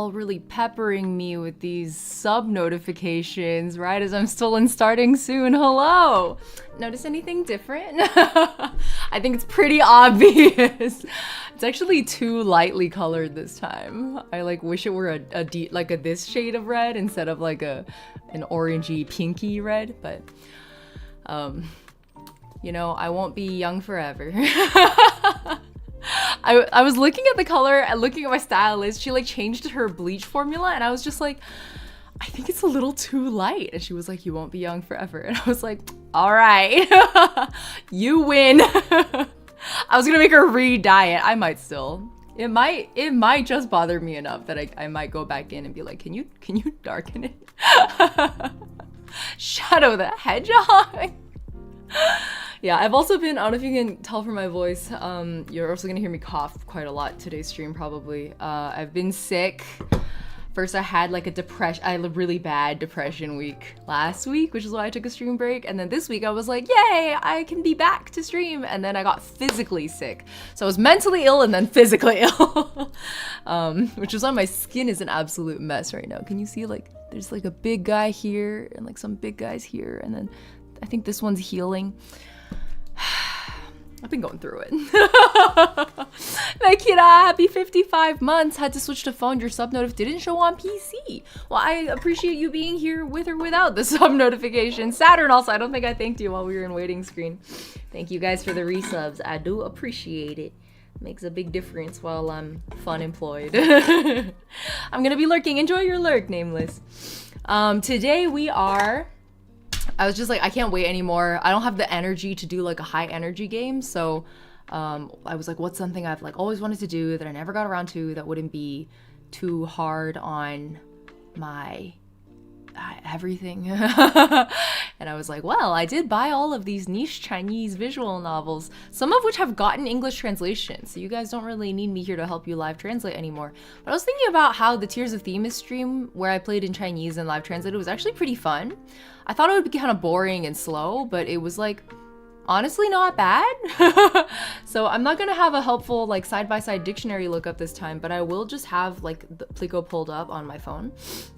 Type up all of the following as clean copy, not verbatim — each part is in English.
all really peppering me with these sub notifications right as I'm still in starting soon. Hello. Notice anything different? I think it's pretty obvious. It's actually too lightly colored this time. I like wish it were a deep, like a this shade of red instead of like an orangey pinky red, but you know, I won't be young forever. I was looking at the color and looking at my stylist. She like changed her bleach formula and I was just like, I think it's a little too light. And she was like, you won't be young forever. And I was like, all right, you win. I was gonna make her re-dye it. I might still. It might just bother me enough that I might go back in and be like, can you darken it? Shadow the Hedgehog. Yeah, I've also been, I don't know if you can tell from my voice, you're also gonna hear me cough quite a lot today's stream probably. I've been sick. First I had like I had a really bad depression week last week, which is why I took a stream break. And then this week I was like, yay, I can be back to stream. And then I got physically sick. So I was mentally ill and then physically ill. Which is why my skin is an absolute mess right now. Can you see like, there's like a big guy here and like some big guys here. And then I think this one's healing. I've been going through it. Makira, happy 55 months. Had to switch to phone. Your sub notif didn't show on PC. Well, I appreciate you being here with or without the sub notification. Saturn also, I don't think I thanked you while we were in waiting screen. Thank you guys for the resubs. I do appreciate it. Makes a big difference while I'm fun employed. I'm gonna be lurking. Enjoy your lurk, Nameless. Today we are... I was just like, I can't wait anymore. I don't have the energy to do like a high energy game. So I was like, what's something I've like always wanted to do that I never got around to that wouldn't be too hard on my everything. And I was like, well, I did buy all of these niche Chinese visual novels, some of which have gotten English translation. So you guys don't really need me here to help you live translate anymore. But I was thinking about how the Tears of Themis stream where I played in Chinese and live translated was actually pretty fun. I thought it would be kind of boring and slow, but it was like honestly not bad. So I'm not gonna have a helpful like side-by-side dictionary lookup this time, but I will just have like the Plico pulled up on my phone,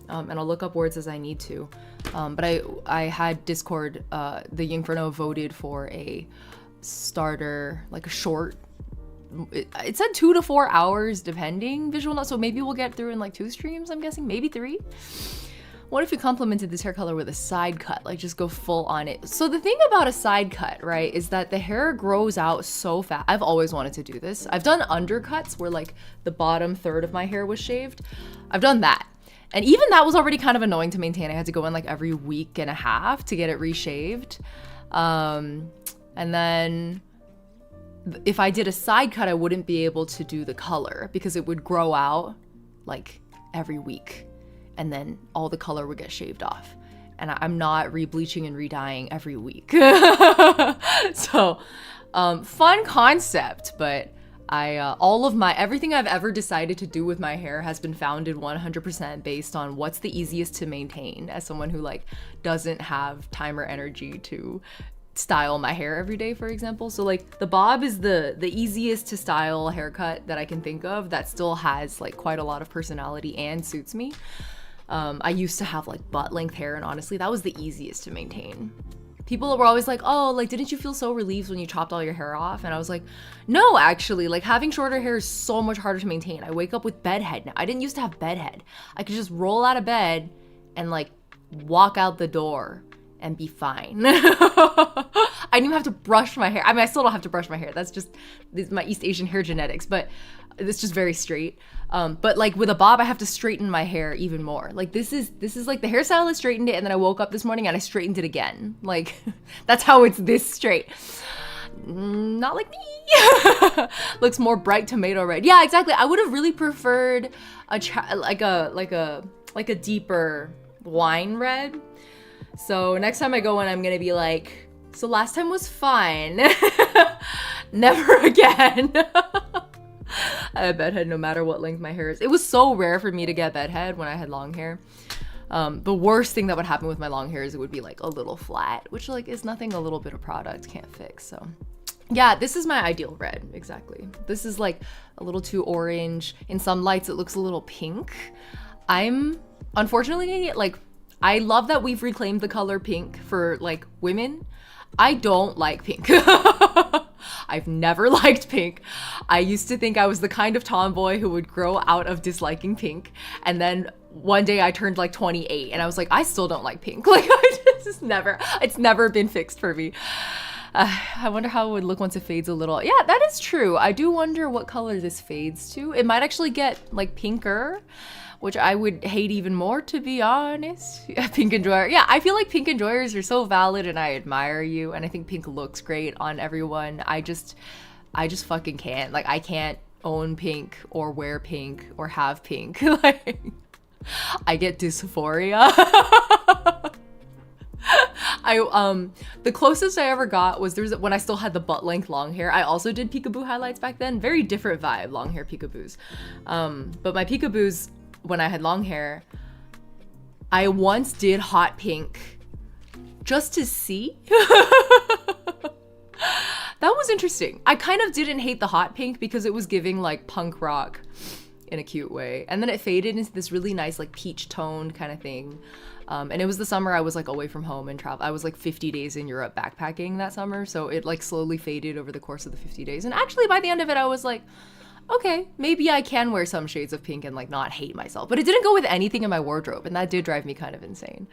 and I'll look up words as I need to. But I had Discord, the Yingferno voted for a starter, like a short, it said 2 to 4 hours depending visual novel, so maybe we'll get through in like 2 streams, I'm guessing, maybe 3. What if you complemented this hair color with a side cut, like just go full on it? So the thing about a side cut, right, is that the hair grows out so fast. I've always wanted to do this. I've done undercuts where like the bottom third of my hair was shaved. I've done that. And even that was already kind of annoying to maintain. I had to go in like every week and a half to get it reshaved. And then if I did a side cut, I wouldn't be able to do the color because it would grow out like every week. And then all the color would get shaved off. And I'm not re-bleaching and re-dyeing every week. So, fun concept, but everything I've ever decided to do with my hair has been founded 100% based on what's the easiest to maintain as someone who like doesn't have time or energy to style my hair every day, for example. So like the bob is the easiest to style haircut that I can think of that still has like quite a lot of personality and suits me. I used to have like butt length hair, and honestly that was the easiest to maintain. People were always like, oh, like didn't you feel so relieved when you chopped all your hair off? And I was like, no, actually, like having shorter hair is so much harder to maintain. I wake up with bedhead now. I didn't used to have bedhead. I could just roll out of bed and like walk out the door and be fine. I didn't even have to brush my hair. I mean, I still don't have to brush my hair. That's just my East Asian hair genetics, but it's just very straight. But like with a bob, I have to straighten my hair even more. Like this is like the hairstylist straightened it, and then I woke up this morning and I straightened it again. Like that's how it's this straight. Not like me. Looks more bright tomato red. Yeah, exactly. I would have really preferred like a deeper wine red. So next time I go in, I'm gonna be like, so last time was fine. Never again. I have bedhead no matter what length my hair is. It was so rare for me to get bedhead when I had long hair. The worst thing that would happen with my long hair is it would be like a little flat, which like is nothing a little bit of product can't fix. So Yeah, this is my ideal red, exactly. This is like a little too orange. In some lights, it looks a little pink. I'm, unfortunately, like, I love that we've reclaimed the color pink for, like, women. I don't like pink. I've never liked pink. I used to think I was the kind of tomboy who would grow out of disliking pink. And then one day I turned like 28 and I was like, I still don't like pink. Like, it's never been fixed for me. I wonder how it would look once it fades a little. Yeah, that is true. I do wonder what color this fades to. It might actually get like pinker, which I would hate even more, to be honest. Pink enjoyer. Yeah, I feel like pink enjoyers are so valid and I admire you. And I think pink looks great on everyone. I just fucking can't. Like, I can't own pink or wear pink or have pink. Like, I get dysphoria. The closest I ever got was when I still had the butt length long hair. I also did peekaboo highlights back then. Very different vibe, long hair peekaboos. But my peekaboos, when I had long hair, I once did hot pink just to see. That was interesting. I kind of didn't hate the hot pink because it was giving like punk rock in a cute way. And then it faded into this really nice like peach toned kind of thing. And it was the summer I was like away from home and travel. I was like 50 days in Europe backpacking that summer. So it like slowly faded over the course of the 50 days. And actually by the end of it, I was like, okay, maybe I can wear some shades of pink and like not hate myself. But it didn't go with anything in my wardrobe. And that did drive me kind of insane.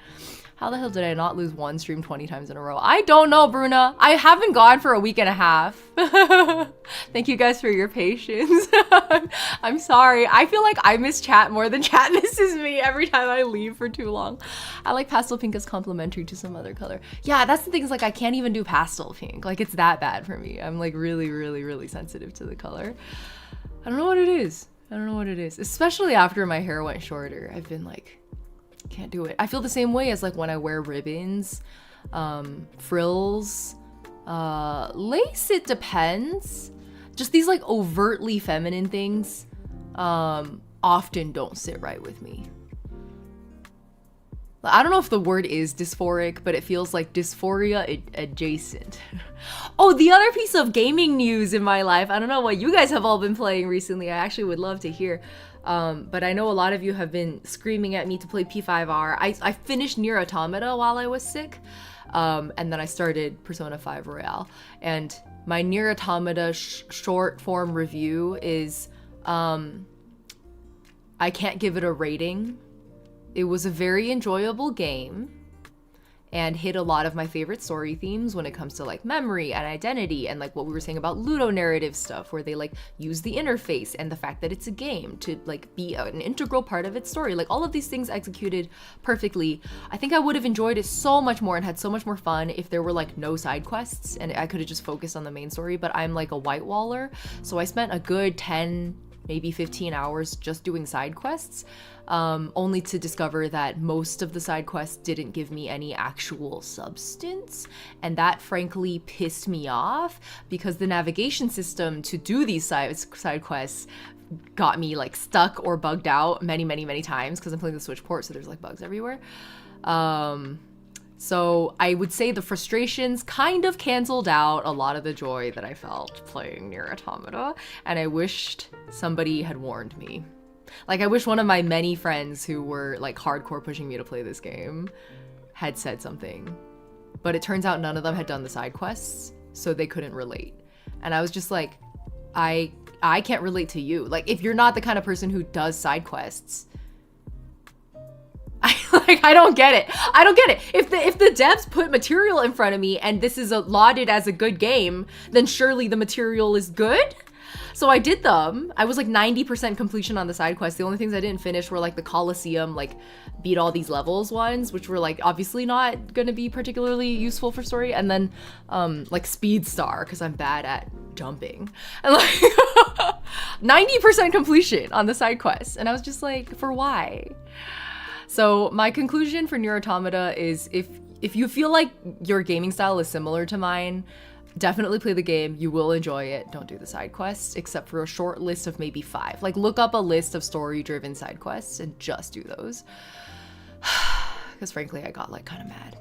How the hell did I not lose one stream 20 times in a row? I don't know, Bruna. I haven't gone for a week and a half. Thank you guys for your patience. I'm sorry. I feel like I miss chat more than chat misses me every time I leave for too long. I like pastel pink as complementary to some other color. Yeah, that's the thing, is like I can't even do pastel pink. Like, it's that bad for me. I'm like really, really, really sensitive to the color. I don't know what it is. I don't know what it is. Especially after my hair went shorter. I've been like, can't do it. I feel the same way as like when I wear ribbons, frills, lace, it depends. Just these like overtly feminine things often don't sit right with me. I don't know if the word is dysphoric, but it feels like dysphoria adjacent. Oh, the other piece of gaming news in my life, I don't know what you guys have all been playing recently. I actually would love to hear. But I know a lot of you have been screaming at me to play P5R. I finished Nier Automata while I was sick, and then I started Persona 5 Royale. And my Nier Automata short form review is, I can't give it a rating. It was a very enjoyable game and hit a lot of my favorite story themes when it comes to like memory and identity and like what we were saying about ludonarrative stuff, where they like use the interface and the fact that it's a game to like be an integral part of its story. Like all of these things executed perfectly. I think I would have enjoyed it so much more and had so much more fun if there were like no side quests and I could have just focused on the main story, but I'm like a white waller. So I spent a good 10, maybe 15 hours just doing side quests. Only to discover that most of the side quests didn't give me any actual substance. And that frankly pissed me off because the navigation system to do these side quests got me like stuck or bugged out many, many, many times because I'm playing the Switch port, so there's like bugs everywhere. So I would say the frustrations kind of canceled out a lot of the joy that I felt playing Nier Automata, and I wished somebody had warned me. Like, I wish one of my many friends who were like hardcore pushing me to play this game had said something. But it turns out none of them had done the side quests, so they couldn't relate. And I was just like, I can't relate to you. Like, if you're not the kind of person who does side quests, I don't get it. I don't get it. If the devs put material in front of me and this is lauded as a good game, then surely the material is good. So I did them. I was like 90% completion on the side quests. The only things I didn't finish were like the Colosseum, like beat all these levels ones, which were like obviously not gonna be particularly useful for story. And then like Speed Star, because I'm bad at jumping. And like 90% completion on the side quests. And I was just like, for why? So my conclusion for Nier Automata is if you feel like your gaming style is similar to mine, definitely play the game. You will enjoy it. Don't do the side quests, except for a short list of maybe 5. Like, look up a list of story-driven side quests and just do those. Because frankly, I got like kind of mad.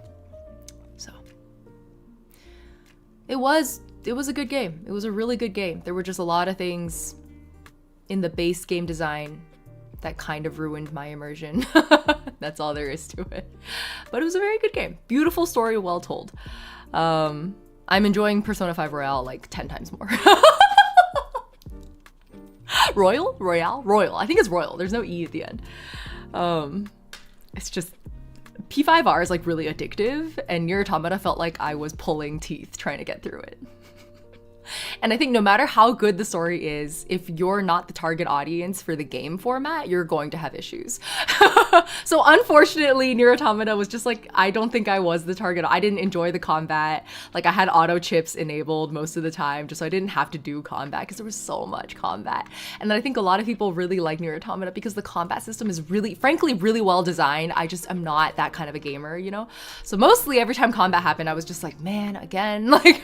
So it was it was a good game. It was a really good game. There were just a lot of things in the base game design that kind of ruined my immersion. That's all there is to it. But it was a very good game. Beautiful story, well told. I'm enjoying Persona 5 Royale like 10 times more. Royal? Royale? Royal. I think it's Royal. There's no E at the end. It's just... P5R is like really addictive, and Nier Automata felt like I was pulling teeth trying to get through it. And I think no matter how good the story is, if you're not the target audience for the game format, you're going to have issues. So unfortunately, Nier Automata was just like, I don't think I was the target. I didn't enjoy the combat. Like I had auto chips enabled most of the time, just so I didn't have to do combat because there was so much combat. And I think a lot of people really like Nier Automata because the combat system is really, frankly, really well designed. I just am not that kind of a gamer, you know? So mostly every time combat happened, I was just like, man, again, like...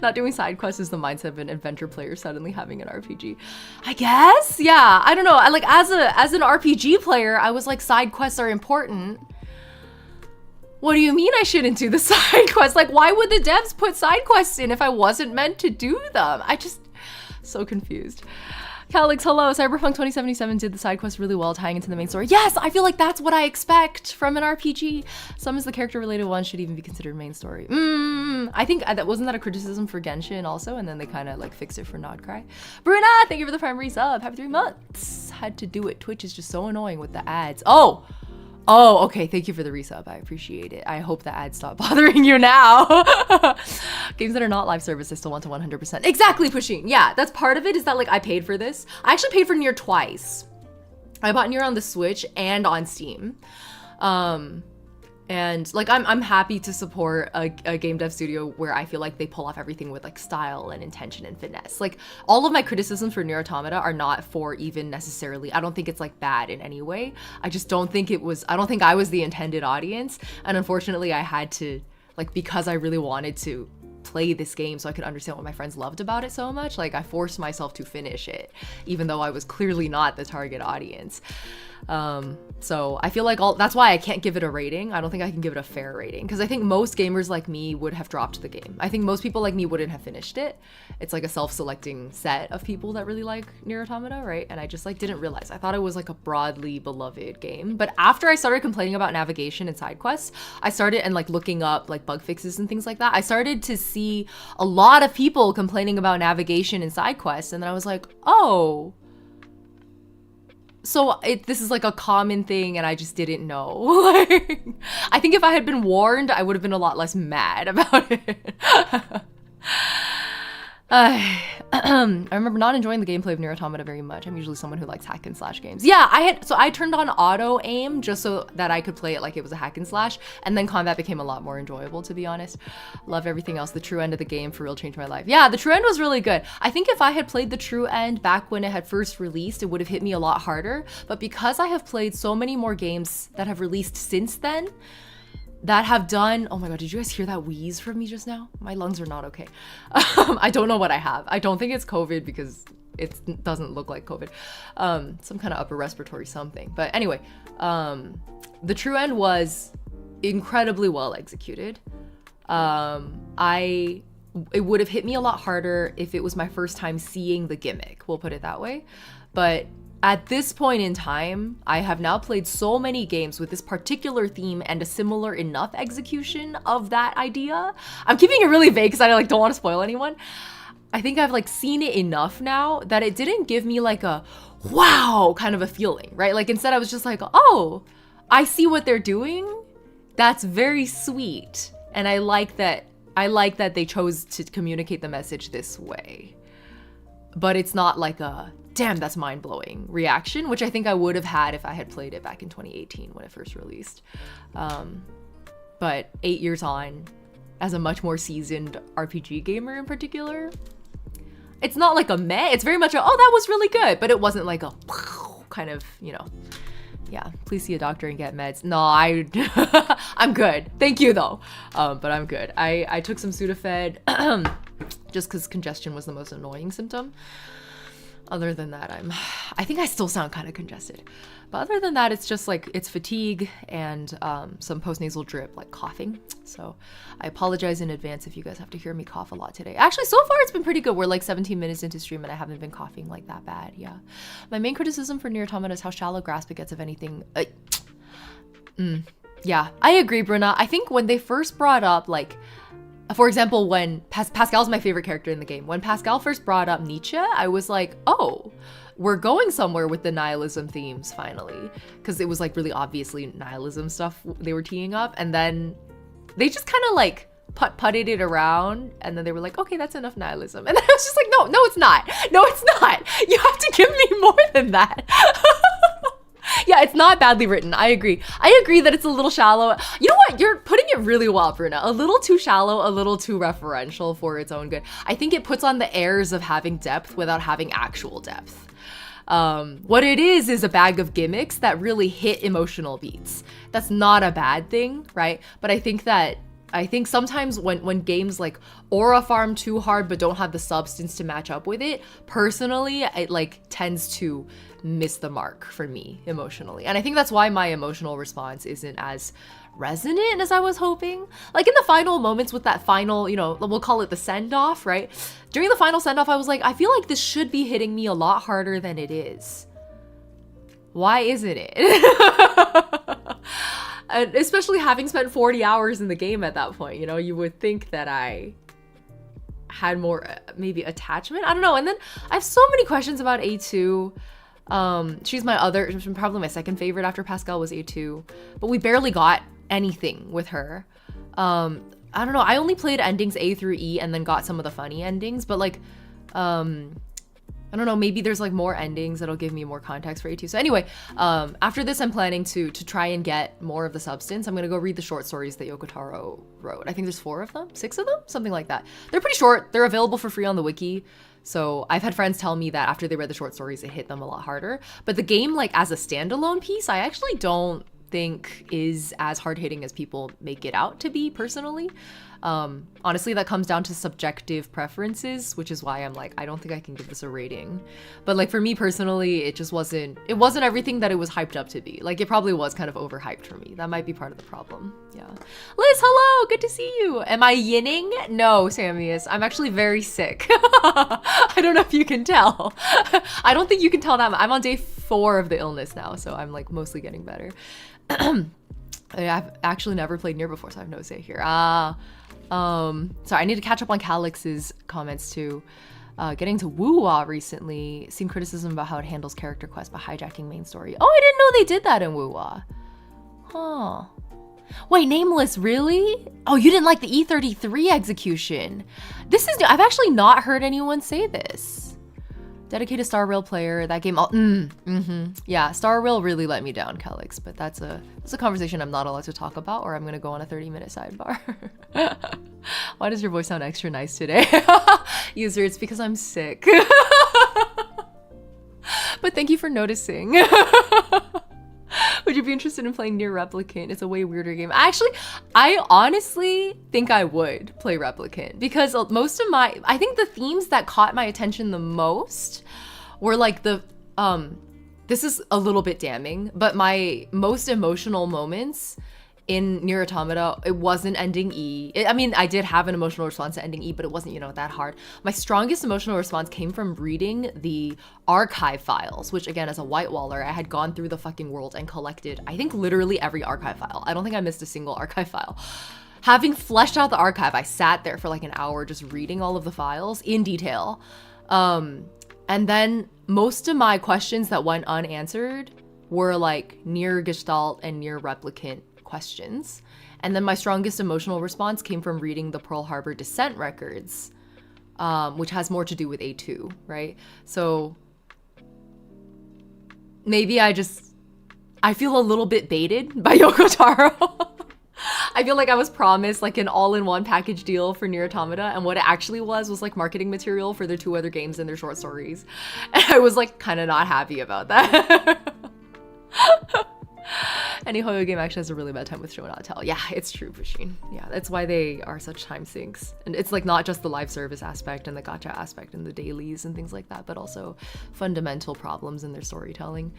Not doing side quests is the mindset of an adventure player suddenly having an RPG. I guess? Yeah, I don't know. I like as an RPG player, I was like, side quests are important. What do you mean I shouldn't do the side quests? Like, why would the devs put side quests in if I wasn't meant to do them? I just, so confused. Calix, hello. Cyberpunk 2077 did the side quest really well, tying into the main story. Yes, I feel like that's what I expect from an RPG. Some of the character-related ones should even be considered main story. I think that wasn't that a criticism for Genshin also, and then they kind of like fixed it for Nodcry. Bruna, thank you for the primary sub. Happy 3 months. Had to do it. Twitch is just so annoying with the ads. Oh, okay. Thank you for the resub. I appreciate it. I hope the ads stop bothering you now. Games that are not live service, I still want to 100%. Exactly, Pushing. Yeah, that's part of it, is that like I paid for this. I actually paid for Nier twice. I bought Nier on the Switch and on Steam. And like I'm happy to support a game dev studio where I feel like they pull off everything with like style and intention and finesse. Like all of my criticisms for Nier Automata are not for even necessarily, I don't think it's like bad in any way. I just don't think I don't think I was the intended audience. And unfortunately I had to, like, because I really wanted to play this game so I could understand what my friends loved about it so much, like I forced myself to finish it, even though I was clearly not the target audience. So I feel like that's why I can't give it a rating. I don't think I can give it a fair rating, because I think most gamers like me would have dropped the game. I think most people like me wouldn't have finished it. It's like a self-selecting set of people that really like Nier Automata, right? And I just like didn't realize. I thought it was like a broadly beloved game. But after I started complaining about navigation and side quests, I started and like looking up like bug fixes and things like that. I started to see a lot of people complaining about navigation and side quests, and then I was like, oh, so this is like a common thing and I just didn't know. Like, I think if I had been warned, I would have been a lot less mad about it. I remember not enjoying the gameplay of Nier Automata very much. I'm usually someone who likes hack and slash games. Yeah, I turned on auto aim just so that I could play it like it was a hack and slash, and then combat became a lot more enjoyable, to be honest. Loved everything else. The true end of the game for real changed my life. Yeah, the true end was really good. I think if I had played the true end back when it had first released, it would have hit me a lot harder. But because I have played so many more games that have released since then, that have done, oh my god, did you guys hear that wheeze from me just now? My lungs are not okay. I don't know what I have. I don't think it's COVID because it doesn't look like COVID. Some kind of upper respiratory something. But anyway, the true end was incredibly well executed. It would have hit me a lot harder if it was my first time seeing the gimmick, we'll put it that way. But at this point in time, I have now played so many games with this particular theme and a similar enough execution of that idea. I'm keeping it really vague because I like don't want to spoil anyone. I think I've like seen it enough now that it didn't give me like a wow kind of a feeling, right? Like instead I was just like, oh, I see what they're doing. That's very sweet. And I like that they chose to communicate the message this way. But it's not like a damn, that's mind-blowing reaction, which I think I would have had if I had played it back in 2018 when it first released. But 8 years on, as a much more seasoned RPG gamer in particular, it's not like a meh, it's very much a, oh, that was really good, but it wasn't like a kind of, you know, yeah, please see a doctor and get meds. No, I'm good. Thank you though, but I'm good. I took some Sudafed just because congestion was the most annoying symptom. Other than that, I think I still sound kind of congested. But other than that, it's just like, it's fatigue and some postnasal drip, like coughing. So I apologize in advance if you guys have to hear me cough a lot today. Actually, so far it's been pretty good. We're like 17 minutes into stream and I haven't been coughing like that bad. Yeah. My main criticism for Nier Automata is how shallow grasp it gets of anything. Yeah, I agree, Bruna. I think when they first brought up, like, for example, when Pascal's my favorite character in the game. When Pascal first brought up Nietzsche, I was like, oh, we're going somewhere with the nihilism themes finally. Because it was like really obviously nihilism stuff they were teeing up. And then they just kind of like putted it around. And then they were like, okay, that's enough nihilism. And then I was just like, no, it's not. No, it's not. You have to give me more than that. Yeah, it's not badly written. I agree. I agree that it's a little shallow. You know what? You're putting it really well, Bruna. A little too shallow, a little too referential for its own good. I think it puts on the airs of having depth without having actual depth. What it is a bag of gimmicks that really hit emotional beats. That's not a bad thing, right? But I think sometimes when games like aura farm too hard but don't have the substance to match up with it, personally, it like tends to miss the mark for me emotionally. And I think that's why my emotional response isn't as resonant as I was hoping. Like in the final moments with that final, you know, we'll call it the send-off, right? During the final send-off, I was like, I feel like this should be hitting me a lot harder than it is. Why isn't it? And especially having spent 40 hours in the game at that point, you know, you would think that I had more maybe attachment. I don't know. And then I have so many questions about A2. She's probably my second favorite after Pascal was A2, but we barely got anything with her. I don't know. I only played endings A through E and then got some of the funny endings, but like, I don't know, maybe there's like more endings that'll give me more context for A2. So anyway, after this, I'm planning to try and get more of the substance. I'm gonna go read the short stories that Yoko Taro wrote. I think there's 4 of them, 6 of them, something like that. They're pretty short. They're available for free on the wiki. So I've had friends tell me that after they read the short stories, it hit them a lot harder. But the game, like as a standalone piece, I actually don't think is as hard-hitting as people make it out to be personally. Honestly, that comes down to subjective preferences, which is why I'm like, I don't think I can give this a rating. But like for me personally, it wasn't everything that it was hyped up to be. Like it probably was kind of overhyped for me. That might be part of the problem. Yeah. Liz, hello, good to see you. Am I yinning? No, Samuus, I'm actually very sick. I don't know if you can tell. I don't think you can tell that. I'm on day 4 of the illness now, so I'm like mostly getting better. I've actually never played Nier before, so I have no say here. Sorry, I need to catch up on Calix's comments too. Getting to Woo-Wah recently, seen criticism about how it handles character quests by hijacking main story. Oh, I didn't know they did that in Woo-Wah. Huh. Wait, Nameless, really? Oh, you didn't like the E33 execution. This is new. I've actually not heard anyone say this. Dedicated Star Rail player, that game, yeah, Star Rail really let me down, Calix, but that's a conversation I'm not allowed to talk about, or I'm gonna go on a 30-minute sidebar. Why does your voice sound extra nice today? User, it's because I'm sick. But thank you for noticing. Would you be interested in playing Nier Replicant? It's a way weirder game. I honestly think I would play Replicant because most of I think the themes that caught my attention the most were like this is a little bit damning, but my most emotional moments in Nier Automata, it wasn't ending E. I mean, I did have an emotional response to ending E, but it wasn't, you know, that hard. My strongest emotional response came from reading the archive files, which again, as a white waller, I had gone through the fucking world and collected, I think literally every archive file. I don't think I missed a single archive file. Having fleshed out the archive, I sat there for like an hour just reading all of the files in detail. And then most of my questions that went unanswered were like Nier Gestalt and Nier Replicant questions. And then my strongest emotional response came from reading the Pearl Harbor Descent records, which has more to do with A2, right? So maybe I feel a little bit baited by Yoko Taro. I feel like I was promised like an all-in-one package deal for Nier Automata, and what it actually was like marketing material for their 2 other games and their short stories. And I was like kind of not happy about that. Any Hoyo game actually has a really bad time with show not tell. Yeah, it's true, Pusheen. Yeah, that's why they are such time sinks. And it's like not just the live service aspect and the gacha aspect and the dailies and things like that, but also fundamental problems in their storytelling.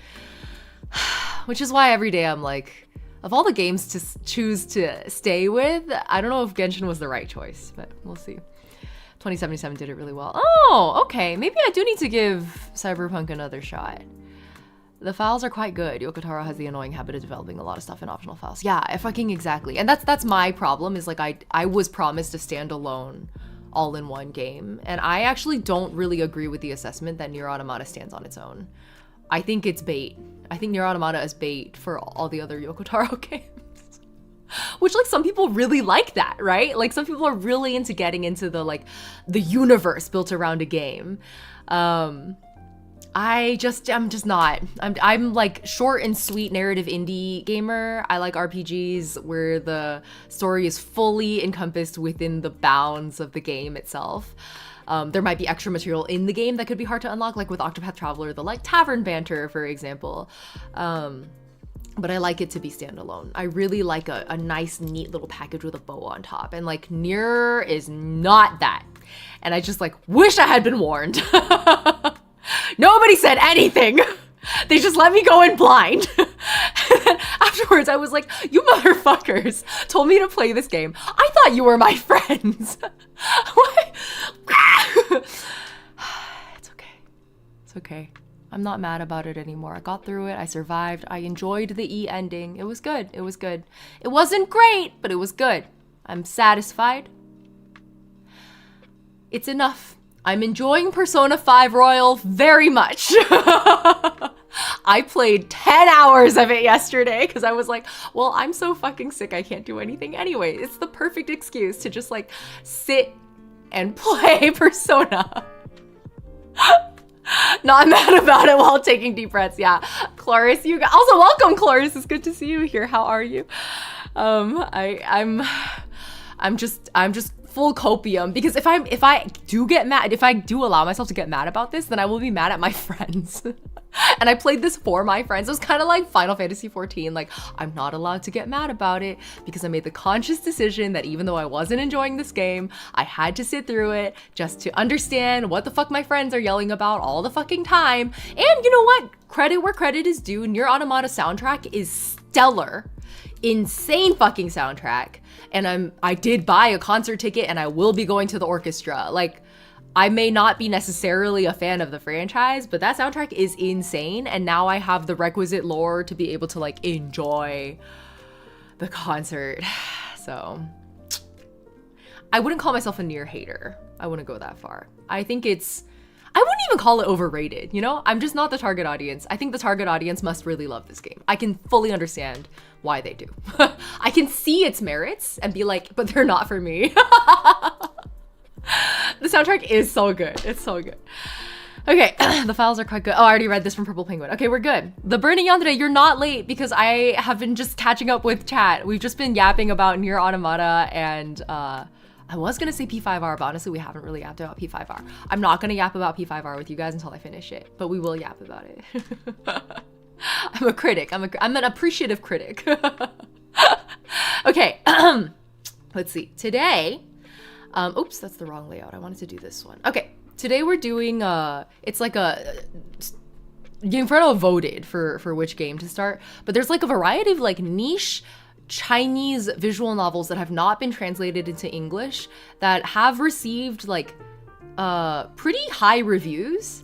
Which is why every day I'm like, of all the games to choose to stay with, I don't know if Genshin was the right choice, but we'll see. 2077 did it really well. Oh, okay. Maybe I do need to give Cyberpunk another shot. The files are quite good. Yoko Taro has the annoying habit of developing a lot of stuff in optional files. Yeah, fucking exactly. And that's my problem, is like I was promised a standalone all-in-one game, and I actually don't really agree with the assessment that Nier Automata stands on its own. I think it's bait. I think Nier Automata is bait for all the other Yoko Taro games. Which, like, some people really like that, right? Like, some people are really into getting into the, like, the universe built around a game. I'm just not. I'm like short and sweet narrative indie gamer. I like RPGs where the story is fully encompassed within the bounds of the game itself. There might be extra material in the game that could be hard to unlock, like with Octopath Traveler, the like tavern banter, for example. But I like it to be standalone. I really like a nice, neat little package with a bow on top. And like Nier is not that. And I just like wish I had been warned. Nobody said anything. They just let me go in blind. And then afterwards I was like, you motherfuckers told me to play this game. I thought you were my friends. What? It's okay. It's okay. I'm not mad about it anymore. I got through it. I survived. I enjoyed the E ending. It was good. It was good. It wasn't great, but it was good. I'm satisfied. It's enough. I'm enjoying Persona 5 Royal very much. I played 10 hours of it yesterday because I was like, well, I'm so fucking sick I can't do anything anyway. It's the perfect excuse to just like sit and play Persona. Not mad about it while taking deep breaths. Yeah, Cloris, you guys. Also, welcome, Cloris. It's good to see you here. How are you? I'm just full copium, because if I do get mad, if I do allow myself to get mad about this, then I will be mad at my friends. And I played this for my friends. It was kind of like Final Fantasy XIV. Like, I'm not allowed to get mad about it because I made the conscious decision that even though I wasn't enjoying this game, I had to sit through it just to understand what the fuck my friends are yelling about all the fucking time. And you know what? Credit where credit is due. Nier Automata soundtrack is stellar. Insane fucking soundtrack. And I did buy a concert ticket and I will be going to the orchestra. Like, I may not be necessarily a fan of the franchise, but that soundtrack is insane. And now I have the requisite lore to be able to like enjoy the concert. So I wouldn't call myself a Nier hater. I wouldn't go that far. I wouldn't even call it overrated, you know? I'm just not the target audience. I think the target audience must really love this game. I can fully understand why they do. I can see its merits and be like, but they're not for me. The soundtrack is so good. It's so good. Okay, the files are quite good. Oh, I already read this from Purple Penguin. Okay, we're good. The Burning Yandere, you're not late because I have been just catching up with chat. We've just been yapping about Nier Automata and I was gonna say P5R, but honestly, we haven't really yapped about P5R. I'm not gonna yap about P5R with you guys until I finish it, but we will yap about it. I'm a critic. I'm an appreciative critic. Okay, let's see. Today, oops, that's the wrong layout. I wanted to do this one. Okay, today we're doing, it's like a, Inferno voted for which game to start, but there's like a variety of like niche Chinese visual novels that have not been translated into English that have received like pretty high reviews.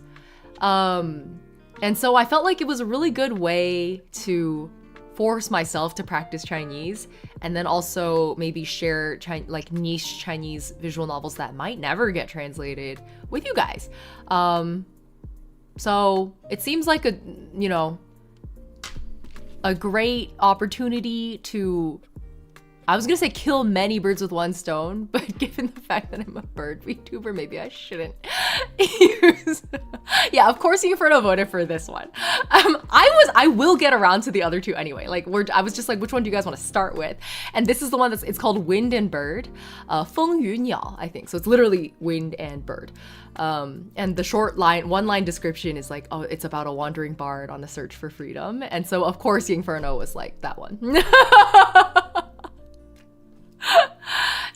And so I felt like it was a really good way to force myself to practice Chinese and then also maybe share like niche Chinese visual novels that might never get translated with you guys. So it seems like a, a great opportunity to I was gonna say kill many birds with one stone, but given the fact that I'm a bird VTuber, maybe I shouldn't use. Yeah, of course Inferno voted for this one. I will get around to the other two anyway. Like I was just like, which one do you guys want to start with? And this is the one it's called Wind and Bird, 风雨鸟, I think. So it's literally wind and bird. And the short one line description is like, oh, it's about a wandering bard on the search for freedom. And so of course Inferno was like that one.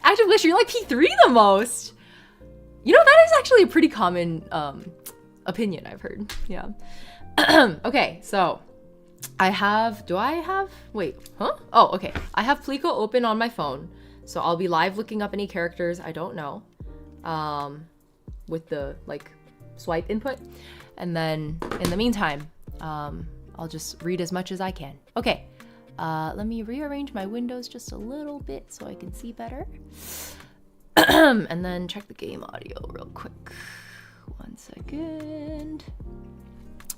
Active Glitcher, you like P3 the most. You know, that is actually a pretty common opinion I've heard. Yeah. Okay, so I have wait, huh? Oh, okay. I have Plico open on my phone. So I'll be live looking up any characters I don't know. With the like swipe input. And then in the meantime, I'll just read as much as I can. Okay. Let me rearrange my windows just a little bit so I can see better. And then check the game audio real quick. 1 second.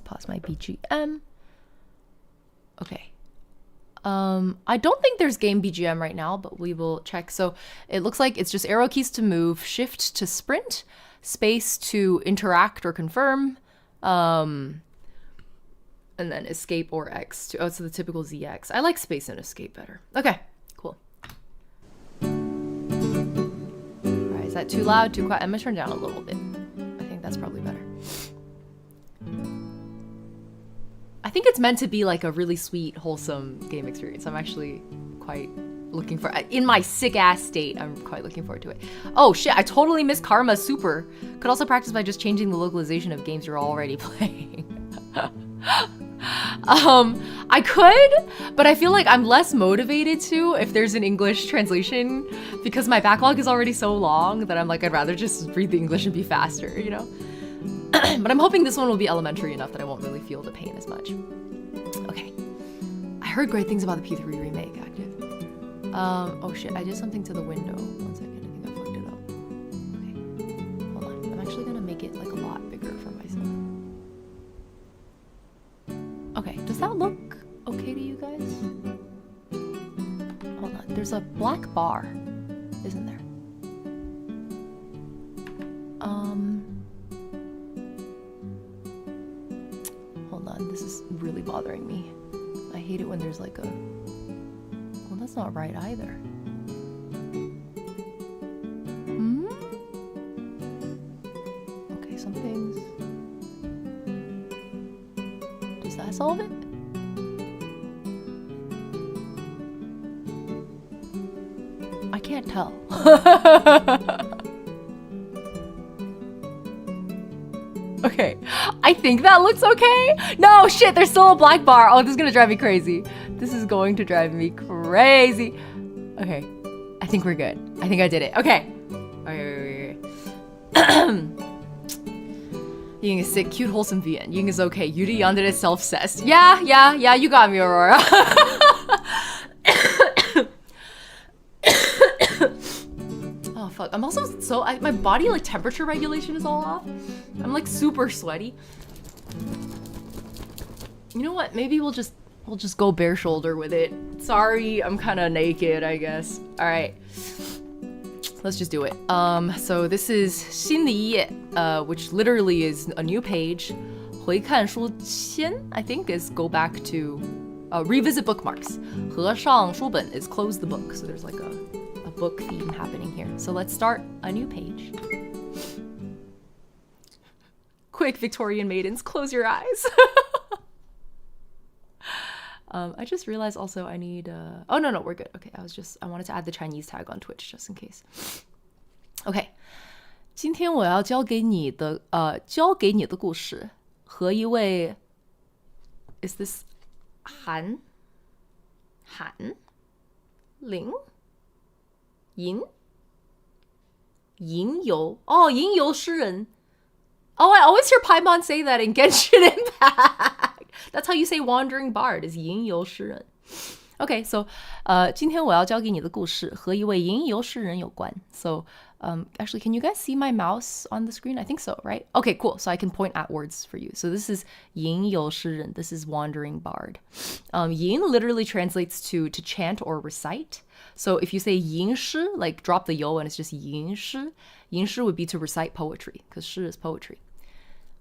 Pause my BGM. Okay. I don't think there's game BGM right now, but we will check. So it looks like it's just arrow keys to move, shift to sprint, space to interact or confirm, and then escape or X to, oh, so the typical ZX. I like space and escape better. Okay, cool. All right, is that too loud, too quiet? I'm gonna turn down a little bit. I think that's probably better. I think it's meant to be like a really sweet, wholesome game experience. I'm actually quite looking for, in my sick ass state, I'm quite looking forward to it. Oh shit, I totally missed Karma Super. Could also practice by just changing the localization of games you're already playing. I could, but I feel like I'm less motivated to if there's an English translation because my backlog is already so long that I'm like, I'd rather just read the English and be faster, you know? But I'm hoping this one will be elementary enough that I won't really feel the pain as much. Okay. I heard great things about the P3 remake, Active. Oh shit, I did something to the window. 1 second, I think I fucked it up. Okay, hold on. I'm actually gonna make it like a lot bigger for myself. Okay, does that look okay to you guys? Hold on, there's a black bar, isn't there? Hold on, this is really bothering me. I hate it when there's like a... Well, that's not right either. Okay, some things... Does that solve it? I can't tell. Okay, I think that looks okay. No, shit, there's still a black bar. Oh, this is gonna drive me crazy. This is going to drive me crazy. Okay, I think we're good. I think I did it. Okay. Okay. Ying is sick, cute, wholesome VN. Ying is okay. Yuri yandere self-cessed. Yeah, you got me, Aurora. Oh, fuck. I'm also so... my body, like, temperature regulation is all off. I'm, like, super sweaty. You know what? Maybe we'll just go bare shoulder with it. Sorry, I'm kind of naked, I guess. All right. Let's just do it. So this is 新的一页, which literally is a new page. 回看书签, I think, is go back to revisit bookmarks. 合上书本 is close the book. So there's like a book theme happening here. So let's start a new page. Quick, Victorian maidens, close your eyes. I just realized also I need oh no, we're good. Okay, I wanted to add the Chinese tag on Twitch just in case. Okay. 今天我要教给你的故事和一位 Is this Han Ling Ying游 Oh, 吟游诗人 Oh, I always hear Paimon say that in Genshin Impact. That's how you say wandering bard, is 吟游诗人. Okay, so 今天我要教给你的故事和一位吟游诗人有关. So actually, can you guys see my mouse on the screen? I think so, right? Okay, cool. So I can point at words for you. So this is 吟游诗人. This is wandering bard. Yin literally translates to chant or recite. So if you say 吟诗, like drop the yo and it's just 吟诗, 吟诗 would be to recite poetry because 诗 is poetry.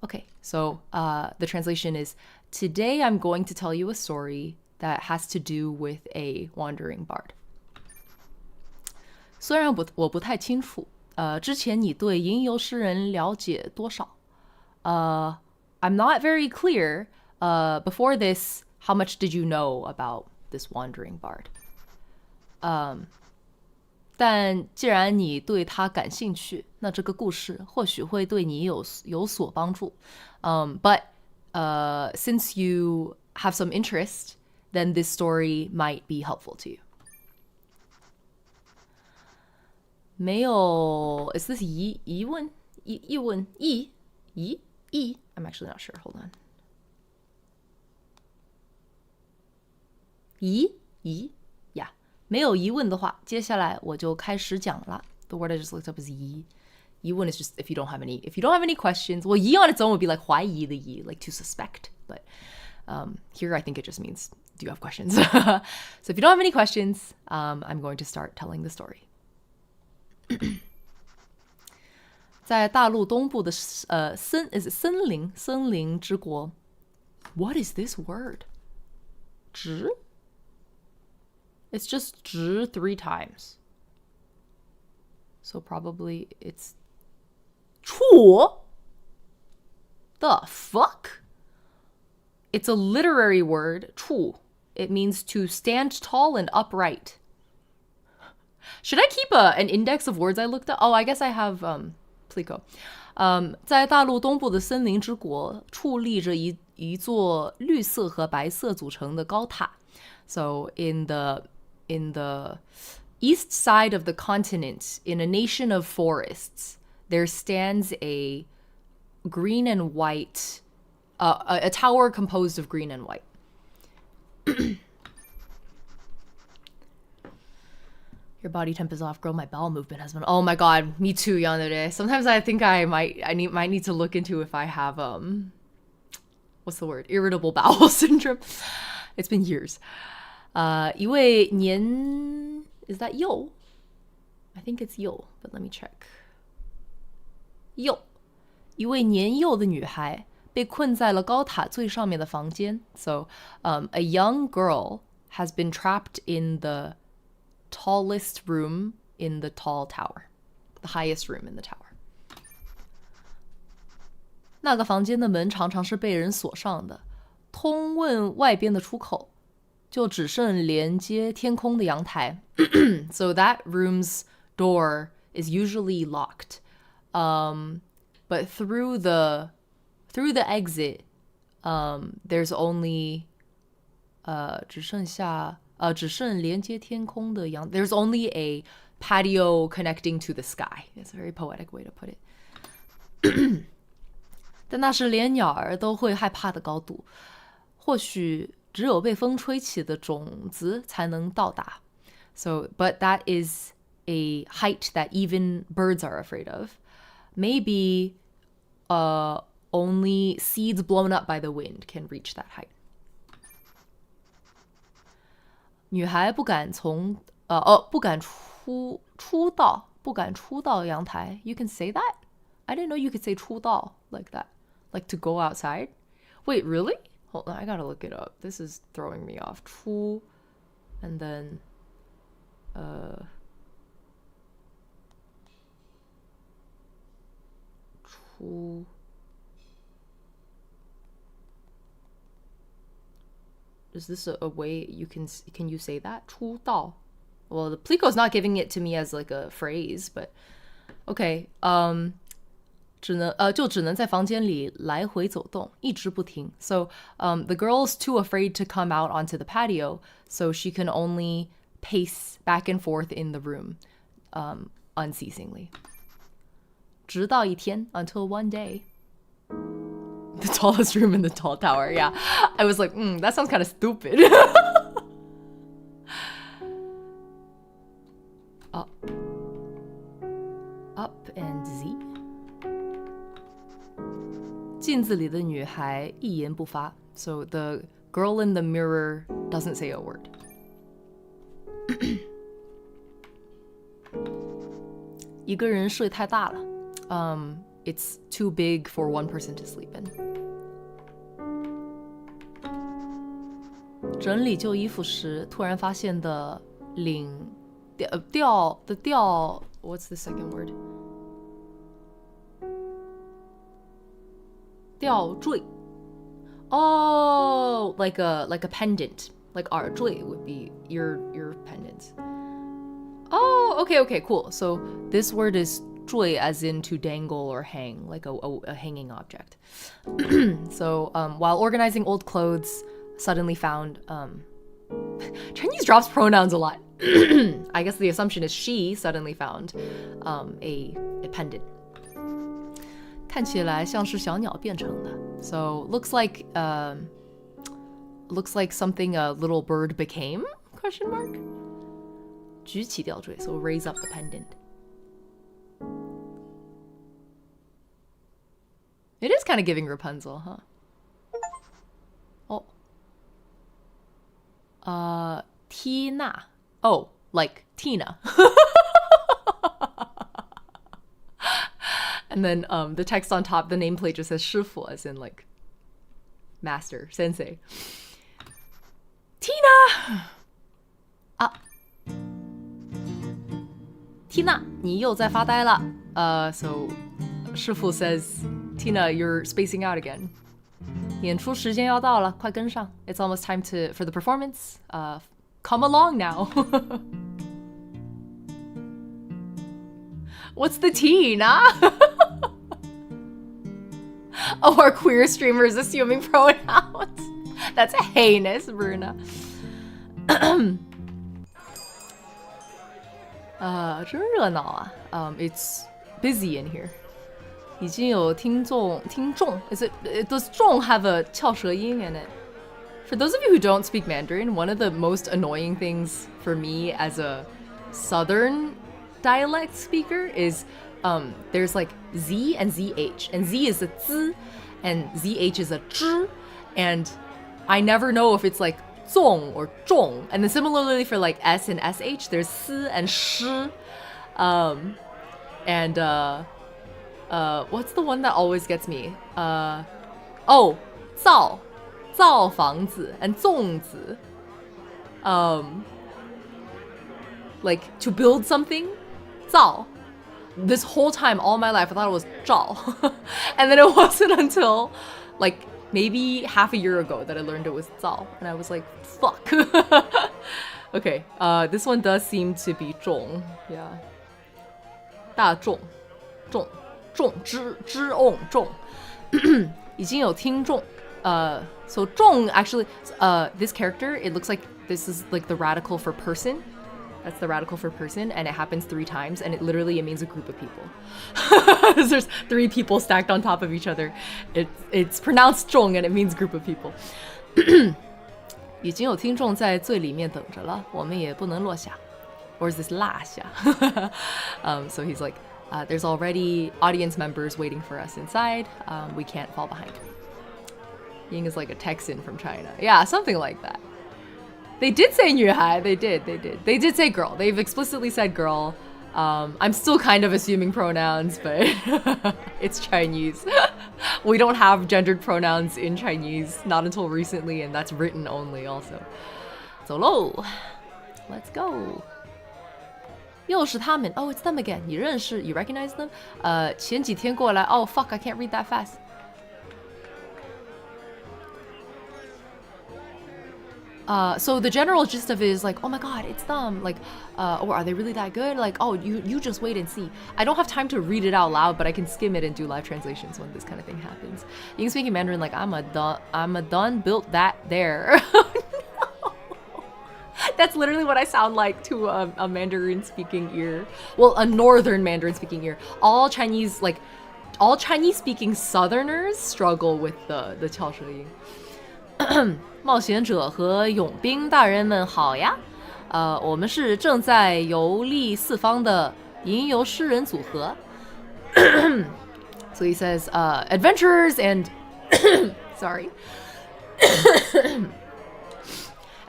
Okay, so the translation is, today I'm going to tell you a story that has to do with a wandering bard. 虽然我不太清楚，之前你对吟游诗人了解多少？I'm not very clear. Before this, how much did you know about this wandering bard? 但既然你对他感兴趣，那这个故事或许会对你有所帮助。But since you have some interest, then this story might be helpful to you. 没有 is this 疑问 I'm actually not sure. Hold on. yeah. 没有疑问的话，接下来我就开始讲了。The word I just looked up is 疑。疑问 is just if you don't have any questions. Well, 疑 on its own would be like 怀疑的疑, like to suspect. But here I think it just means, do you have questions? So if you don't have any questions, I'm going to start telling the story. 在大陆东部的森林之国 What is this word? 直 It's just 直 3 times. So probably it's 处 The fuck? It's a literary word, 处. It means to stand tall and upright. Should I keep an index of words I looked up? Oh, I guess I have Plico. 在大陆东部的森林之国，矗立着一座绿色和白色组成的高塔。So in the east side of the continent, in a nation of forests, there stands a green and white, a tower composed of green and white. Your body temp is off, girl. My bowel movement has been. Oh my god, me too, yandere. Sometimes I think I might need to look into if I have what's the word? Irritable bowel syndrome. It's been years. 一位年 is that 幼? I think it's 幼, but let me check. 幼，一位年幼的女孩被困在了高塔最上面的房间。So, a young girl has been trapped in the tallest room in the tall tower, the highest room in the tower. 那个房间的门常常是被人锁上的，通问外边的出口就只剩连接天空的阳台。So that room's door is usually locked, but through the exit, there's only 只剩连接天空的阳 There's only a patio connecting to the sky. It's a very poetic way to put it. 但那是连鸟儿都会害怕的高度，或许只有被风吹起的种子才能到达。So, but that is a height that even birds are afraid of. Maybe only seeds blown up by the wind can reach that height. 女孩不敢出到阳台。You can say that? I didn't know you could say 出到 like that. Like to go outside? Wait, really? Hold on, I gotta look it up. This is throwing me off. 出 and then 出 Is this a way can you say that? 出道 Well, the Plico's not giving it to me as like a phrase, but okay. 只能在房间里来回走动，一直不停。So the girl's too afraid to come out onto the patio, so she can only pace back and forth in the room, unceasingly. 直到一天 until one day. The tallest room in the tall tower, yeah. I was like, that sounds kind of stupid. Up. Up and Z. 镜子里的女孩一言不发. So the girl in the mirror doesn't say a word. 一个人睡太大了. It's too big for one person to sleep in. 整理旧衣服时，突然发现的掉 What's the second word? 吊坠. Oh, like a pendant. Like 耳坠 would be your pendant. Oh, okay, cool. So this word is 坠 as in to dangle or hang, like a hanging object. So while organizing old clothes, suddenly found Chinese drops pronouns a lot. I guess the assumption is she suddenly found a pendant. 看起来像是小鸟变成的. So looks like something a little bird became? Question mark. 举起吊坠, so raise up the pendant. It is kind of giving Rapunzel, huh? Oh. Tina. Oh, like Tina. And then the text on top, the nameplate just says 师傅, as in like master, sensei. Tina! Tina, 你又在发呆了. So 师傅 says, Tina, you're spacing out again. 演出时间要到了, 快跟上. It's almost time for the performance. Come along now. What's the tea, nah? Oh, our queer streamers assuming pronouns. That's heinous, Bruna. 真热闹啊. It's busy in here. 已经有听众 does 众 have a 翘舌音 in it? For those of you who don't speak Mandarin, one of the most annoying things for me as a Southern dialect speaker is there's like Z and ZH, and Z is a Z and ZH is a zh, and I never know if it's like zong or zhong. And then similarly for like S and SH, there's S and Sh. What's the one that always gets me? 造房子 and 粽子. Like to build something, 造. This whole time, all my life, I thought it was 照. And then it wasn't until like maybe half a year ago that I learned it was 造. And I was like, fuck. Okay, this one does seem to be 重. Yeah. 大众 重 知 on 重 已经有听众 so 众 actually this character, it looks like this is like the radical for person. That's the radical for person, and it happens 3 times, and it means a group of people. There's 3 people stacked on top of each other. It's pronounced 重 and it means group of people. 已经有听众在最里面等着了，我们也不能落下. Or is this 落下? So he's like, there's already audience members waiting for us inside. We can't fall behind. Ying is like a Texan from China. Yeah, something like that. They did say 女孩. They did. They did say girl. They've explicitly said girl. I'm still kind of assuming pronouns, but it's Chinese. We don't have gendered pronouns in Chinese, not until recently, and that's written only also. So low. Let's go. 又是他们. Oh, it's them again. 你认识? You recognize them? 前几天过来. Oh, fuck, I can't read that fast. So the general gist of it is like, oh my god, it's them. Like, or are they really that good? Like, oh, you just wait and see. I don't have time to read it out loud, but I can skim it and do live translations when this kind of thing happens. Ying speaking Mandarin like, I'm a done built that there. That's literally what I sound like to a Mandarin speaking ear. Well, a northern Mandarin speaking ear. All Chinese speaking Southerners struggle with the 翘舌音。冒险者和佣兵大人们好呀。我们是正在游历四方的吟游诗人组合。So he says, adventurers and sorry.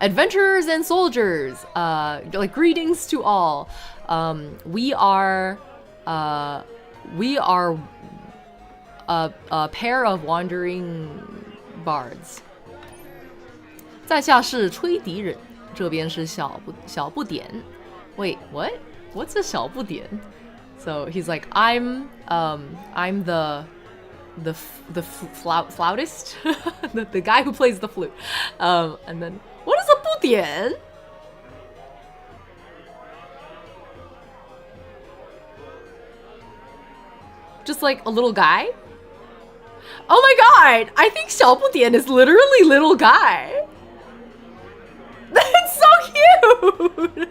Adventurers and soldiers, like greetings to all. We are a pair of wandering bards. 在下是吹笛人，这边是小不点。Wait, what? What's a 小不点? So he's like, I'm the flautist, the guy who plays the flute. And then what is a 不点? Just like a little guy? Oh my god! I think 小不点 is literally little guy. That's so cute!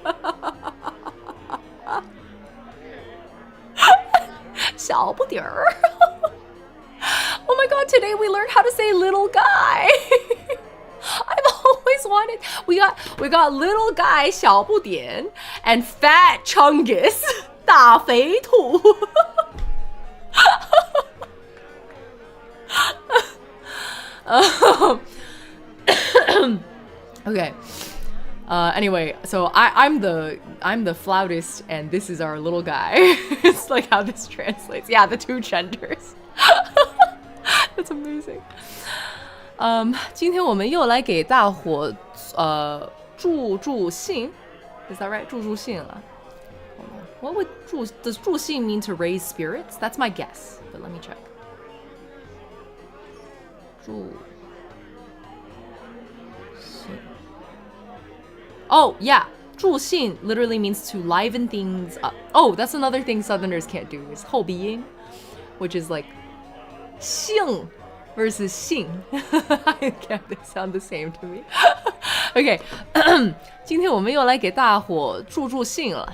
小不点儿. Oh my god, today we learned how to say little guy. I've always wanted. We got little guy 小不点 and fat Chungus 大肥兔. Okay. Anyway, so I'm the flautist and this is our little guy. It's like how this translates. Yeah, the two genders. That's amazing. 今天我们又来给大伙助兴. Is that right? 助兴了. What would does 助兴 mean to raise spirits? That's my guess, but let me check. 助兴. Oh, yeah. 助兴 literally means to liven things up. Oh, that's another thing Southerners can't do is 后鼻音, which is like 兴 versus 兴. They sound the same to me. Okay. 今天我们又来给大伙助兴了.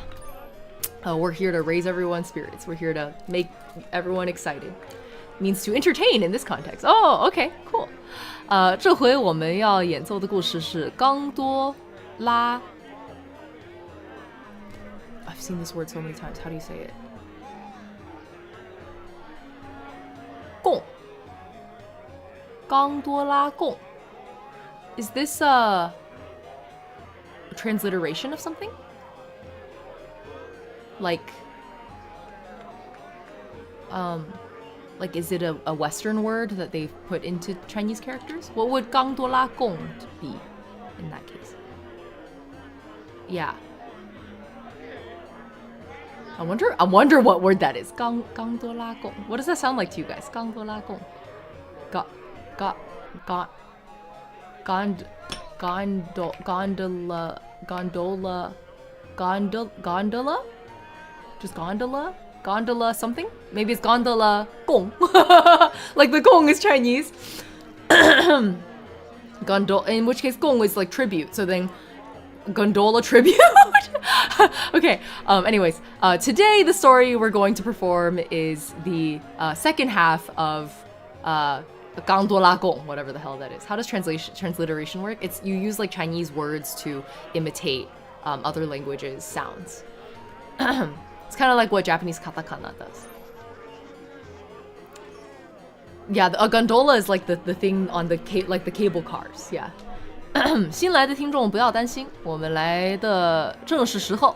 We're here to raise everyone's spirits. We're here to make everyone excited. Means to entertain in this context. Oh, okay, cool. 这回我们要演奏的故事是冈多拉. I've seen this word so many times. How do you say it? 贡. 冈多拉贡. Is this a transliteration of something? Like, is it a Western word that they've put into Chinese characters? What would 冈多拉贡 be in that case? Yeah. I wonder what word that is. 冈多拉贡. What does that sound like to you guys? 冈多拉贡. Gondola? Just gondola something? Maybe it's gondola gong. Like the gong is Chinese. In which case gong is like tribute. So then gondola tribute. Okay. Anyways, today the story we're going to perform is the second half of gondola gong, whatever the hell that is. How does transliteration work? It's you use like Chinese words to imitate other languages' sounds. It's kind of like what Japanese katakana does. Yeah, a gondola is like the thing on the cable cars. Yeah. 新来的听众不要担心，我们来的正是时候。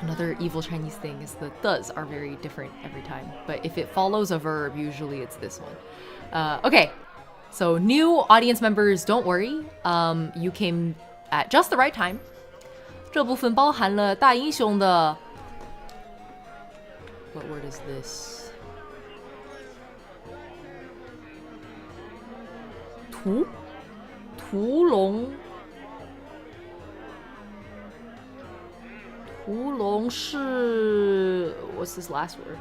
Another evil Chinese thing is the does are very different every time, but if it follows a verb, usually it's this one. Okay, so new audience members, don't worry. You came at just the right time. 这部分包含了大英雄的 What word is this? 屠龙是 What's this last word?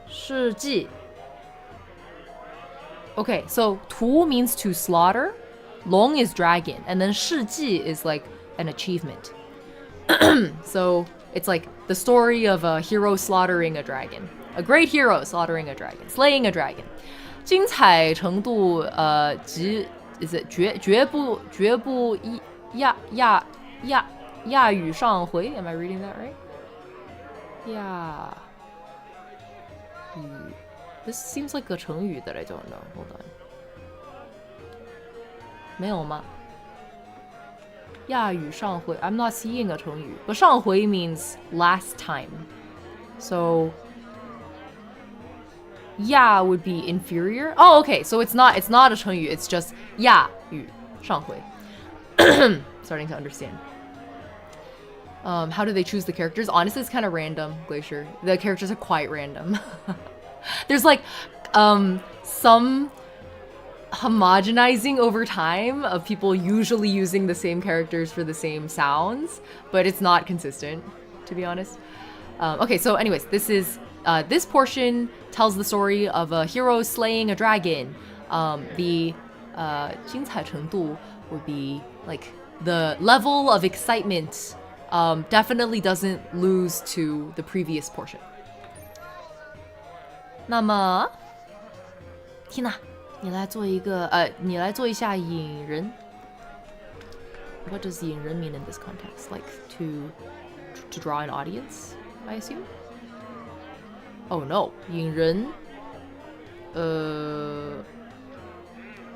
世纪. Okay, so 屠 means to slaughter, 龙 is dragon, and then 世纪 is like an achievement. So it's like the story of a hero slaughtering a dragon. A great hero slaughtering a dragon, slaying a dragon. 精彩程度极 is it 绝不亚语上回 Am I reading that right? 亚语 This seems like a 成语 that I don't know. Hold on. 没有吗？亚语上回 I'm not seeing a 成语 but 上回 means last time. So 亚 would be inferior. Oh, okay. So it's not a 成语. It's just 亚语上回. Starting to understand. How do they choose the characters? Honestly, it's kind of random, Glacier. The characters are quite random. There's like some homogenizing over time of people usually using the same characters for the same sounds, but it's not consistent, to be honest. Okay, so anyways, this portion tells the story of a hero slaying a dragon. The 精彩程度 would be like the level of excitement definitely doesn't lose to the previous portion. 那么 Tina 你来做一下引人 What does 引人 mean in this context? Like to draw an audience, I assume? Oh no, 引人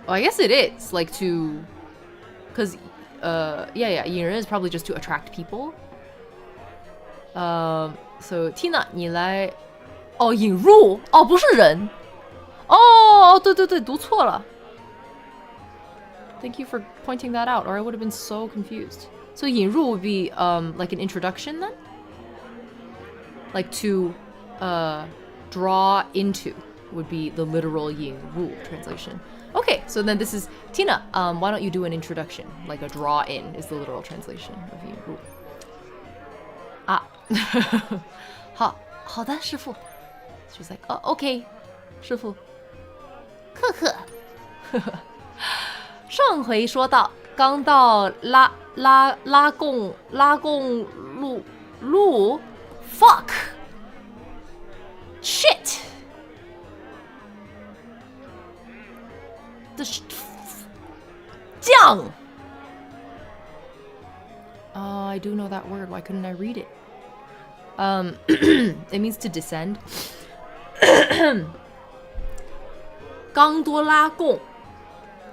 I guess it is like to because yeah 引人 is probably just to attract people. So Tina 你来引入不是人对读错了 Thank you for pointing that out or I would have been so confused. So 引入 would be like an introduction then? Like to draw into would be the literal 引入 translation. Okay, so then this is Tina. Why don't you do an introduction? Like a draw in is the literal translation of 引入. 好的师傅 She's like, oh, okay, 师傅呵呵上回说到刚到拉贡路 Fuck Shit酱I do know that word. Why couldn't I read it? It means to descend. 刚多拉贡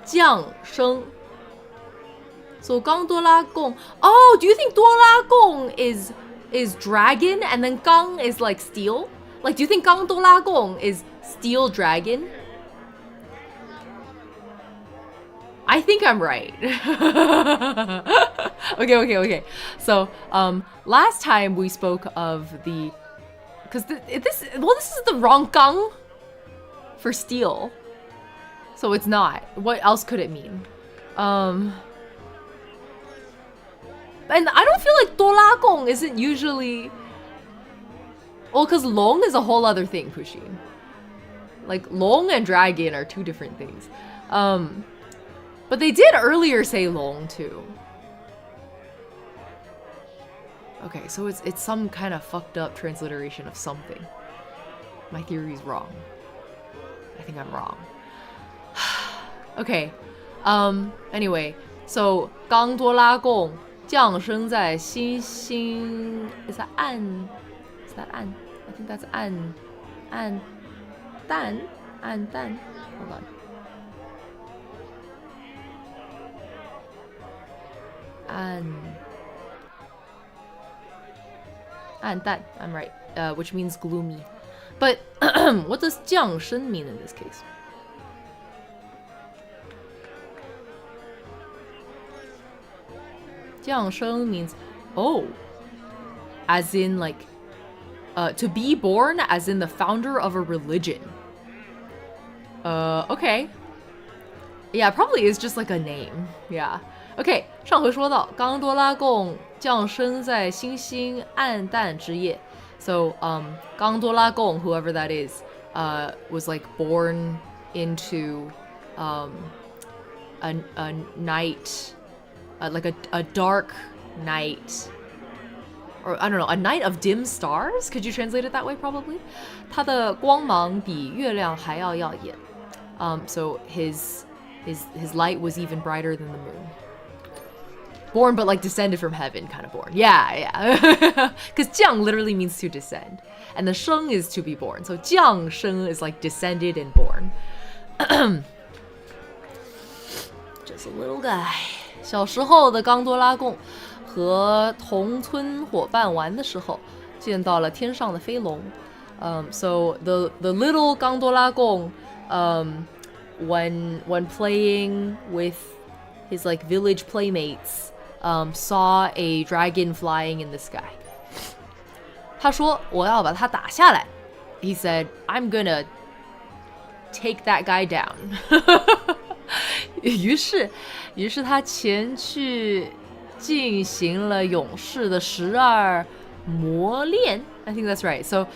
降生 So 刚多拉贡 Oh, do you think 多拉贡 is dragon and then 刚 is like steel? Like, do you think 刚多拉贡 is steel dragon? I think I'm right. Okay. So, last time we spoke of the... Because this is the wrong 刚 for steel. So it's not. What else could it mean? And I don't feel like 多拉贡 isn't usually... Well, because long is a whole other thing, Pusheen. Like, long and dragon are two different things. But they did earlier say long too. Okay, so it's some kind of fucked up transliteration of something. My theory's wrong. I think I'm wrong. Okay. Anyway, so 刚多拉贡降生在新兴 Is that 暗 Is that 暗 I think that's 暗淡 Hold on. 暗淡 I'm right, which means gloomy. But what does 降生 mean in this case? 降生 means as in like to be born, as in the founder of a religion. Okay. Yeah, it probably is just like a name. Yeah. Okay, 上回说到刚多拉贡降生在星星暗淡之夜 So, 刚多拉贡 whoever that is, was like born into a night, like a dark night, or I don't know, a night of dim stars? Could you translate it that way? Probably. 它的光芒比月亮还要耀眼 So his light was even brighter than the moon. Born, but like descended from heaven, kind of born. Yeah. Because 降 literally means to descend. And the 生 is to be born. So 降生 is like descended and born. Just a little guy. 小时候的刚多拉贡和同村伙伴玩的时候，见到了天上的飞龙。So the little 刚多拉贡, when playing with his like village playmates, saw a dragon flying in the sky. 他说我要把它打下来。He said, I'm gonna take that guy down. 于是他前去进行了勇士的12磨练。I think that's right. So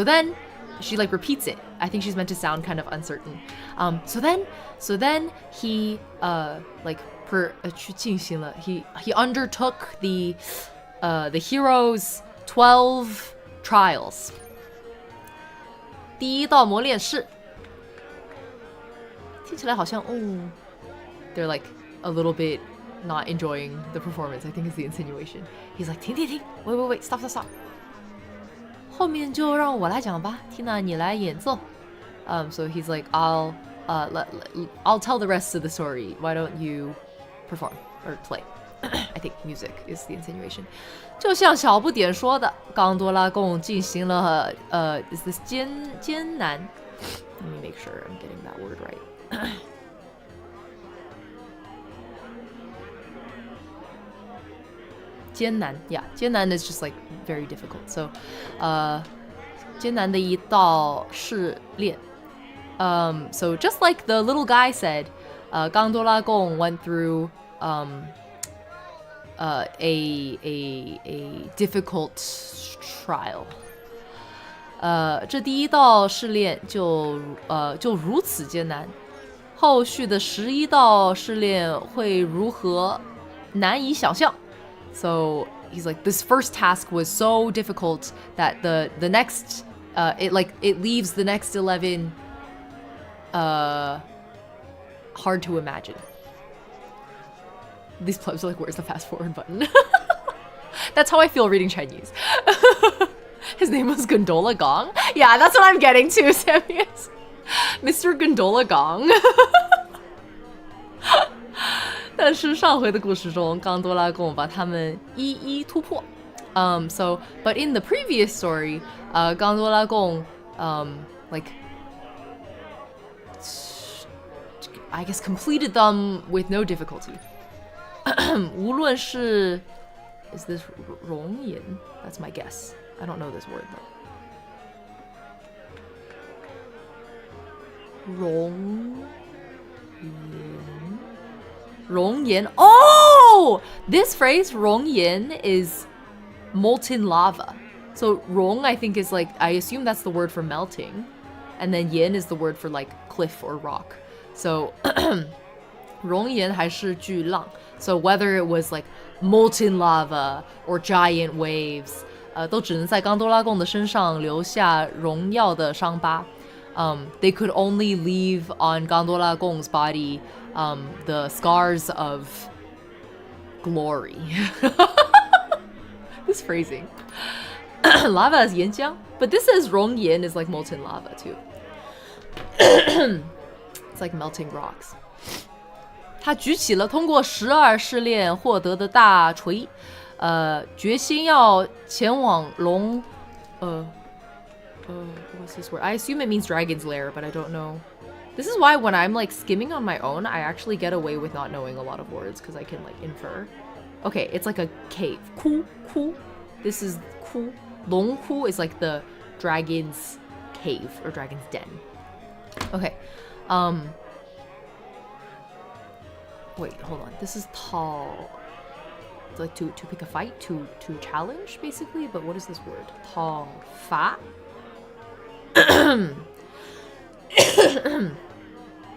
then she like repeats it. I think she's meant to sound kind of uncertain. So then he like 去进行了 he undertook the hero's 12 trials. 第一道磨练是听起来好像they're like a little bit not enjoying the performance. I think is the insinuation. He's like 停 wait stop 后面就让我来讲吧 Tina 你来演奏 So he's like I'll tell the rest of the story. Why don't you perform or play? I think music is the insinuation. 就像小不点说的刚多拉贡进行了is this 艰难 Let me make sure I'm getting that word right. 艰难 Yeah, 艰难 is just like very difficult. So 艰难的一道试炼 So just like the little guy said, 刚多拉贡 went through a difficult trial. 这第一道试炼就如此艰难，后续的11道试炼会如何难以想象。So he's like, this first task was so difficult that the next it leaves the next 11 hard to imagine. These plebs are like, where's the fast forward button? That's how I feel reading Chinese. His name was Gondola Gong. Yeah, that's what I'm getting to, Samuels. Mr. Gondola Gong. 但是上回的故事中，刚多拉贡把他们一一突破。But in the previous story, 刚多拉贡 like I guess completed them with no difficulty. 无论是 is this 容颜 That's my guess. I don't know this word though. 熔岩 Oh! This phrase 熔岩 is molten lava. So 熔 I think is like, I assume that's the word for melting. And then 岩 is the word for like cliff or rock. So 熔岩还是巨浪 So whether it was like molten lava or giant waves, 都只能在刚多拉贡的身上留下荣耀的伤疤。They could only leave on Gondola Gong's body the scars of glory. This phrasing. Lava is 岩浆 but this is 熔岩 is like molten lava too. It's like melting rocks. 他举起了通过12试炼获得的大锤，决心要前往龙what's this word? I assume it means dragon's lair, but I don't know. This is why when I'm like skimming on my own, I actually get away with not knowing a lot of words because I can like infer. Okay, it's like a cave. Ku. This is ku. Long ku is like the dragon's cave or dragon's den. Okay. Wait, hold on. This is tall. It's like to pick a fight, to challenge basically, but what is this word? Tall fa?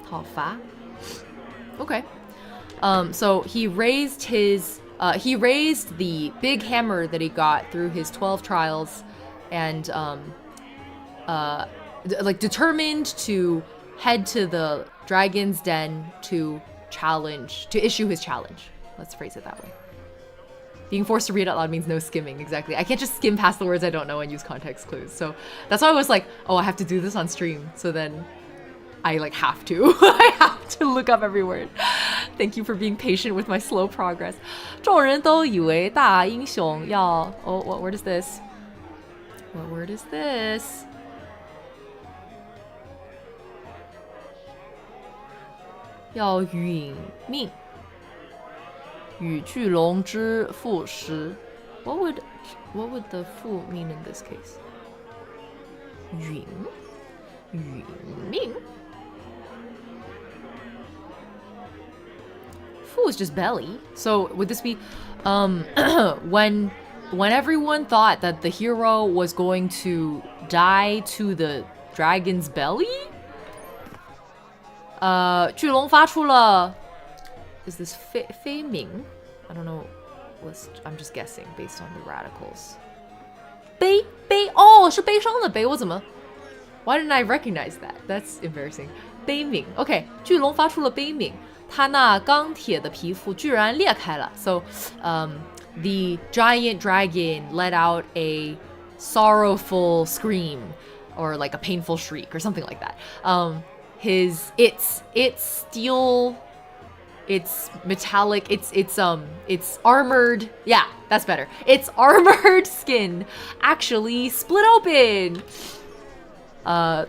Tall fa? Okay. So he raised the big hammer that he got through his 12 trials, and like determined to head to the dragon's den to issue his challenge. Let's phrase it that way. Being forced to read out loud means no skimming, exactly. I can't just skim past the words I don't know and use context clues. So that's why I was like, oh, I have to do this on stream. So then I like have to. I have to look up every word. Thank you for being patient with my slow progress. 众人都以为大英雄要... Oh, what word is this? What word is this? 要殒命 与巨龙之父时 what would the 父 mean in this case? 殒命 fu is just belly. So would this be when everyone thought that the hero was going to die to the dragon's belly? 巨龙发出了 Is this 飞鸣? I don't know. I'm just guessing based on the radicals. 悲 oh 是悲伤的悲 Why didn't I recognize that? That's embarrassing. 悲鸣 Okay. 巨龙发出了悲鸣它那钢铁的皮肤居然裂开了 So the giant dragon let out a sorrowful scream or like a painful shriek or something like that. It's steel, it's metallic, it's armored. Yeah, that's better. Its armored skin actually split open.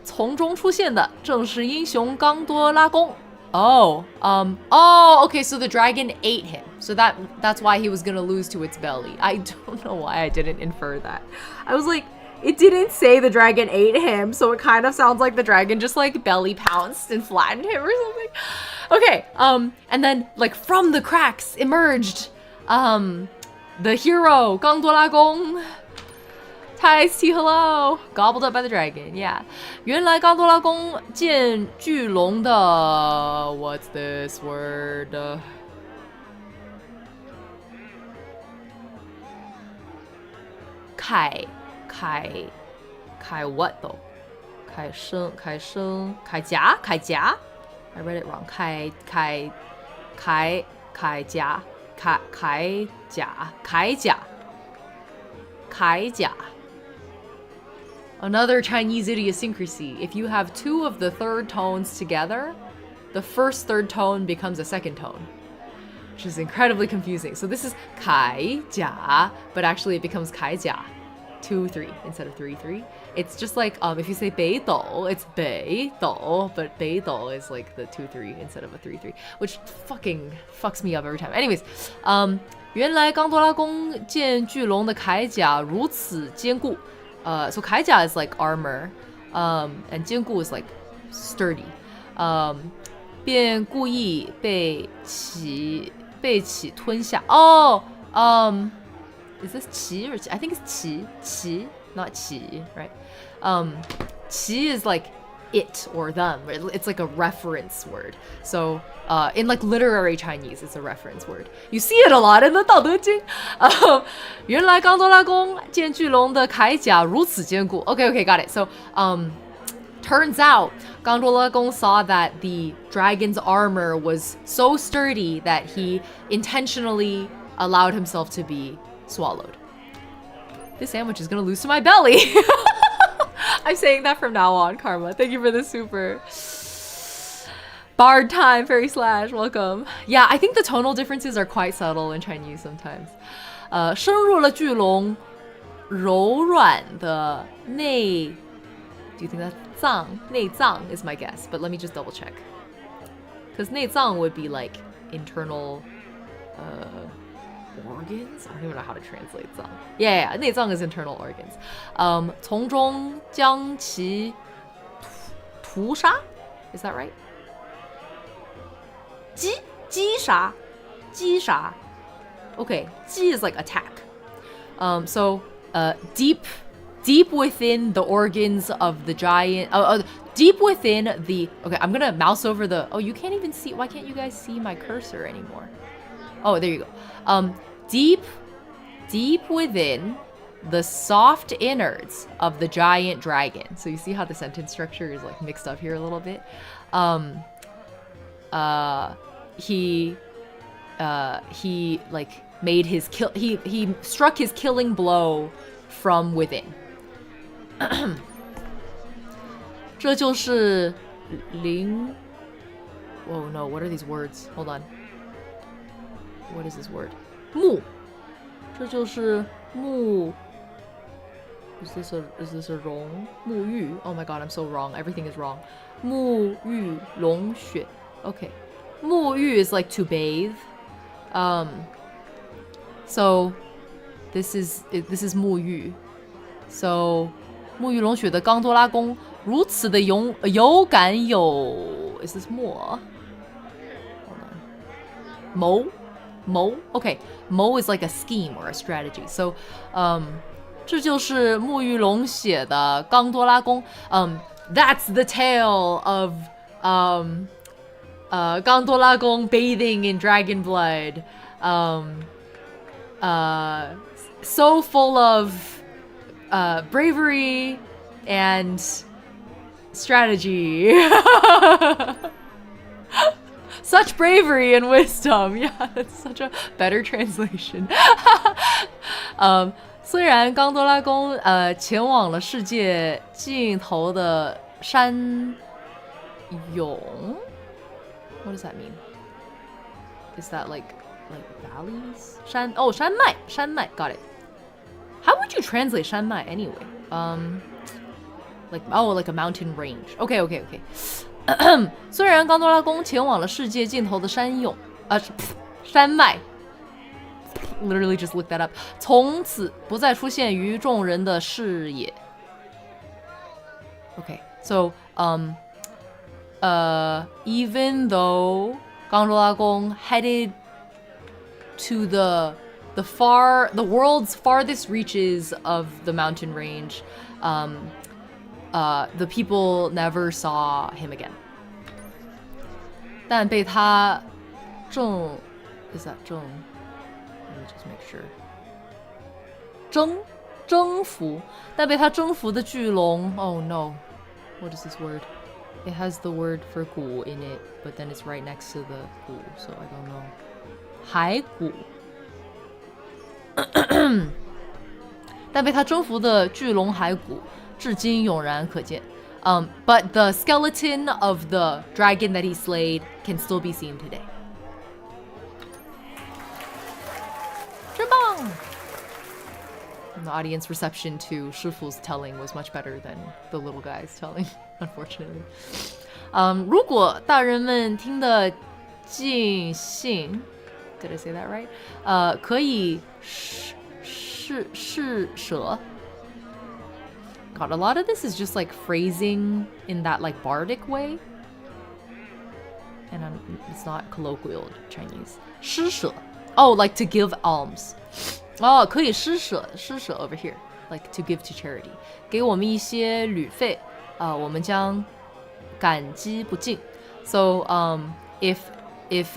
从中出现的正是英雄刚多拉宫 okay, so the dragon ate him. So that's why he was gonna lose to its belly. I don't know why I didn't infer that. I was like, it didn't say the dragon ate him, so it kind of sounds like the dragon just like belly pounced and flattened him or something. Okay, and then like from the cracks emerged the hero, 刚多拉宫 Ties T hello, gobbled up by the dragon. Yeah. 原来刚多拉宫见巨龙的 What's this word? Kai what though? 铠甲 I read it wrong. 铠甲 Another Chinese idiosyncrasy. If you have two of the third tones together, the first third tone becomes a second tone, which is incredibly confusing. So this is 铠甲, but actually it becomes 铠甲, 2-3 instead of 3-3. It's just like if you say 北斗, it's 北斗, but 北斗 is like the 2-3 instead of a 3-3, which fucking fucks me up every time. Anyways, 原来刚多拉宫见巨龙的铠甲如此坚固。So 铠甲 is like armor, and 坚固 is like sturdy. 便故意被其吞下。Oh, is this 齐 or 齐? I think it's 齐, not 齐, right? 齐 is like it or them. It's like a reference word. So in like literary Chinese, it's a reference word. You see it a lot in the 道德经. 原来刚多拉宫见巨龙的铠甲如此坚固. Okay, got it. So turns out 刚多拉宫 saw that the dragon's armor was so sturdy that he intentionally allowed himself to be swallowed. This sandwich is gonna lose to my belly. I'm saying that from now on, Karma. Thank you for the super. Bard time, Fairy Slash, welcome. Yeah, I think the tonal differences are quite subtle in Chinese sometimes. 深入了巨龙柔软的内 Do you think that's 脏? 内脏 is my guess, but let me just double check. Because 内脏 would be like internal organs? I don't even know how to translate 脏. Yeah, 内脏 is internal organs. 从中将其屠杀? Is that right? 击杀 Okay, 击 is like attack. So deep within the organs of the giant, deep within the, okay, I'm gonna mouse over the, you can't even see, why can't you guys see my cursor anymore? Oh, there you go. Deep within the soft innards of the giant dragon. So you see how the sentence structure is like mixed up here a little bit. He like made his kill. He struck his killing blow from within. 这就是灵 Oh no, what are these words? Hold on. What is this word? 木这就是木 Is this a 龙 沐浴 Oh my god, I'm so wrong. Everything is wrong. 沐浴龙血 Okay. 沐浴 is like to bathe. So this is 沐浴 So 沐浴龙血的刚多拉宫如此的有感有 Is this more? Hold on. Mo? Okay. Mo is like a scheme or a strategy. So, 这就是沐浴龙血的刚多拉宫 That's the tale of, 刚多拉宫 bathing in dragon blood. So full of, bravery and strategy. Such bravery and wisdom. Yeah, that's such a better translation. 虽然刚多拉宫前往了世界尽头的山涌 What does that mean? Is that like valleys? 山脉 Got it. How would you translate 山脉 anyway? Like a mountain range. Okay. 虽然刚多拉宫前往了世界尽头的山脉 Literally just look that up. 从此不再出现于众人的视野 Okay, so even though 刚多拉宫 headed to the world's farthest reaches of the mountain range, the people never saw him again. 但被他Is that 正 Let me just make sure. 征服但被他征服的巨龙 Oh no. What is this word? It has the word for 骨 in it, but then it's right next to the 骨, so I don't know. 骸骨但被他征服的巨龙骸骨至今永然可见 But the skeleton of the dragon that he slayed can still be seen today. 真棒 And the audience reception to 师傅's telling was much better than the little guy's telling, unfortunately. 如果大人们听得尽兴 Did I say that right? 可以施舍 God, a lot of this is just like phrasing in that like bardic way. And it's not colloquial Chinese. 施舍 Oh, like to give alms. 可以施舍 over here. Like to give to charity. 给我们一些旅费我们将感激不尽 So, if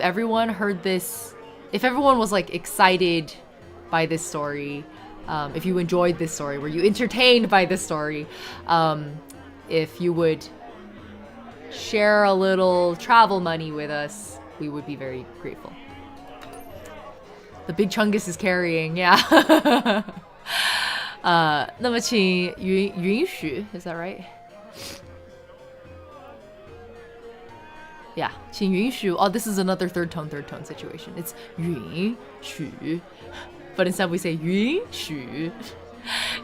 everyone heard this, if everyone was like excited by this story, if you enjoyed this story, were you entertained by this story, if you would share a little travel money with us, we would be very grateful. The big chungus is carrying, yeah. 那么请允许 Is that right? Yeah, 请允许 Oh, this is another third tone situation. It's 允许 But instead we say 允许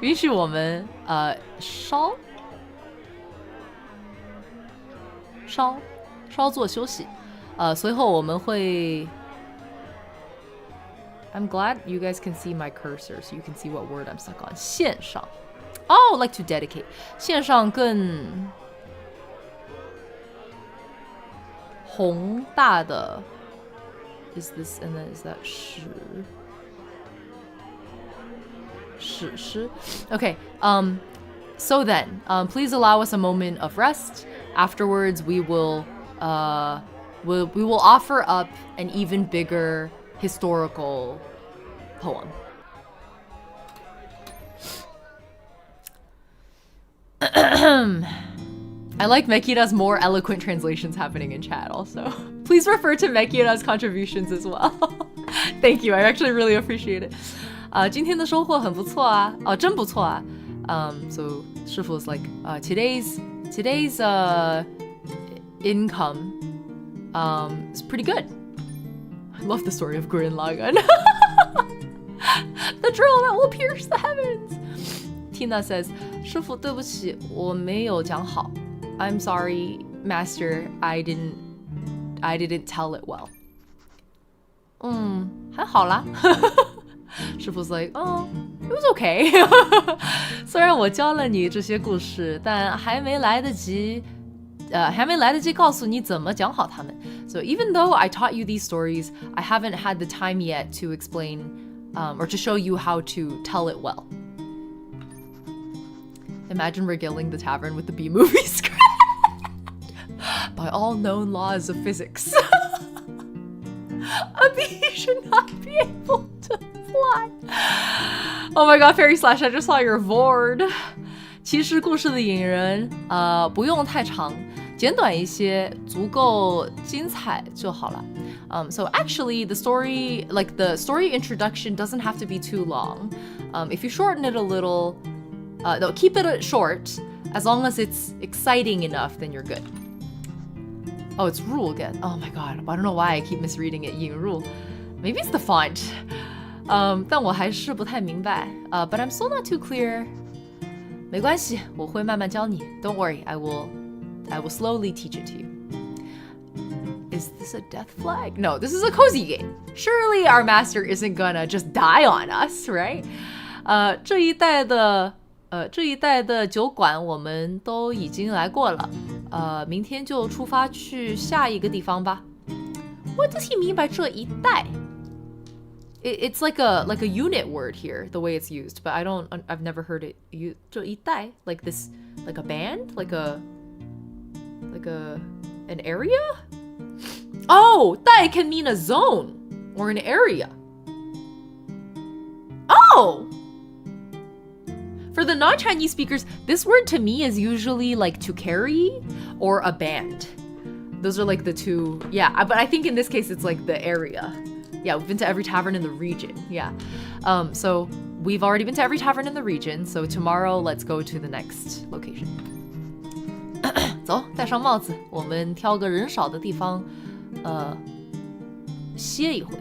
允许我们稍作休息随后我们会 I'm glad you guys can see my cursor so you can see what word I'm stuck on 献上 Oh, like to dedicate 献上更宏大的 Is this and then is that 史诗 Okay, so then, please allow us a moment of rest. Afterwards, we will offer up an even bigger historical poem. I like Mekira's more eloquent translations happening in chat also. Please refer to Mekira's contributions as well. Thank you, I actually really appreciate it. 今天的收获很不错啊，真不错啊。So 师傅 is like, today's income is pretty good. I love the story of Gurren Lagann. The drill that will pierce the heavens. Tina says, 师傅对不起，我没有讲好。I'm sorry, master, I didn't tell it well. 还好啦。师傅 's like, oh, it was okay. 虽然我教了你这些故事，但还没来得及告诉你怎么讲好它们。So even though I taught you these stories, I haven't had the time yet to explain or to show you how to tell it well. Imagine regaling the tavern with the B-movie script. By all known laws of physics, a bee should not be able to fly. Oh my god, Fairy Slash, I just saw your board. 其实故事的引人，不用太长，简短一些，足够精彩就好了。So actually, the story introduction doesn't have to be too long. If you shorten it a little, no, keep it short. As long as it's exciting enough, then you're good. Oh, it's rule again. Oh my god, I don't know why I keep misreading it. Ying rule. Maybe it's the font. 但我还是不太明白。But I'm still not too clear. 没关系，我会慢慢教你。Don't worry, I will slowly teach it to you. Is this a death flag? No, this is a cozy game. Surely our master isn't gonna just die on us, right? 这一带的酒馆我们都已经来过了。明天就出发去下一个地方吧。What does he mean by 这一带? It's like a unit word here, the way it's used, but I've never heard it used. 这一带, like this, like a band, like an area? Oh, 带 can mean a zone or an area. Oh! For the non-Chinese speakers, this word to me is usually like to carry or a band. Those are like the two, yeah, but I think in this case it's like the area. Yeah, we've been to every tavern in the region, yeah. So we've already been to every tavern in the region, so tomorrow let's go to the next location. 走，戴上帽子，我们挑个人少的地方，歇一会。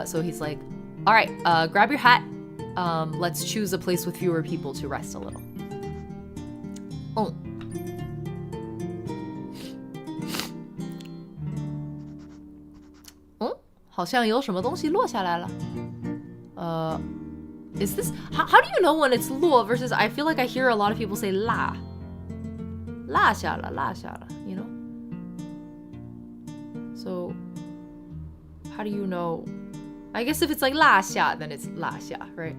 So he's like, all right, grab your hat. Let's choose a place with fewer people to rest a little. 好像有什么东西落下来了。Is this? How do you know when it's 落 versus? I feel like I hear a lot of people say 落下了，you know? So, how do you know? I guess if it's like 落下, then it's 落下, right?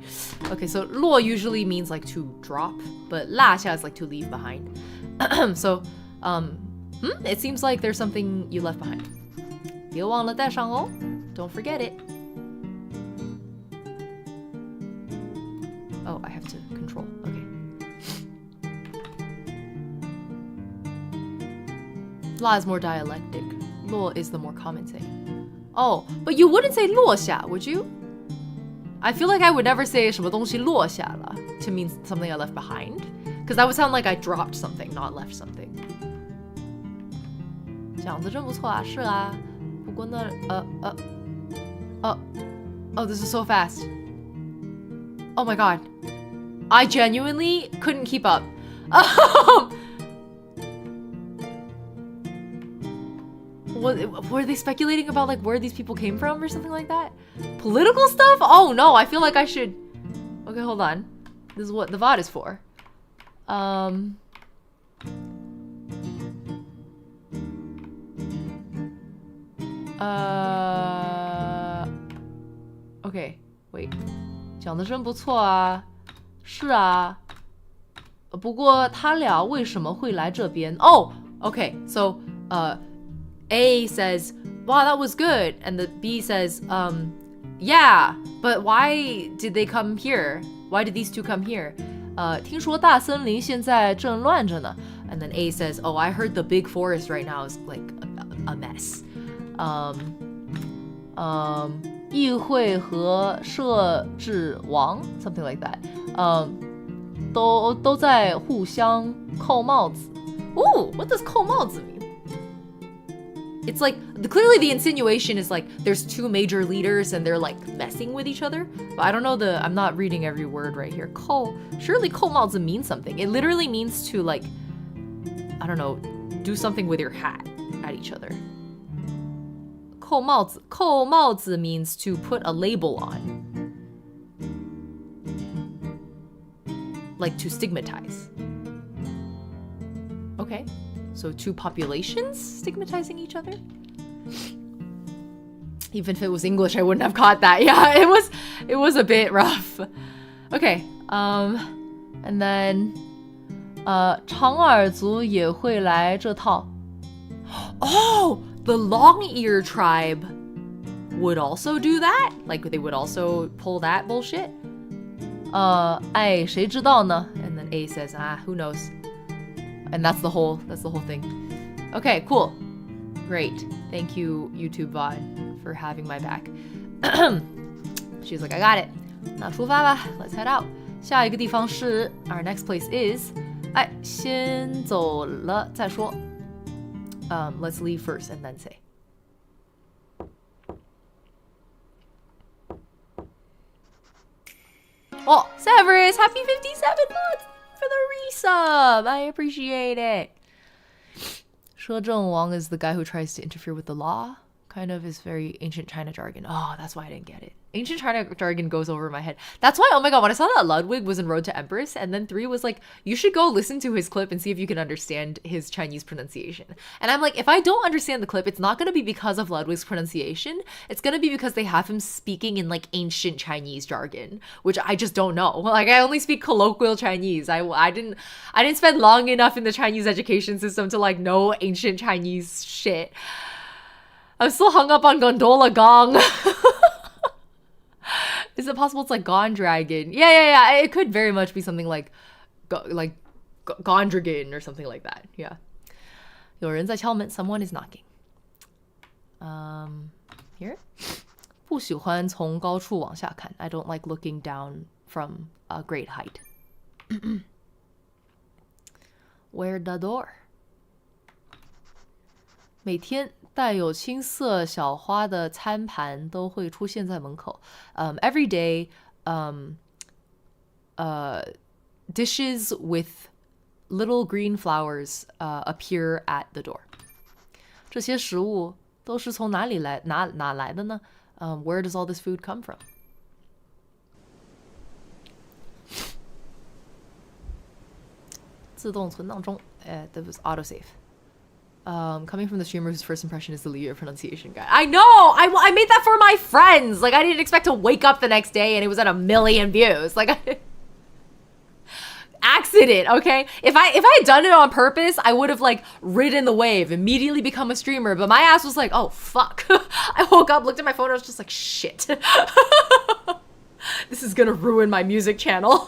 Okay, so 落 usually means like to drop, but 落下 is like to leave behind. So, it seems like there's something you left behind. 别忘了带上哦. Don't forget it. Oh, I have to control. Okay. 落 is more dialectic. 落 is the more common saying. Oh, but you wouldn't say 落下, would you? I feel like I would never say 什么东西落下了 to mean something I left behind. Because that would sound like I dropped something, not left something. 讲得真不错啊，是啊。不过那Oh, this is so fast. Oh my god. I genuinely couldn't keep up. Were they speculating about like where these people came from or something like that? Political stuff? Oh no, I feel like I should... Okay, hold on. This is what the VOD is for. Okay, wait. 讲得真不错啊。是啊。不过他俩为什么会来这边? Oh, okay. So, A says, wow, that was good. And the B says, yeah, but why did they come here? Why did these two come here? 听说大森林现在正乱着呢。And then A says, oh, I heard the big forest right now is like a mess. 议会和摄制王 something like that. 都在互相扣帽子。Ooh, what does 扣帽子mean? It's like, clearly the insinuation is like there's two major leaders and they're like messing with each other. But I don't know I'm not reading every word right here. 扣, surely 扣帽子 means something. It literally means to like, I don't know, do something with your hat at each other. 扣帽子 means to put a label on. Like to stigmatize. Okay. So two populations stigmatizing each other? Even if it was English, I wouldn't have caught that. Yeah, it was a bit rough. Okay. And then 长耳族也会来这套. Oh, the long ear tribe would also do that? Like they would also pull that bullshit? 哎，谁知道呢? And then A says, who knows? And that's the whole thing. Okay, cool. Great. Thank you, YouTube VOD, for having my back. She's like, I got it. 那出发吧 Let's head out. 下一个地方是 Our next place is 哎，先走了再说 Let's leave first and then say. Oh, Severus, happy 57 months for the resub. I appreciate it. 摄政王 is the guy who tries to interfere with the law. Kind of is very ancient China jargon. Oh, that's why I didn't get it. Ancient China jargon goes over my head. That's why, oh my god, when I saw that Ludwig was in Road to Empress, and then 3 was like, you should go listen to his clip and see if you can understand his Chinese pronunciation. And I'm like, if I don't understand the clip, it's not going to be because of Ludwig's pronunciation. It's going to be because they have him speaking in like ancient Chinese jargon, which I just don't know. Like I only speak colloquial Chinese. I didn't spend long enough in the Chinese education system to like know ancient Chinese shit. I'm still hung up on gondola gong. Is it possible it's like Gone Dragon? Yeah. It could very much be something like Gone Dragon or something like that. Yeah. 有人在敲门 Someone is knocking. Here. 不喜欢从高处往下看 I don't like looking down from a great height. Where the door? 每天带有青色小花的餐盘都会出现在门口。Every day, dishes with little green flowers appear at the door. 这些食物都是从哪里来哪来的呢？Where does all this food come from? 自动存档中，that was autosave. Coming from the streamer whose first impression is the Liu pronunciation guy. I know! I made that for my friends! Like, I didn't expect to wake up the next day and it was at 1 million views. Like, accident, okay? If I had done it on purpose, I would have, like, ridden the wave, immediately become a streamer. But my ass was like, oh, fuck. I woke up, looked at my phone, I was just like, shit. This is gonna ruin my music channel.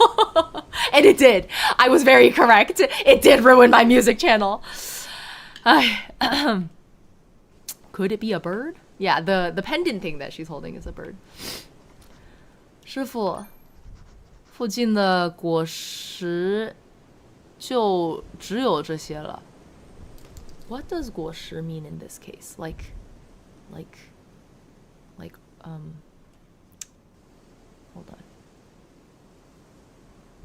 And it did. I was very correct. It did ruin my music channel. Could it be a bird? Yeah, the pendant thing that she's holding is a bird. 师傅，附近的果实就只有这些了。What does 果实 mean in this case? Like, hold on.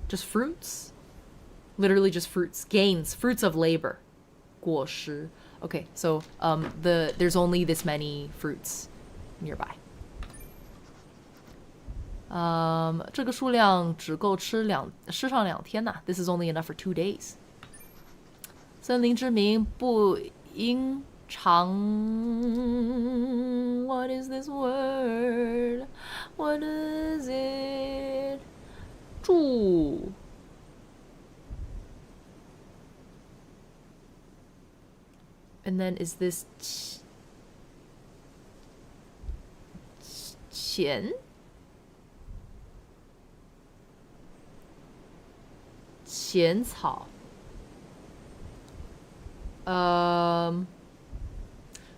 Just fruits? Literally just fruits. Gains, fruits of labor. 果实. Okay, so there's only this many fruits nearby. 这个数量只够吃上2天呐。This is only enough for 2 days. 森林之名不应常 What is this word? What is it? 住 And then is this 钱浅草.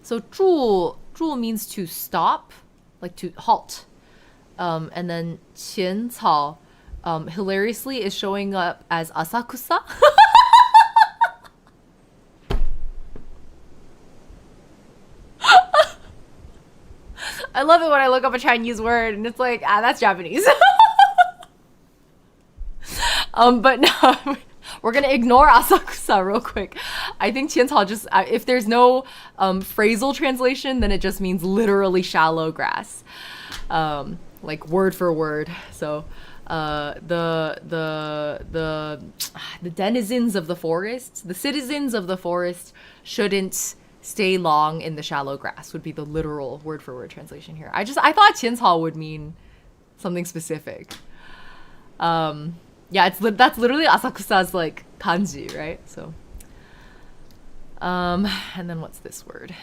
So 住 means to stop, like to halt. And then 浅草, hilariously is showing up as Asakusa. I love it when I look up a Chinese word and it's like, that's Japanese. But no, we're gonna ignore Asakusa real quick. I think 浅草just, if there's no phrasal translation, then it just means literally shallow grass, like word for word. So the denizens of the forest, the citizens of the forest shouldn't stay long in the shallow grass would be the literal word for word translation here. I thought 浅草 would mean something specific. Yeah, that's literally Asakusa's like kanji, right? So, and then what's this word?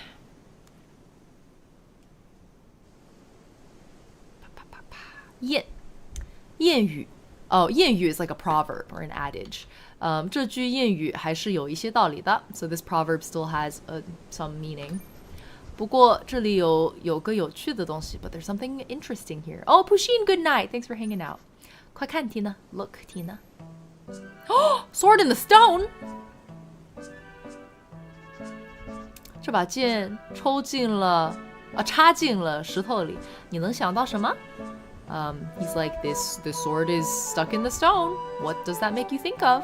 谚语. Oh, 谚语 is like a proverb or an adage. 这句谚语还是有一些道理的. So this proverb still has some meaning. 不过这里有个有趣的东西, but there's something interesting here. Oh, Pushin, good night. Thanks for hanging out. 快看 Tina. Look, Tina. Oh, sword in the stone. 这把剑插进了石头里. 你能想到什么? He's like, this sword is stuck in the stone. What does that make you think of?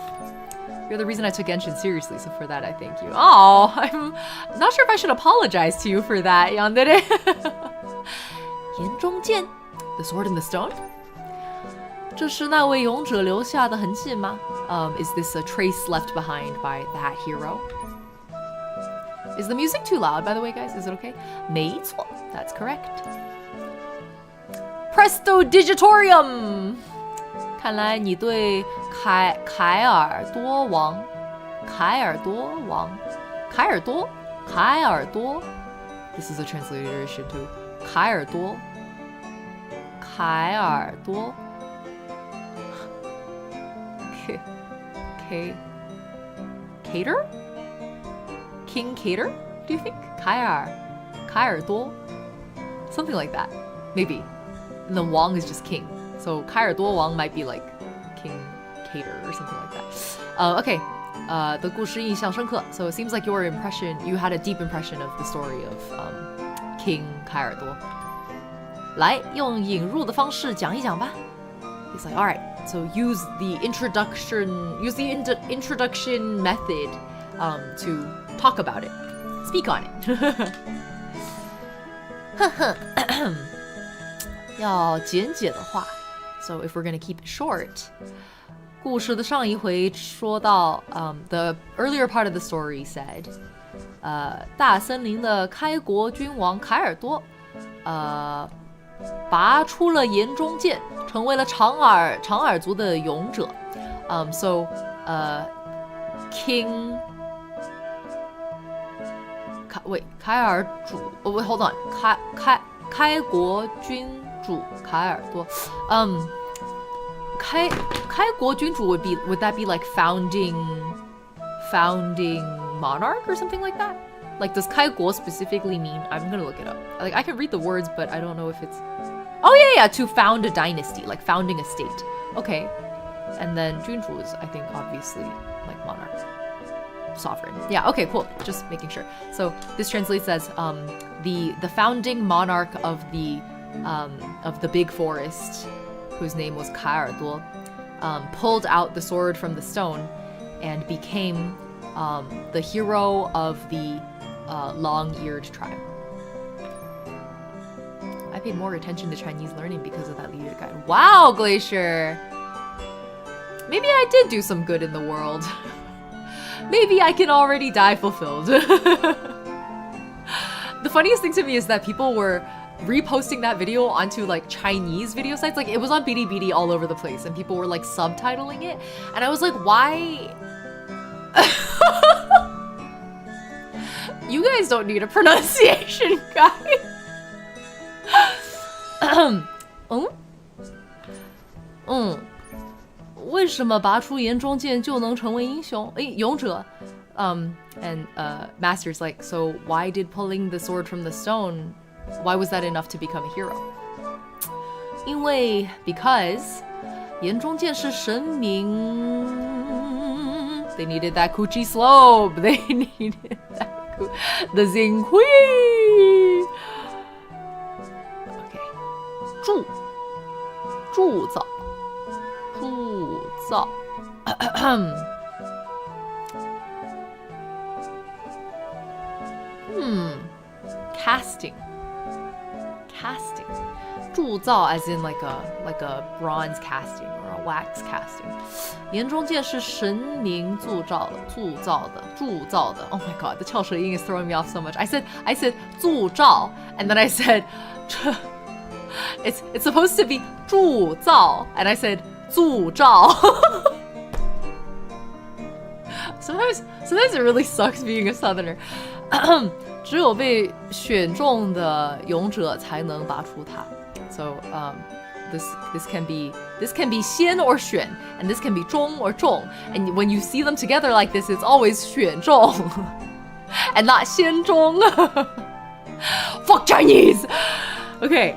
You're the reason I took Genshin seriously, so for that I thank you. Oh, I'm not sure if I should apologize to you for that, yandere. 岩中剑, the sword in the stone? 这是那位勇者留下的痕迹吗? Is this a trace left behind by that hero? Is the music too loud, by the way, guys? Is it okay? 没错, that's correct. Presto Digitorium! 看来你对凯尔多王 This is a transliteration too. 凯尔多 Cater? King Cater? Do you think? 凯尔多 Something like that. Maybe. And the Wang is just king. So 凯尔多王 might be like King Cater or something like that. Okay. 的故事印象深刻. So it seems like you had a deep impression of the story of King 凯尔多. 来，用引入的方式讲一讲吧. He's like, all right, so use the introduction method to talk about it. Speak on it. 要简解的话, so if we're going to keep it short, 故事的上一回说到, the earlier part of the story said, 大森林的开国君王凯尔多, 拔出了岩中剑, 成为了长耳族的勇者. So, King...凯尔主... Oh, wait, hold on. 开国君主凯尔多. 开国君主 would that be like founding monarch or something like that? Like, does 开国 specifically mean? I'm gonna look it up. Like, I can read the words, but I don't know if it's... Oh, yeah, to found a dynasty, like founding a state. Okay. And then 君主 is, I think, obviously, like monarch. Sovereign. Yeah, okay, cool. Just making sure. So this translates as the founding monarch of the big forest, whose name was 凯尔多, pulled out the sword from the stone and became the hero of the long-eared tribe. I paid more attention to Chinese learning because of that leader guide. Wow, Glacier! Maybe I did do some good in the world. Maybe I can already die fulfilled. The funniest thing to me is that people were reposting that video onto like Chinese video sites. Like, it was on Bilibili all over the place and people were like subtitling it. And I was like, why? You guys don't need a pronunciation guide. 为什么拔出岩中剑就能成为英雄？勇者。And Master's like, so why did pulling the sword from the stone, why was that enough to become a hero? 因为 because 岩中剑是神明 They needed that coochie slope. They needed that the Zing Hui. Okay. 铸造 casting 铸造 as in like a bronze casting or a wax casting 岩中剑是神明铸造的 Oh my god, the 翘舌音 is throwing me off so much. I said 铸造 and then I said it's supposed to be 铸造 and I said 铸造Sometimes it really sucks being a southerner 只有被选中的勇者才能拔出它 So this can be 先 or 选 and this can be 中 or 中 and when you see them together like this it's always 选中 and not 先中 Fuck Chinese Okay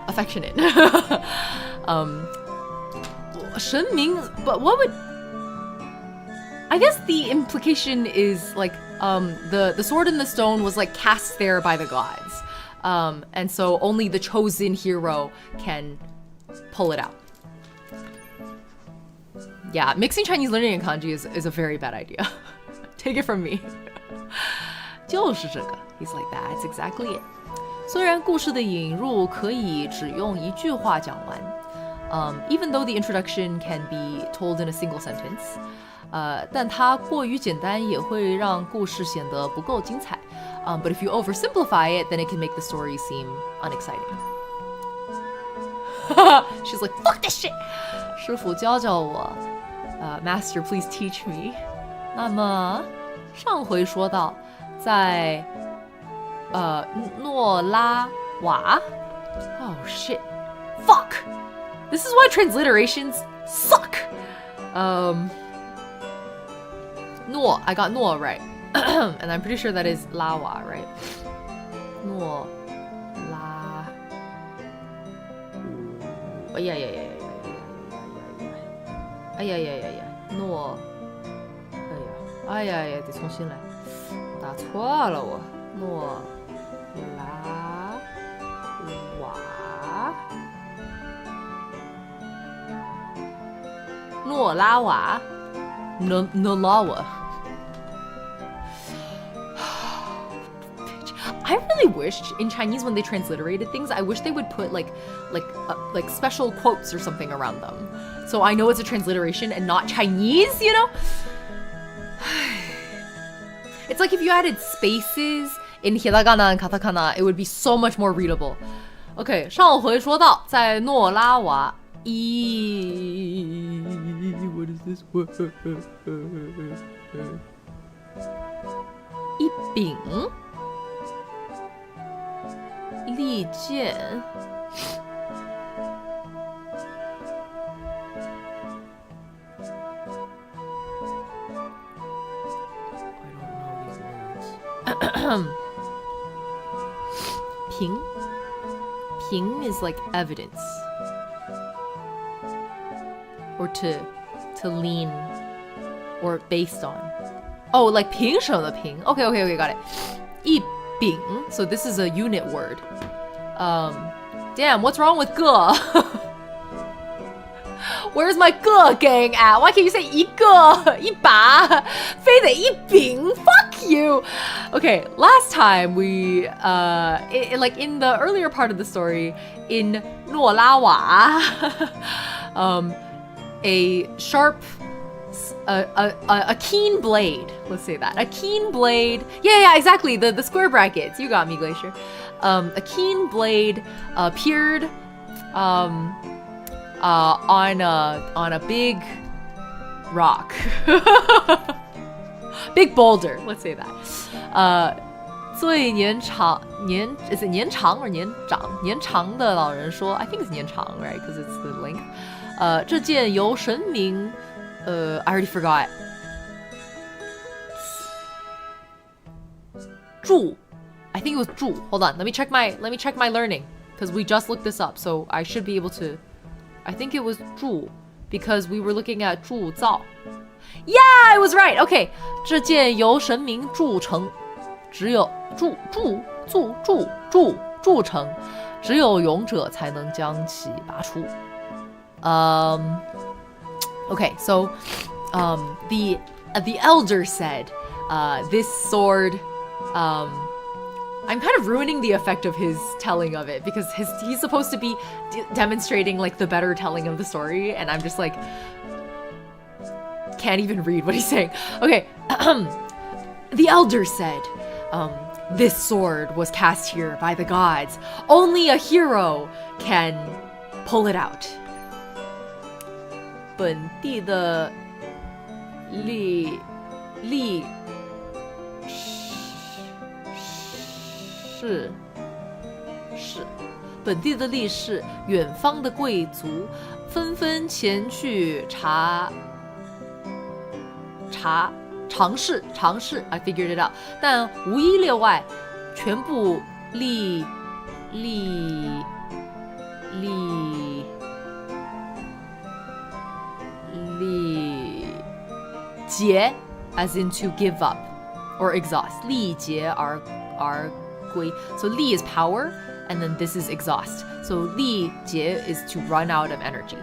affectionate 神明 but what would I guess the implication is like the sword and the stone was like cast there by the gods. And so only the chosen hero can pull it out. Yeah, mixing Chinese learning and kanji is a very bad idea. Take it from me. 就是这个 He's like, that's exactly it. 虽然故事的引入可以只用一句话讲完 even though the introduction can be told in a single sentence, 但它过于简单也会让故事显得不够精彩 but if you oversimplify it, then it can make the story seem unexciting. She's like, fuck this shit! 师父教教我 Master, please teach me. 那么上回说到在诺拉瓦 Oh shit. Fuck! This is why transliterations suck! Nuo, I got Nuo right. And I'm pretty sure that is Lawa, right? Nuo, La. Oh, yeah. Nuo. 哎呀，得重新来，打错了我。诺拉瓦，诺拉瓦。Nolawa. I really wished in Chinese when they transliterated things, I wish they would put like special quotes or something around them. So I know it's a transliteration and not Chinese, you know? It's like if you added spaces in hiragana and katakana, it would be so much more readable. Okay, 上回说到在诺拉瓦 What is this word? 一柄利剑 Ping is like evidence or to lean or based on. Oh, like 凭什么 ping. Okay, got it. 一柄 so this is a unit word. Damn, what's wrong with 个? Where's my 个 gang at? Why can't you say 一个一把非得一柄 Fuck you. Okay, last time we like in the earlier part of the story in 诺拉瓦 a sharp a keen blade, let's say that. A keen blade. Yeah, exactly. The square brackets. You got me, Glacier. A keen blade appeared on a big rock. Big boulder, let's say that. 最年长 is it 年长 or 年长的老人说 I think it's 年长 right because it's the length 这剑由神明I already forgot. 柱 I think it was 柱 Hold on, let me check my learning because we just looked this up, so I should be able to. I think it was 柱 because we were looking at 铸造. Yeah, I was right. Okay, 这剑由神明铸成，只有铸成，只有勇者才能将其拔出。Okay, so the elder said this sword. I'm kind of ruining the effect of his telling of it because he's supposed to be demonstrating like the better telling of the story, and I'm just like can't even read what he's saying. Okay, the elder said, this sword was cast here by the gods. Only a hero can pull it out. 本地的力士，本地的力士，远方的贵族，纷纷前去尝试 I figured it out. 但无一例外，全部力竭 as in to give up or exhaust. 力竭而归. So 力 is power, and then this is exhaust. So 力竭 is to run out of energy.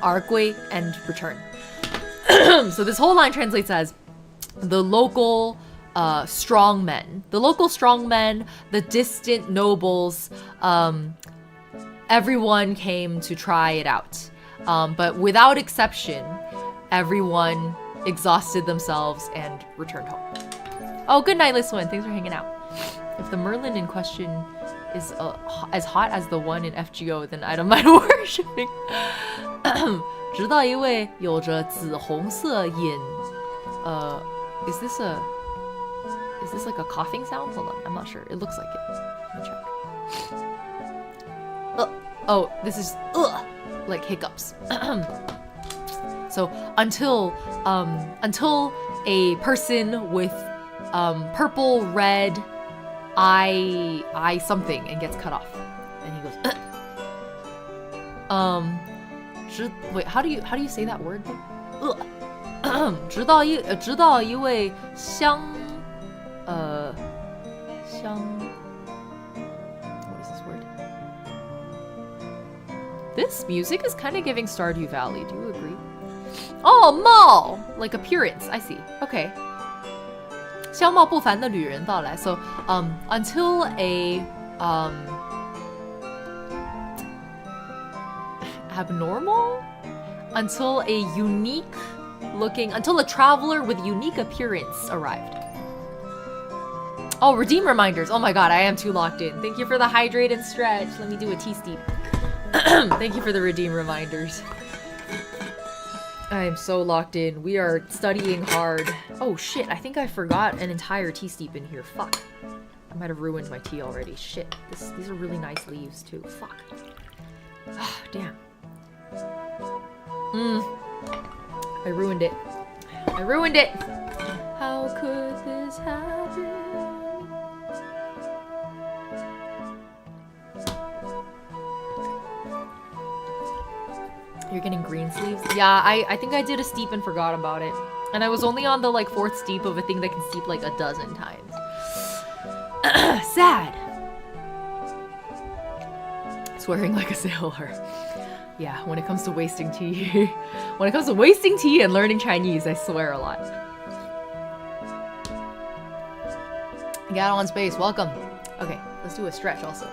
而归 and return. So this whole line translates as the local strongmen. The local strongmen, the distant nobles, everyone came to try it out. But without exception, everyone exhausted themselves and returned home. Oh, good night, Liswin. Thanks for hanging out. If the Merlin in question is as hot as the one in FGO, then I don't mind worshipping. 直到一位有着紫红色眼is this like a coughing sound? Hold on, I'm not sure. It looks like it. Let me check. Oh, this is like hiccups. So until a person with purple, red eye something and gets cut off, and he goes wait, how do you say that word? 直到一位香 what is this word? This music is kind of giving Stardew Valley. Do you agree? Oh, mall, like appearance. I see. Okay. 相貌不凡的旅人到来. So until a abnormal, until a traveler with unique appearance arrived. Oh, redeem reminders. Oh my god, I am too locked in. Thank you for the hydrate and stretch. Let me do a tea steep. Thank you for the redeem reminders. I am so locked in. We are studying hard. Oh shit, I think I forgot an entire tea steep in here. Fuck. I might have ruined my tea already. Shit. These are really nice leaves too. Fuck. Ah, damn. I ruined it. How could this happen? You're getting green sleeves? Yeah, I think I did a steep and forgot about it. And I was only on the like 4th steep of a thing that can steep like a dozen times. Sad. Swearing like a sailor. Yeah, when it comes to wasting tea. When it comes to wasting tea and learning Chinese, I swear a lot. Gat on space, welcome. Okay, let's do a stretch also.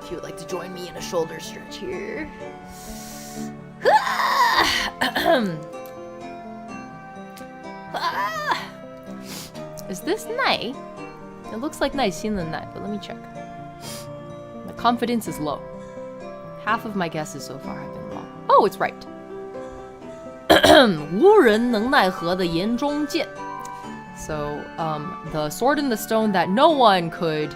If you would like to join me in a shoulder stretch here. Is this Nai? It looks like Nai Xin the Nai, but let me check. My confidence is low. Half of my guesses so far have been wrong. Oh, it's right. 无人能奈何的岩中剑. So, the sword in the stone that no one could,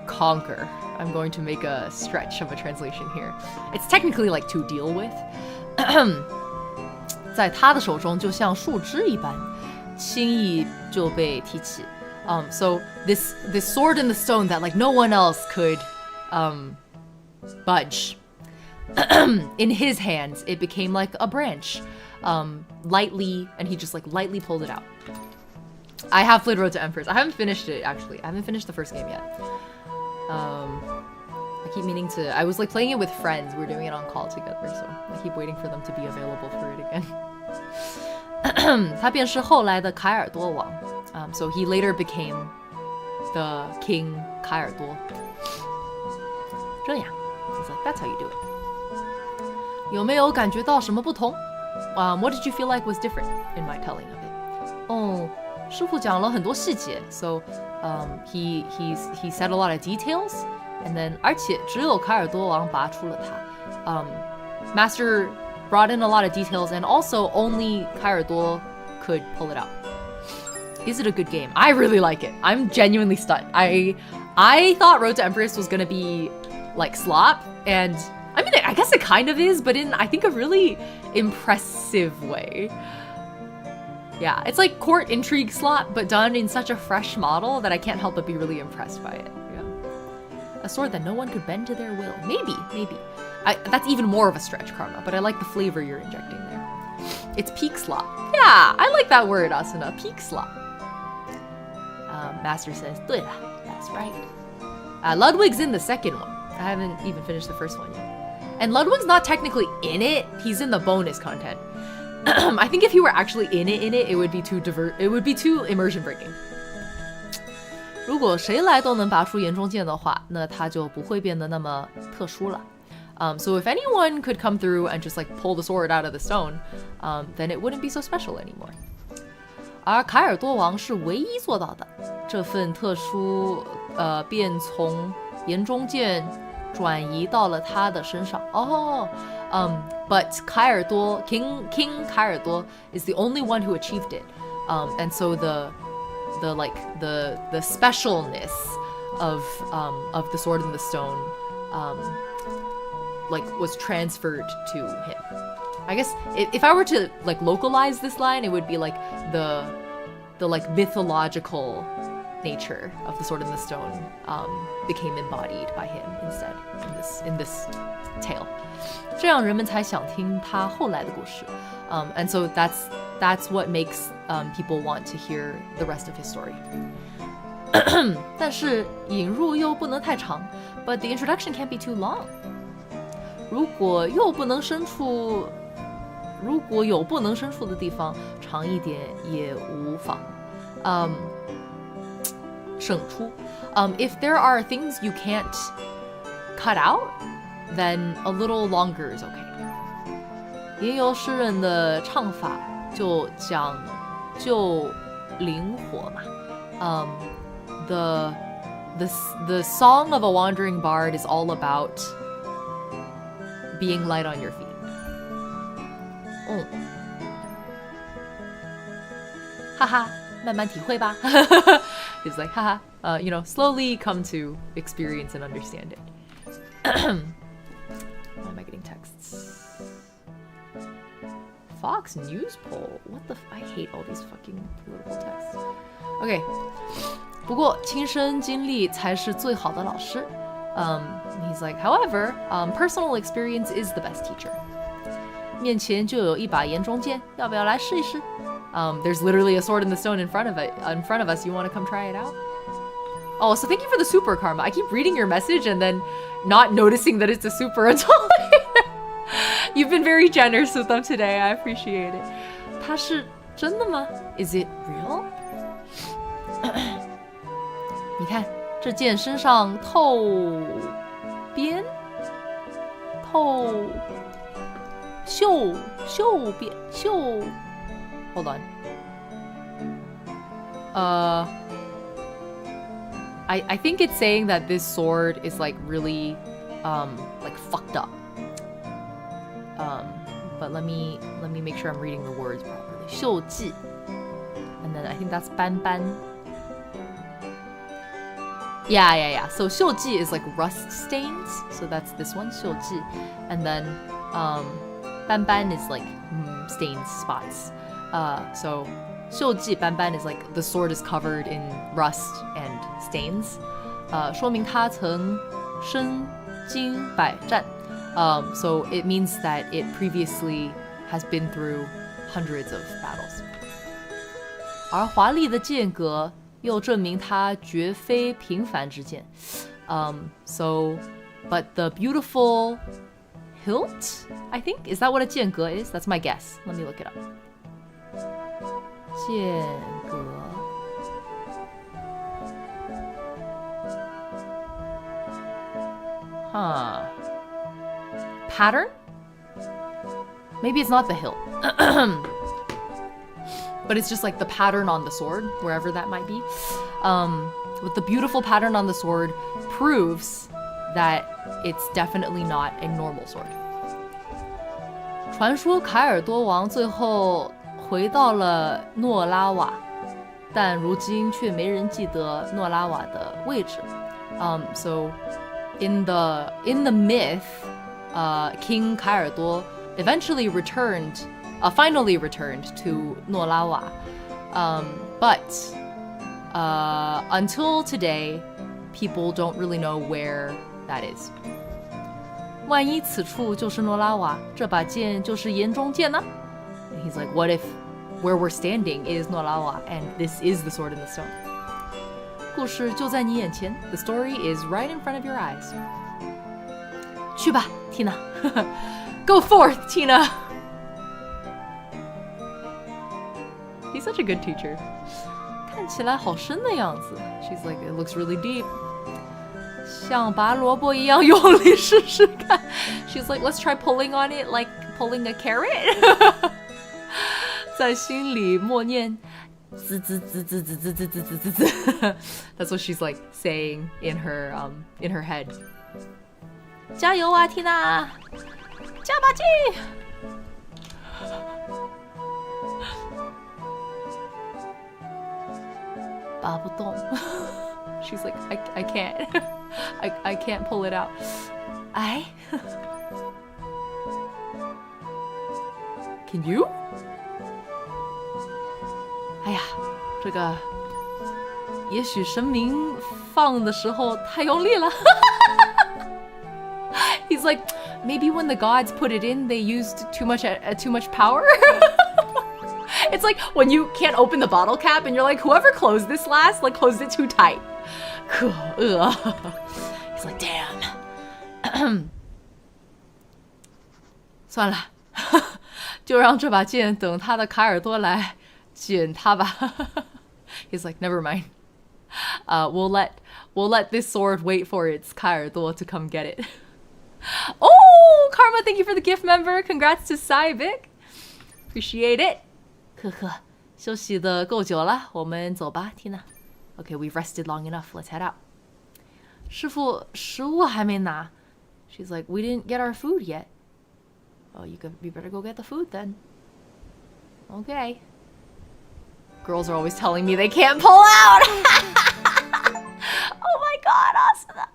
conquer. I'm going to make a stretch of a translation here. It's technically like to deal with. 在他的手中就像树枝一般，轻易就被提起。So this sword in the stone that like no one else could budge. In his hands, it became like a branch, lightly, and he just like lightly pulled it out. I have played Road to Empress. I haven't finished it actually. I haven't finished the first game yet. I keep meaning to. I was like playing it with friends. We were doing it on call together, so I keep waiting for them to be available for it again. 他便是后来的凯尔多王。So he later became the king 凯尔多。这样 He's like, that's how you do it. 有没有感觉到什么不同？ What did you feel like was different in my telling of it? 哦，师傅讲了很多细节 So he said a lot of details, and then 而且只有凯尔多王拔出了他。Master brought in a lot of details, and also only 凯尔多 could pull it out. Is it a good game? I really like it. I'm genuinely stunned. I thought Road to Empress was gonna be like slop, and I mean, I guess it kind of is, but in I think a really impressive way. Yeah, it's like court intrigue slot, but done in such a fresh model that I can't help but be really impressed by it. Yeah. A sword that no one could bend to their will. Maybe. That's even more of a stretch, Karma, but I like the flavor you're injecting there. It's peak slot. Yeah, I like that word, Asuna. Peak slot. Master says, 对了, that's right. Ludwig's in the second one. I haven't even finished the first one yet. And Ludwig's not technically in it. He's in the bonus content. I think if he were actually in it, it would be too immersion breaking. 如果谁来都能拔出眼中剑的话，那他就不会变得那么特殊了。So if anyone could come through and just like pull the sword out of the stone, then it wouldn't be so special anymore. 而凯尔多王是唯一做到的，这份特殊便从眼中剑转移到了他的身上。But 凯尔多 King 凯尔多 is the only one who achieved it. And so the specialness of the sword in the stone like was transferred to him. I guess if I were to like localize this line, it would be like the like mythological nature of the sword in the stone became embodied by him instead in this tale. 这样人们才想听他后来的故事。And so that's what makes people want to hear the rest of his story. 但是引入又不能太长 but the introduction can't be too long. 如果有不能深处的地方，长一点也无妨。省出。If there are things you can't cut out, then a little longer is okay. 吟游诗人的唱法就讲究灵活嘛。The song of a wandering bard is all about being light on your feet. 哈哈，慢慢体会吧。He's like, haha, slowly come to experience and understand it. Why am I getting texts? Fox News poll? What the I hate all these fucking political texts. Okay. 不过亲身经历才是最好的老师。He's like, however, personal experience is the best teacher. 面前就有一把岩中剑，要不要来试一试？ There's literally a sword in the stone in front of us. You want to come try it out? Oh, so thank you for the super, Karma. I keep reading your message and then not noticing that it's a super until later. You've been very generous with them today. I appreciate it. 它是真的吗? Is it real? 你看，这剑身上透边，绣边。Hold on. I think it's saying that this sword is like really like fucked up. But let me make sure I'm reading the words properly. 绣迹. And then I think that's 斑斑. Yeah. So 锈迹 is like rust stains. So that's this one, 锈迹. And then 斑斑 is like stains, spots. So 锈迹斑斑 is like the sword is covered in rust and stains. 说明他曾身经百战. So it means that it previously has been through hundreds of battles. 而华丽的剑阁又证明它绝非平凡之剑. But the beautiful hilt, I think, is that what a 剑阁 is? That's my guess. Let me look it up. 剑阁 Pattern? Maybe it's not the hilt. But it's just like the pattern on the sword, wherever that might be. With the beautiful pattern on the sword proves that it's definitely not a normal sword. 传说凯尔多王最后回到了诺拉瓦，但如今却没人记得诺拉瓦的位置。So in the myth, King 凯尔多 eventually finally returned to 诺拉瓦. But until today, people don't really know where that is. 万一此处就是诺拉瓦，这把剑就是岩中剑呢？ He's like, what if where we're standing is 诺拉瓦 and this is the sword in the stone? 故事就在你眼前 The story is right in front of your eyes. 去吧 Tina. Go forth, Tina. He's such a good teacher. 看起来好深的样子 She's like, it looks really deep. 像拔萝卜一样用力试试看 She's like, let's try pulling on it like pulling a carrot. 在心里默念 That's what she's like saying in her head. 加油啊 Tina. 加把劲拔不动 She's like, I can't. I can't pull it out. 哎 Can you? 哎呀，这个也许神明放的时候太用力了。He's like, maybe when the gods put it in, they used too much power. It's like when you can't open the bottle cap and you're like, whoever closed this last, like closed it too tight. He's like, damn. 算了，就让这把剑等他的凯尔多来捡他吧。He's like, never mind. We'll let this sword wait for its 凯尔多 to come get it. Oh, Karma, thank you for the gift member. Congrats to Saibik. Appreciate it. 呵呵，休息的够久了，我们走吧 Tina. Okay, we've rested long enough. Let's head out. 师傅，食物还没拿。She's like, we didn't get our food yet. Oh, you better go get the food then. Okay. Girls are always telling me they can't pull out. Oh my god, Asuna.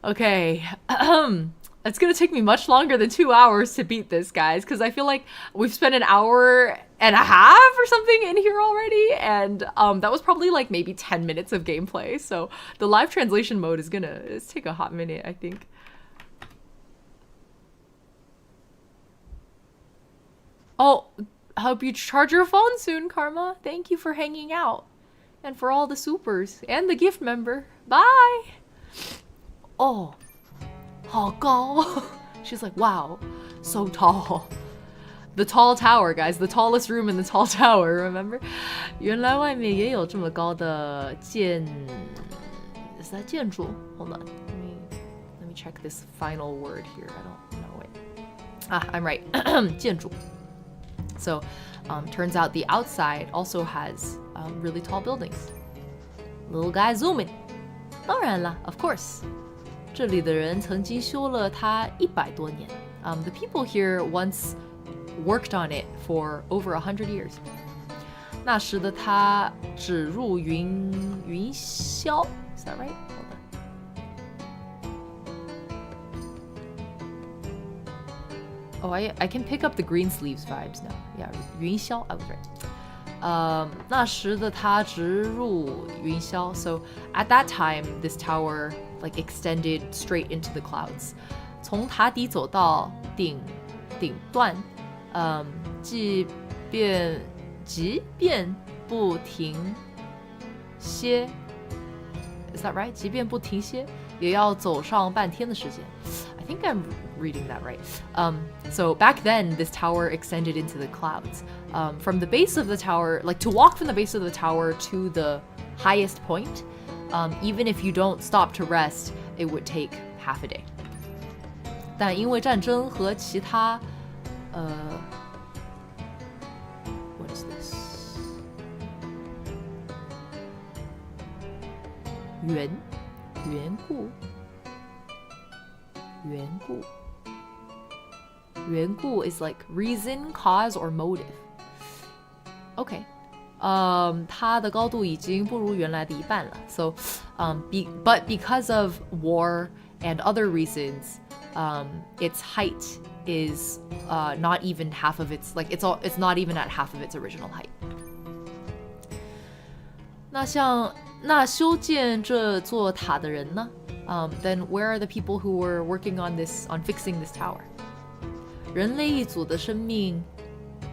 Okay. It's gonna take me much longer than 2 hours to beat this, guys, because I feel like we've spent an hour and a half or something in here already, and that was probably like maybe 10 minutes of gameplay, so the live translation mode is gonna take a hot minute, I think. Oh, I hope you charge your phone soon, Karma. Thank you for hanging out, and for all the supers, and the gift member. Bye! Oh. 好高 She's like, wow, so tall. The tall tower, guys. The tallest room in the tall tower, remember? 原来外面也有这么高的建... Is that 建筑? Hold on. Let me check this final word here. I don't know it. I'm right. 建筑. So, turns out the outside also has really tall buildings. Little guy zooming. 当然了, of course. 这里的人曾经修了它100多年. The people here once worked on it for over 100 years. 那时的他只入云霄 Is that right? Hold on. Oh, I can pick up the green sleeves vibes now. Yeah, 云霄 I was right. 那时的他直入云霄 So at that time, this tower like extended straight into the clouds. 从塔底走到顶端，即便不停歇 Is that right? 即便不停歇，也要走上半天的时间。I think I'm reading that right. So back then, this tower extended into the clouds. From the base of the tower, like to walk from the base of the tower to the highest point, even if you don't stop to rest, it would take half a day. 但因为战争和其他What is this? 缘故 is like reason, cause, or motive. Okay. 它的高度已经不如原来的一半了。So, but because of war and other reasons, its height is not even half of its like it's not even at half of its original height. 那修建这座塔的人呢？Then where are the people who were working on fixing this tower? 人类一族的生命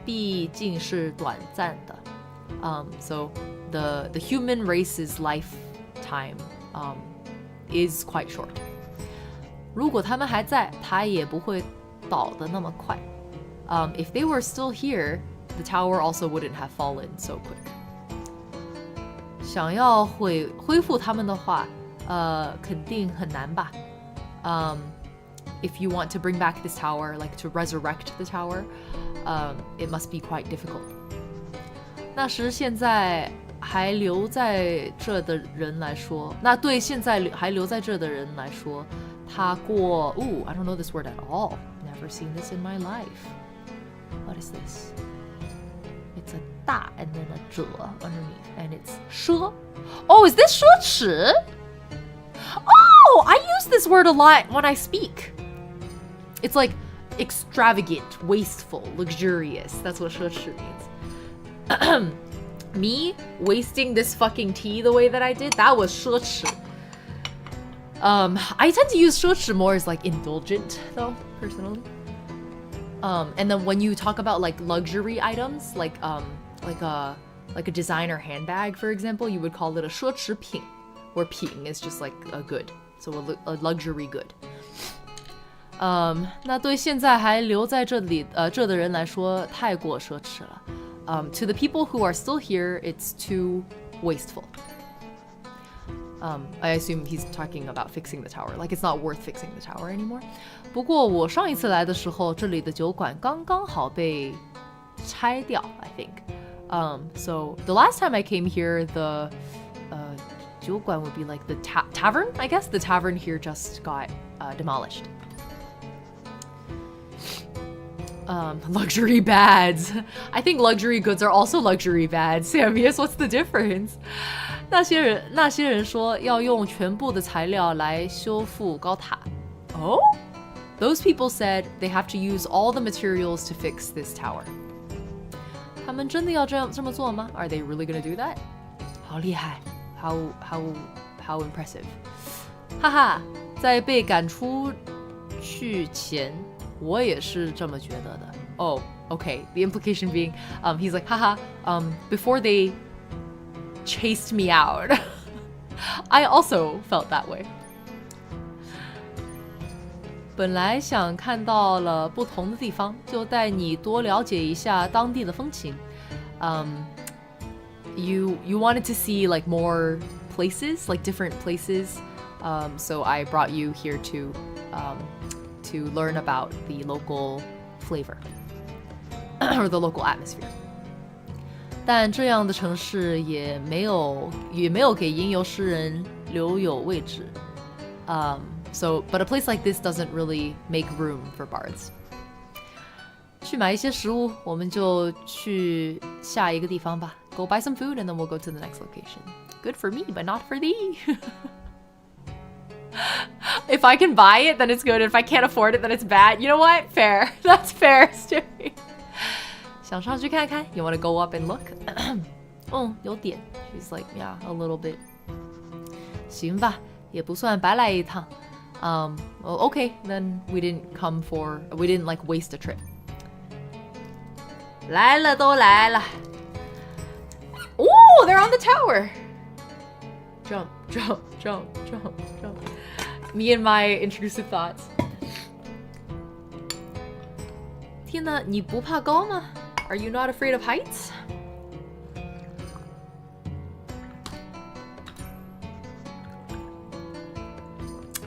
毕竟是短暂的。So the human race's lifetime is quite short. 如果他们还在，塔也不会倒得那么快。If they were still here, the tower also wouldn't have fallen so quick. 想要恢复他们的话，肯定很难吧。If you want to bring back this tower, like to resurrect the tower, it must be quite difficult. 那时现在还留在这的人来说，那对现在还留在这的人来说，他过I don't know this word at all. Never seen this in my life. What is this? It's a 大 and then a 者 underneath, and it's 奢. Oh, is this 奢侈? Oh, I use this word a lot when I speak. It's like extravagant, wasteful, luxurious. That's what 奢侈 means. Me wasting this fucking tea the way that I did, that was 奢侈. I tend to use 奢侈 more as like indulgent though, personally. And then when you talk about like luxury items, like a designer handbag, for example, you would call it a 奢侈品, where 品 is just like a good, so a luxury good. 那对现在还留在这里这的人来说太过奢侈了。To the people who are still here, it's too wasteful. I assume he's talking about fixing the tower. Like it's not worth fixing the tower anymore. 不过我上一次来的时候，这里的酒馆刚刚好被拆掉 I think. So the last time I came here, the 酒馆 would be like the tavern, I guess. The tavern here just got demolished. Luxury bads. I think luxury goods are also luxury bads. Samuel, what's the difference? 那些人说要用全部的材料来修复高塔。Oh? Those people said they have to use all the materials to fix this tower. 他们真的要这么做吗？ Are they really gonna do that? 好厉害 How impressive. 哈哈，在被赶出去前，我也是这么觉得的。Oh, okay. The implication being, he's like, haha, before they chased me out, I also felt that way. 本来想看到了不同的地方，就带你多了解一下当地的风情。You wanted to see like more places, like different places. So I brought you here to learn about the local flavor or the local atmosphere. 但这样的城市也没有给吟游诗人留有位置。But a place like this doesn't really make room for bards. 去买一些食物，我们就去下一个地方吧。go buy some food and then we'll go to the next location. Good for me, but not for thee. If I can buy it, then it's good. If I can't afford it, then it's bad. You know what? Fair. That's fair, Stewie. 想上去看看? You want to go up and look? 有点. She's like, yeah, a little bit. 行吧，也不算白来一趟. Well, okay, then we didn't like waste a trip. 来了都来了. Ooh, they're on the tower. Jump, jump, jump, jump, jump. Me and my intrusive thoughts. 天哪，你不怕高吗? Are you not afraid of heights?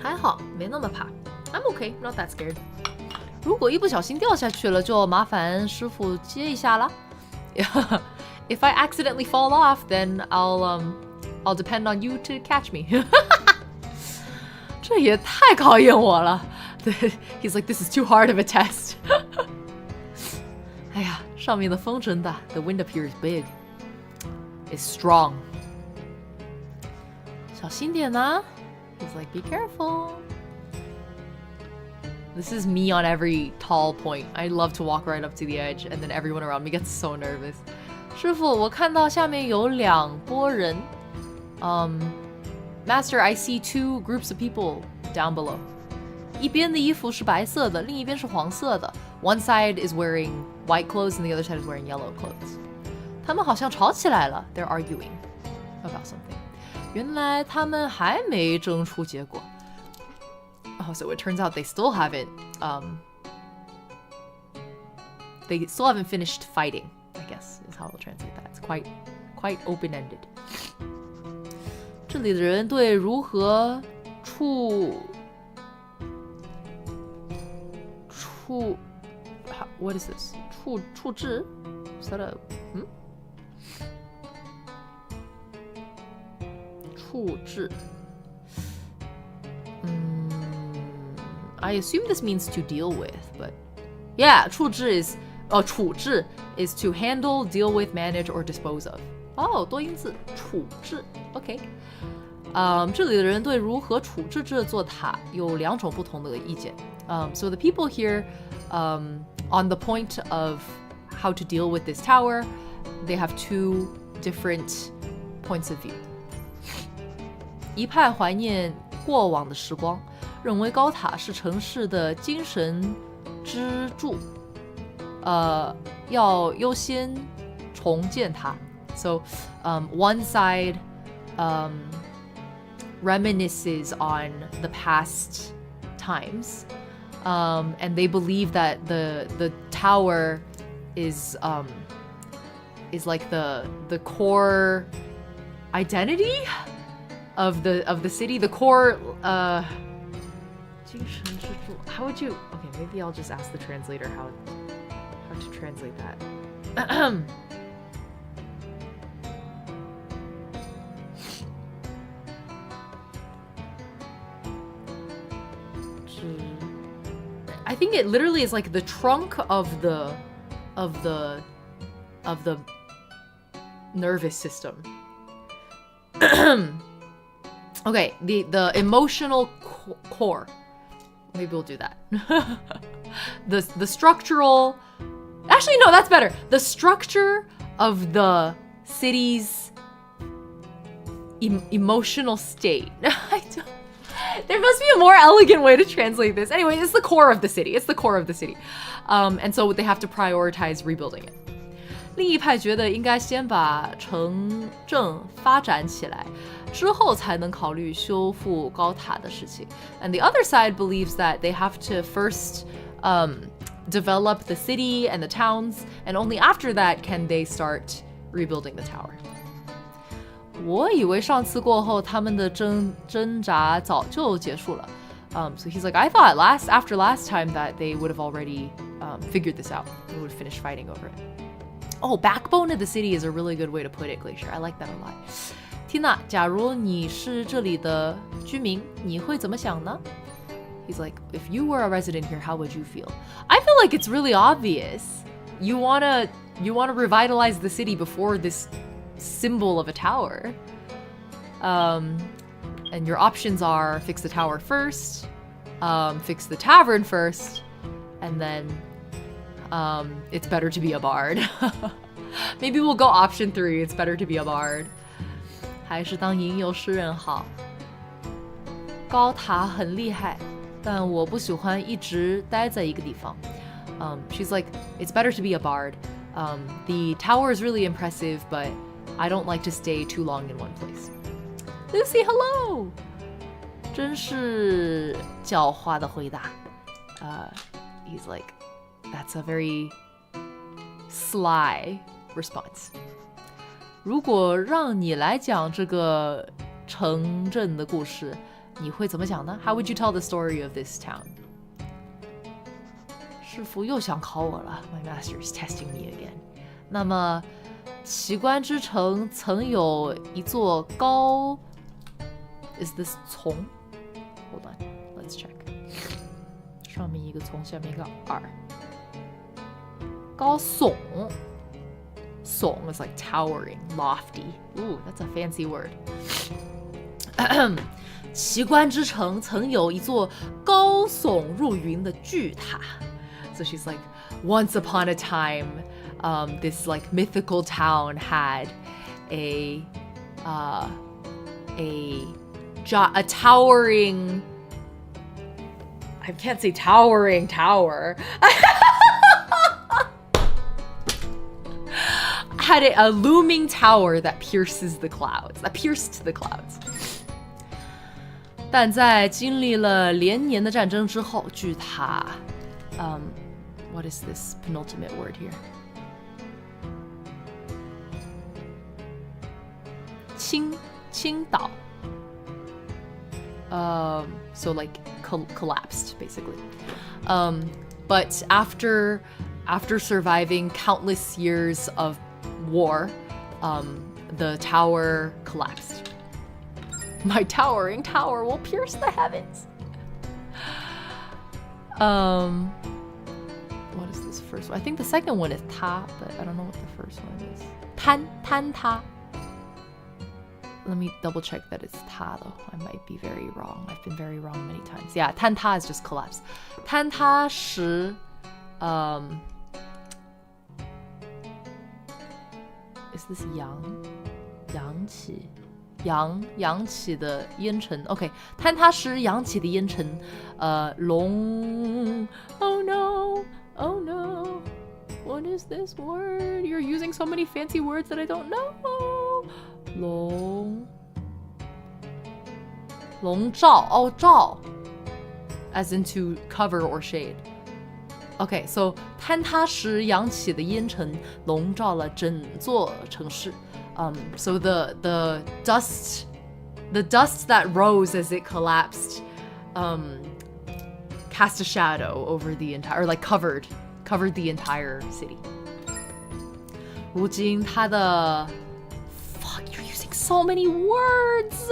还好，没那么怕。I'm okay, not that scared. 如果一不小心掉下去了，就麻烦师傅接一下啦。If I accidentally fall off, then I'll depend on you to catch me. 这也太考验我了。He's like, this is too hard of a test. 哎呀，上面的风真大。The wind up here is big. It's strong. 小心点啊。He's like, be careful. This is me on every tall point. I love to walk right up to the edge, and then everyone around me gets so nervous. 师傅，我看到下面有2拨人。Master, I see 2 groups of people down below. 一边的衣服是白色的，另一边是黄色的。One side is wearing white clothes, and the other side is wearing yellow clothes. 他们好像吵起来了。They're arguing about something. 原来他们还没争出结果。Oh, so it turns out they still haven't finished fighting, I guess is how we'll translate that. It's quite open-ended. 这里的人对如何what is this? 处置? Is that a 处置 I assume this means to deal with, but yeah, 处置 is to handle, deal with, manage, or dispose of. 多音字处置 OK. 这里的人对如何处置这座塔有2种不同的意见。So the people here, on the point of how to deal with this tower, they have 2 different points of view. 一派怀念过往的时光，认为高塔是城市的精神支柱，要优先重建它。So, one side reminisces on the past times, and they believe that the tower is like the core identity of the city, the core 精神支柱 how would you okay, maybe I'll just ask the translator how to translate that. I think it literally is like the trunk of the nervous system. Okay, the emotional core. Maybe we'll do that. the structural. Actually, no, that's better. The structure of the city's emotional state. There must be a more elegant way to translate this. Anyway, it's the core of the city. It's the core of the city. And so they have to prioritize rebuilding it. 另一派觉得应该先把城镇发展起来，之后才能考虑修复高塔的事情。And the other side believes that they have to first develop the city and the towns, and only after that can they start rebuilding the tower. 我以为上次过后，他们的挣扎早就结束了。So he's like, I thought after last time that they would have already figured this out. They would have finished fighting over it. Oh, backbone of the city is a really good way to put it, Glacier. I like that a lot. Tina, 假如你是这里的居民，你会怎么想呢? He's like, if you were a resident here, how would you feel? I feel like it's really obvious. You wanna revitalize the city before this symbol of a tower. And your options are fix the tower first, fix the tavern first, and then it's better to be a bard. Maybe we'll go option 3, it's better to be a bard. 还是当吟游诗人好。高塔很厉害，但我不喜欢一直待在一个地方。She's like, it's better to be a bard. The tower is really impressive, but I don't like to stay too long in one place. Lucy, hello! 真是狡猾的回答。He's like, that's a very sly response. 如果让你来讲这个城镇的故事，你会怎么讲呢？ How would you tell the story of this town? 师傅又想考我了 My master is testing me again. 那么奇观之城曾有一座高 Is this 丛 Hold on, let's check. 上面一个丛，下面一个耳。高耸 耸 is like towering, lofty. Ooh, that's a fancy word. 奇观之城曾有一座高耸入云的巨塔。So she's like, once upon a time, this like mythical town had a towering. I can't say towering tower. Had a looming tower that pierces the clouds. That pierced the clouds. 但在经历了连年的战争之后，巨塔what is this penultimate word here? 倾倒 so like collapsed basically. But after surviving countless years of war, the tower collapsed. My towering tower will pierce the heavens. What is this first one? I think the second one is ta, but I don't know what the first one is. Tan ta. Let me double check that it's ta though. I might be very wrong. I've been very wrong many times. Yeah, tan ta is just collapse. Tan ta shi, is this yang? Yang qi. 扬起的烟尘 OK 坍塌时扬起的烟尘龙 Oh no Oh no What is this word? You're using so many fancy words that I don't know 笼罩 Oh 罩 As in to cover or shade Okay so 坍塌时扬起的烟尘笼罩了整座城市So the dust that rose as it collapsed cast a shadow over the entire, or like covered the entire city. 如今它的 Fuck, you're using so many words!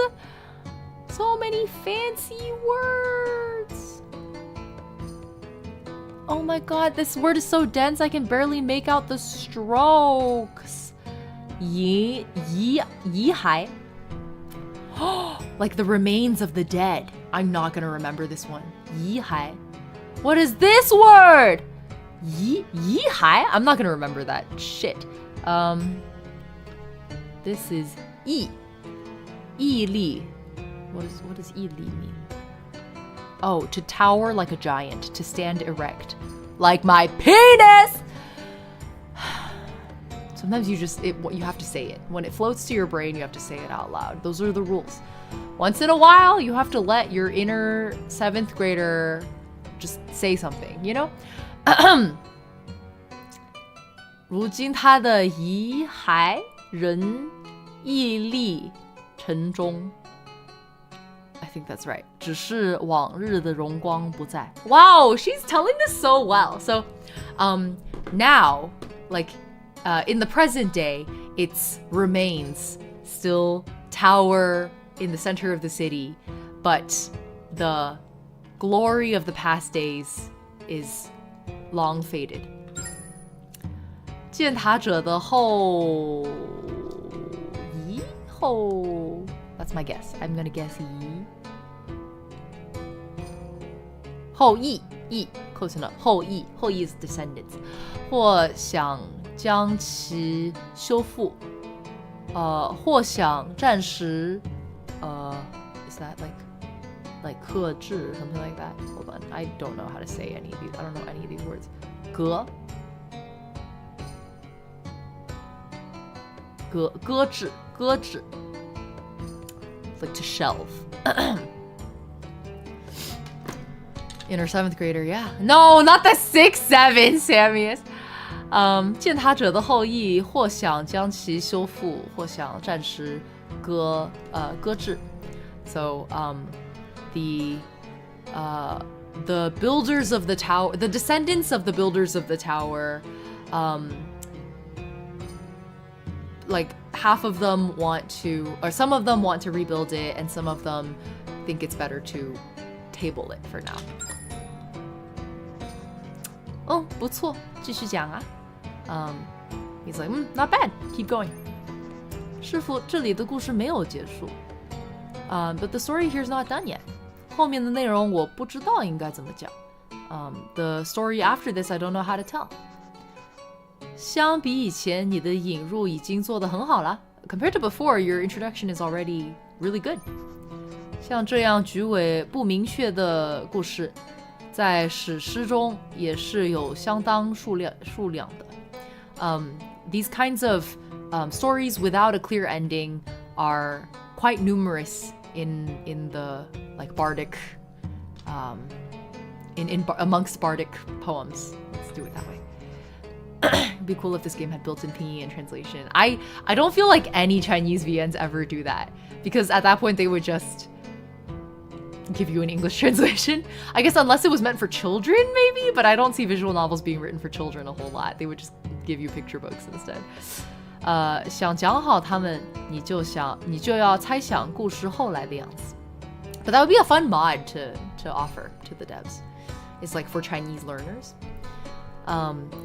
So many fancy words! Oh my god, this word is so dense I can barely make out the strokes. 遗骸 Like the remains of the dead. I'm not gonna remember this one. 遗骸 What is this word? 遗骸 I'm not gonna remember that. Shit. This is 毅力 What does 毅力 mean? Oh, to tower like a giant. To stand erect. Like my penis! Sometimes you have to say it. When it floats to your brain, you have to say it out loud. Those are the rules. Once in a while, you have to let your inner 7th grader just say something, you know? 如今他的遗骸仍屹立城中 I think that's right. 只是往日的荣光不再 Wow, she's telling this so well. So, now, like, in the present day, its remains still tower in the center of the city, but the glory of the past days is long faded. 建塔者的后 That's my guess. I'm gonna guess 后羿 close enough. 后羿 is descendants. 或想将其修复或想暂时is that like 克制 something like that? Hold on. I don't know how to say any of these. I don't know any of these words. 搁置 like to shelve. Inner 7th grader, yeah. No, not the 6th, 7th, Sammy's. 践踏者的后裔或想将其修复或想暂时搁置 So the builders of the tower, the descendants of the builders of the tower, like half of them want to, or some of them want to rebuild it, and some of them think it's better to table it for now. 不错，继续讲啊。He's like, not bad, keep going. 师傅，这里的故事没有结束。But the story here's not done yet. 后面的内容我不知道应该怎么讲。The story after this I don't know how to tell. 相比以前，你的引入已经做得很好了。Compared to before, your introduction is already really good. 像这样局尾不明确的故事，在史诗中也是有相当数量的。These kinds of stories without a clear ending are quite numerous in the like bardic amongst bardic poems. Let's do it that way. It'd be cool if this game had built-in pinyin translation. I don't feel like any Chinese VNs ever do that, because at that point they would just give you an English translation. I guess unless it was meant for children, maybe, but I don't see visual novels being written for children a whole lot. They would just give you picture books instead. 想讲好他们，你就要猜想故事后来的样子。But that would be a fun mod to offer to the devs. It's like for Chinese learners.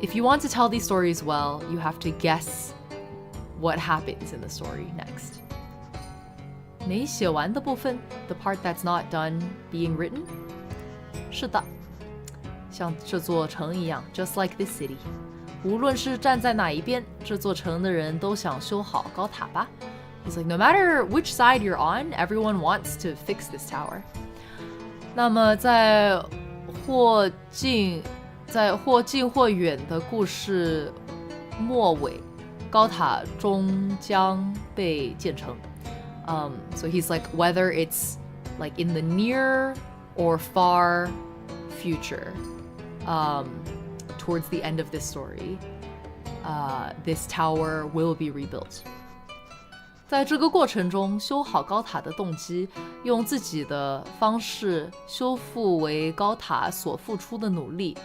If you want to tell these stories well, you have to guess what happens in the story next. 没写完的部分 the part that's not done being written? 是的，像这座城一样 just like this city. 无论是站在哪一边，这座城的人都想修好高塔吧。He's like, no matter which side you're on, everyone wants to fix this tower. 那么在或近或远的故事末尾，高塔终将被建成。So he's like, whether it's like in the near or far future, towards the end of this story, this tower will be rebuilt. 在这个过程中，修好高塔的动机，用自己的方式修复为高塔所付出的努力。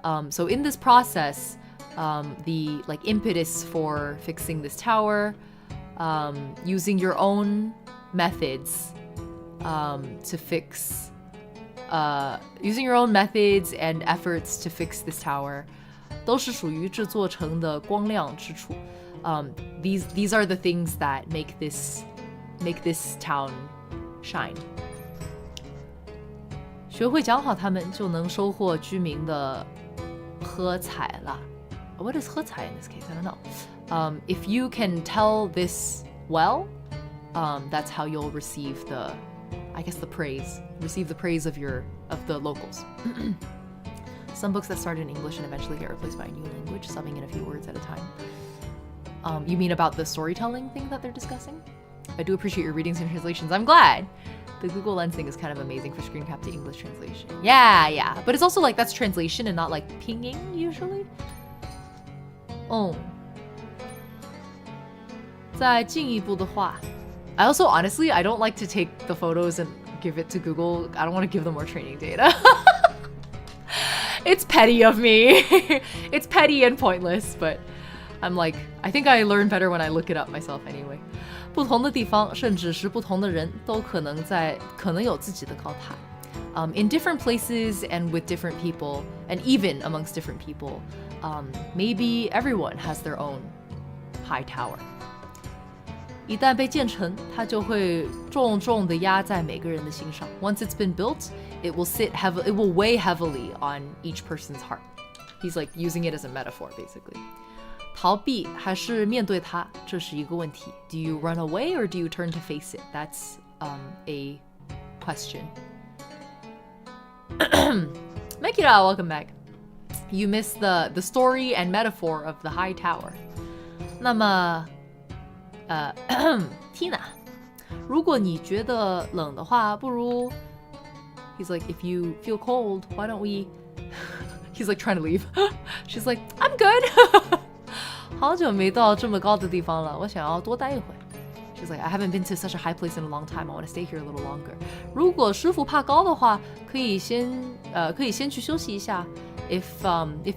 So in this process, the like impetus for fixing this tower, using your own methods to fix, using your own methods and efforts to fix this tower, 都是属于这座城的光亮之处。These are the things that make this town shine. 学会讲好他们，就能收获居民的喝彩了。What is 喝彩 in this case? I don't know. If you can tell this well, that's how you'll receive the praise. Receive the praise of the locals. Some books that start in English and eventually get replaced by a new language, subbing in a few words at a time. You mean about the storytelling thing that they're discussing? I do appreciate your readings and translations. I'm glad. The Google Lens thing is kind of amazing for screen cap to English translation. Yeah. But it's also like that's translation and not like pinging usually. 再进一步的话 I also honestly, I don't like to take the photos and give it to Google. I don't want to give them more training data. It's petty of me. It's petty and pointless, but I'm like, I think I learn better when I look it up myself anyway. 不同的地方，甚至是不同的人，都可能有自己的高塔。In different places and with different people, and even amongst different people, maybe everyone has their own high tower. 一旦被建成，它就会重重地压在每个人的心上。Once it's been built, it will weigh heavily on each person's heart. He's like using it as a metaphor, basically. 逃避还是面对它，这是一个问题。Do you run away or do you turn to face it? That's a question. Mekira, welcome back. You missed the story and metaphor of the high tower. 那么Tina, 如果你觉得冷的话，不如 He's like, if you feel cold, why don't we He's like trying to leave. She's like, I'm good. 好久没到这么高的地方了，我想要多待一会。She's like, I haven't been to such a high place in a long time. I want to stay here a little longer. 如果师傅怕高的话，可以先去休息一下。If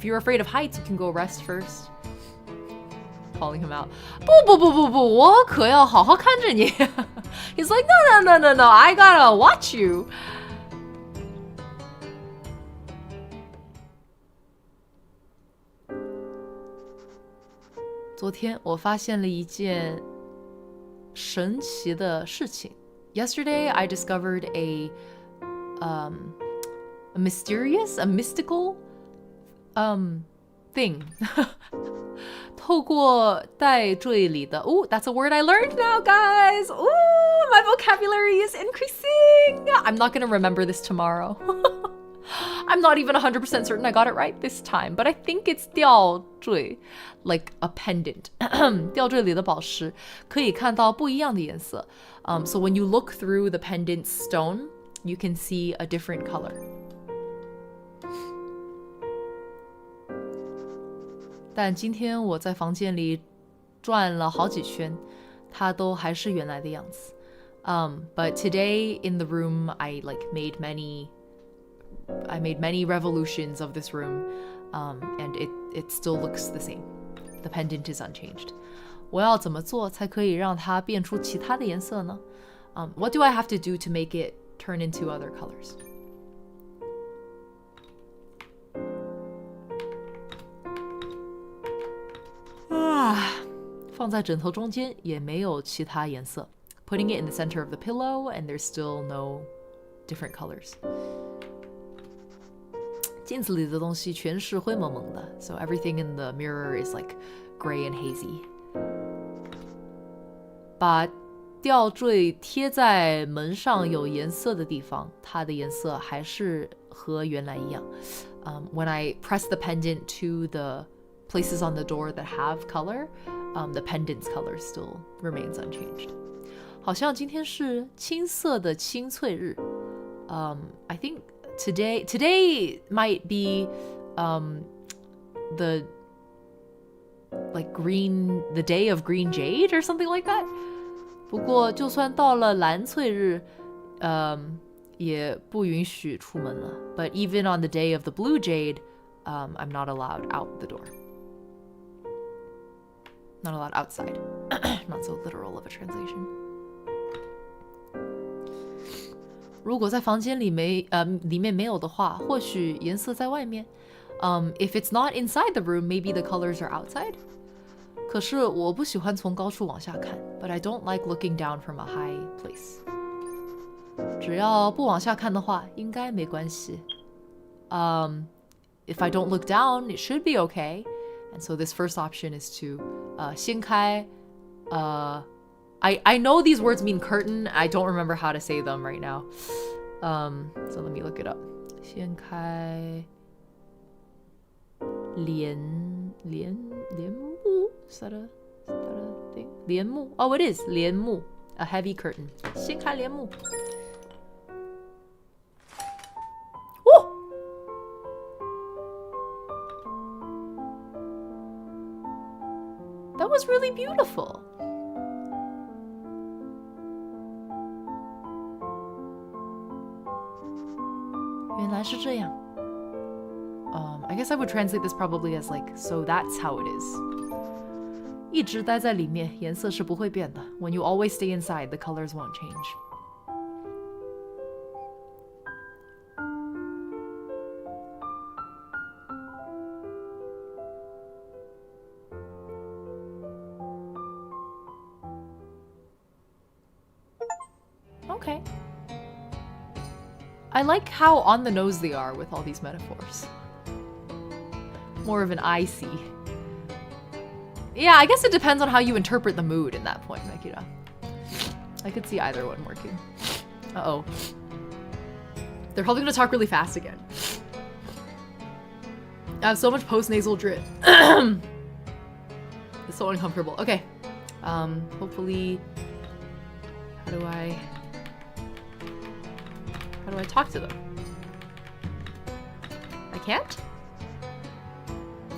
you're afraid of heights, you can go rest first. Calling him out. 不，我可要好好看着你。He's like, no, I gotta watch you. 昨天我发现了一件神奇的事情。Yesterday, I discovered a mystical thing. 透过带缀里的 that's a word I learned now, guys. My vocabulary is increasing. I'm not gonna remember this tomorrow. I'm not even 100% certain I got it right this time, but I think it's 吊坠 like a pendant. 吊坠里的宝石可以看到不一样的颜色。So when you look through the pendant stone, you can see a different color. 但今天我在房间里转了好几圈，它都还是原来的样子。But today in the room, I made many revolutions of this room, and it still looks the same. The pendant is unchanged. 我要怎么做才可以让它变出其他的颜色呢？ What do I have to do to make it turn into other colors? 放在枕头中间也没有其他颜色。Putting it in the center of the pillow, and there's still no different colors. 镜子里的东西全是灰蒙蒙的 so everything in the mirror is like gray and hazy. 把吊坠贴在门上有颜色的地方，它的颜色还是和原来一样。When I press the pendant to the places on the door that have color, the pendant's color still remains unchanged. 好像今天是青色的青翠日。I think today might be the day of green jade or something like that. 不过就算到了蓝翠日，也不允许出门了。But even on the day of the blue jade, I'm not allowed out the door. Not allowed outside. Not so literal of a translation. 如果在房间里面没有的话，或许颜色在外面。If it's not inside the room, maybe the colors are outside. 可是我不喜欢从高处往下看 but I don't like looking down from a high place. 只要不往下看的话，应该没关系。If I don't look down, it should be okay. And so this first option is to 掀开 I know these words mean curtain. I don't remember how to say them right now. So let me look it up. 掀开帘幕 Is that a thing? 帘幕 Oh, it is 帘幕 A heavy curtain. 掀开帘幕 Oh! That was really beautiful. I guess I would translate this probably as like, so that's how it is. 一直待在里面，颜色是不会变的。When you always stay inside, the colors won't change. Okay. I like how on the nose they are with all these metaphors. More of an I see. Yeah, I guess it depends on how you interpret the mood in that point, Makita. I could see either one working. Uh-oh. They're probably gonna talk really fast again. I have so much post-nasal drip. It's so uncomfortable. Okay. Hopefully... How do I talk to them? I can't?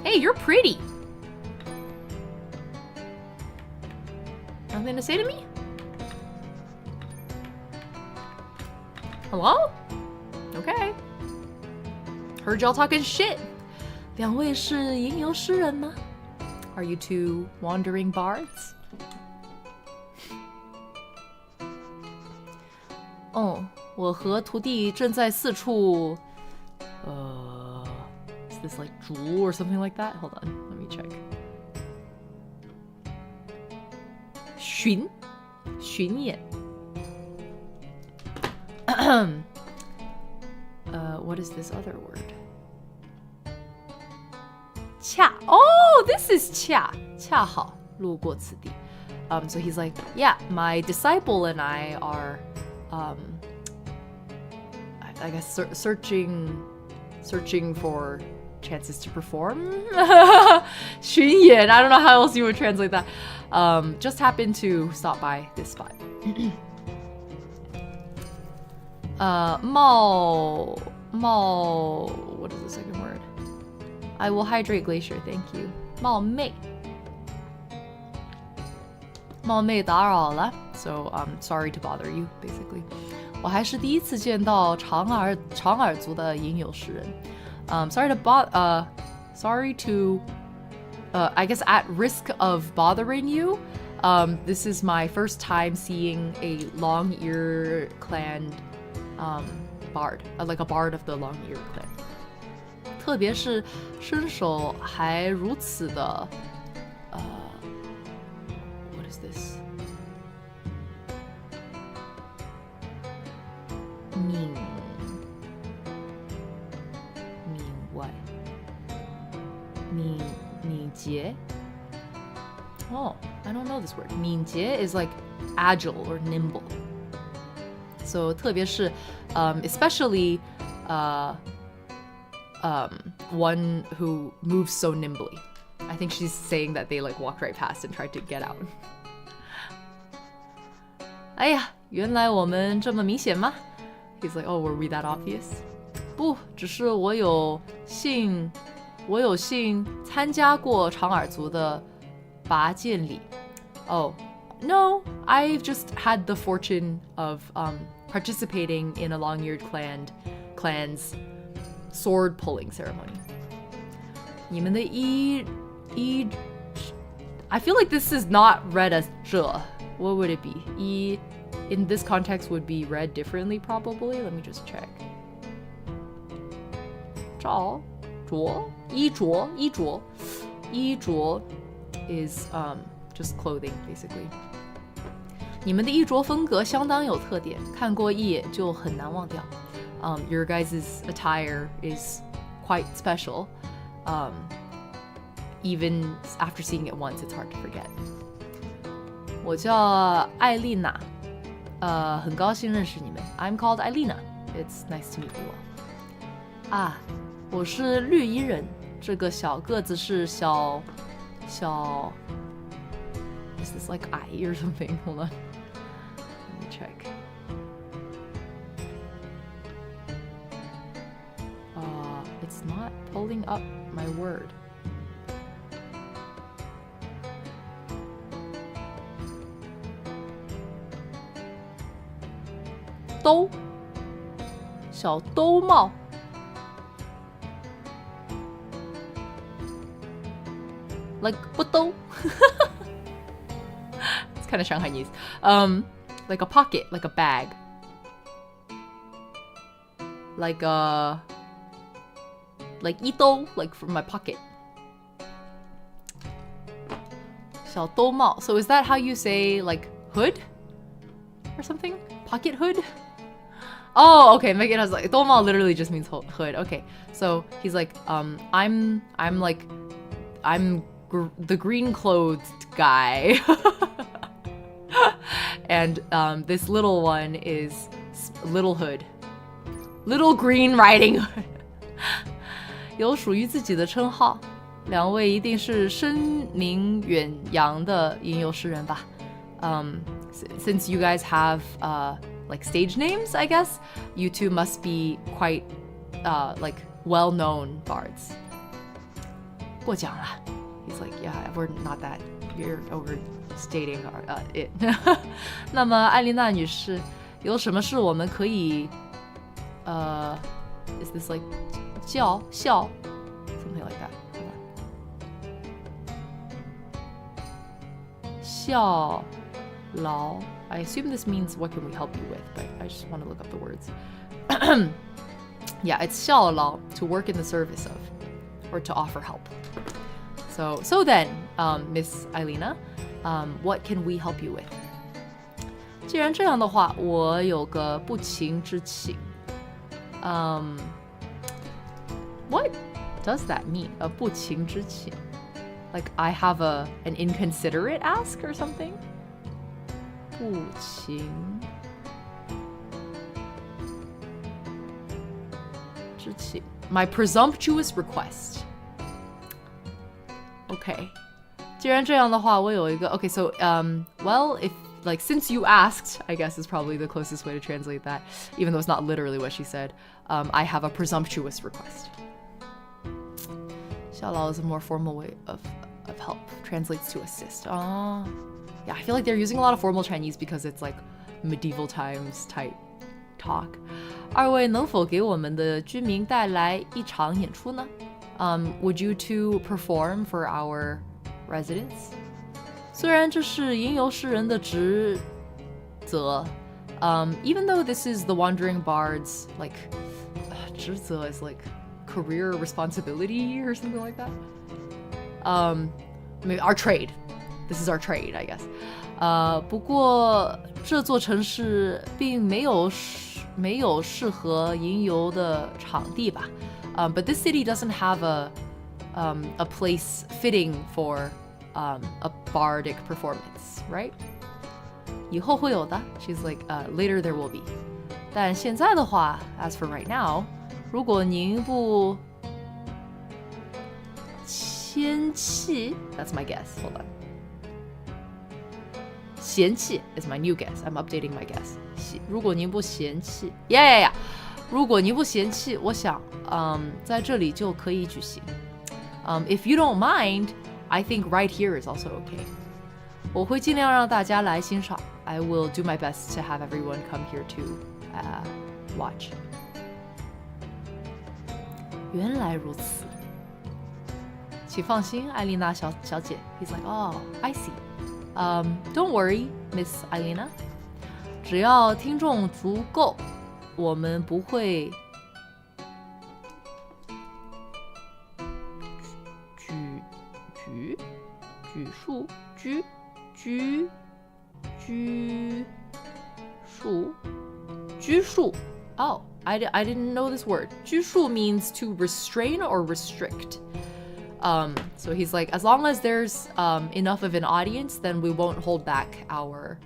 Hey, you're pretty! Nothing to say to me? Hello? Okay. Heard y'all talking shit. 两位是吟游诗人吗? Are you two wandering bards? 哦，我和徒弟正在四处 is this like drool or something like that? Hold on, let me check. 巡演 what is this other word? 恰 Oh, this is 恰好路过此地 So he's like, yeah, my disciple and I are I guess searching for chances to perform. 巡演 I don't know how else you would translate that. Just happened to stop by this spot. 冒 what is the second word? I will hydrate glacier, thank you. 冒昧打扰了 So sorry to bother you, basically. 我还是第一次见到长耳族的吟游诗人。Sorry to I guess at risk of bothering you. This is my first time seeing a long-eared clan bard, like a bard of the long-eared clan. 特别是身手还如此的what is this? 敏 what? 敏捷 Oh, I don't know this word. 敏捷 is like agile or nimble. So 特别是 especially one who moves so nimbly. I think she's saying that they like walked right past and tried to get out. 哎呀，原来我们这么明显吗? He's like, oh, were we that obvious? 不，只是我有幸参加过长耳族的拔剑礼. Oh, no, I've just had the fortune of participating in a long-eared clan's sword pulling ceremony. 你们的I feel like this is not read as 这. What would it be? In this context would be read differently probably. Let me just check. 着 衣着 is just clothing basically. 你们的衣着风格相当有特点，看过一眼就很难忘掉。Your guys' attire is quite special. Even after seeing it once, it's hard to forget. 我叫艾丽娜，很高兴认识你们。I'm called Ailina. It's nice to meet you all. 啊，我是绿衣人，这个小个子是小 Is this like I or something? Hold on. Let me check. It's not pulling up my word. 兜，小兜帽。Like 不兜。It's kind of Shanghainese. Like a pocket, like a bag. Like 一兜, like from my pocket. 小兜帽. So is that how you say like hood? or something? Pocket hood? Oh, okay. Megan has like, 兜帽 literally just means hood. Okay, so he's like, I'm the green clothed guy. And this little one is Little Hood. Little Green Riding Hood. 有属于自己的称号，两位一定是声名远扬的吟游诗人吧？Since you guys have like stage names, I guess you two must be quite like well-known bards. 过奖了 He's like, yeah, we're not that. You're overstating it. 那么艾丽娜女士，有什么事我们可以is this like 笑 something like that? 效劳 I assume this means what can we help you with, but I just want to look up the words. Yeah, it's 效劳 to work in the service of or to offer help. So then, Miss Eilina, what can we help you with? 既然这样的话，我有个不情之请。What does that mean? 不情之请 Like I have an inconsiderate ask or something? 不情之请 My presumptuous request. Okay. 既然这样的话，我有一个 Okay, so well, if like since you asked, I guess is probably the closest way to translate that, even though it's not literally what she said. I have a presumptuous request. 效劳 is a more formal way of help. Translates to assist. Yeah, I feel like they're using a lot of formal Chinese because it's like medieval times type talk. 二位能否给我们的居民带来一场演出呢？Would you two perform for our residents? 虽然这是吟游诗人的职责 even though this is the Wandering Bard's like 职责 is like career responsibility or something like that. Maybe our trade. This is our trade, I guess. 不过这座城市并没有适合吟游的场地吧。But this city doesn't have a place fitting for a bardic performance, right? 以后会有的 She's like, later there will be. 但现在的话 as for right now, 如果您不嫌弃 That's my guess. Hold on. 嫌弃 is my new guess. I'm updating my guess. 如果您不嫌弃 Yeah. 如果您不嫌弃，我想在这里就可以举行。If you don't mind, I think right here is also okay. 我会尽量让大家来欣赏。I will do my best to have everyone come here to watch. 原来如此。请放心，艾丽娜小姐。He's like, oh, I see. Don't worry, Miss Eilina. 只要听众足够，我们不会拘束 Oh, I didn't know this word. 拘束 means to restrain or restrict. So he's like, as long as there's enough of an audience, then we won't hold back our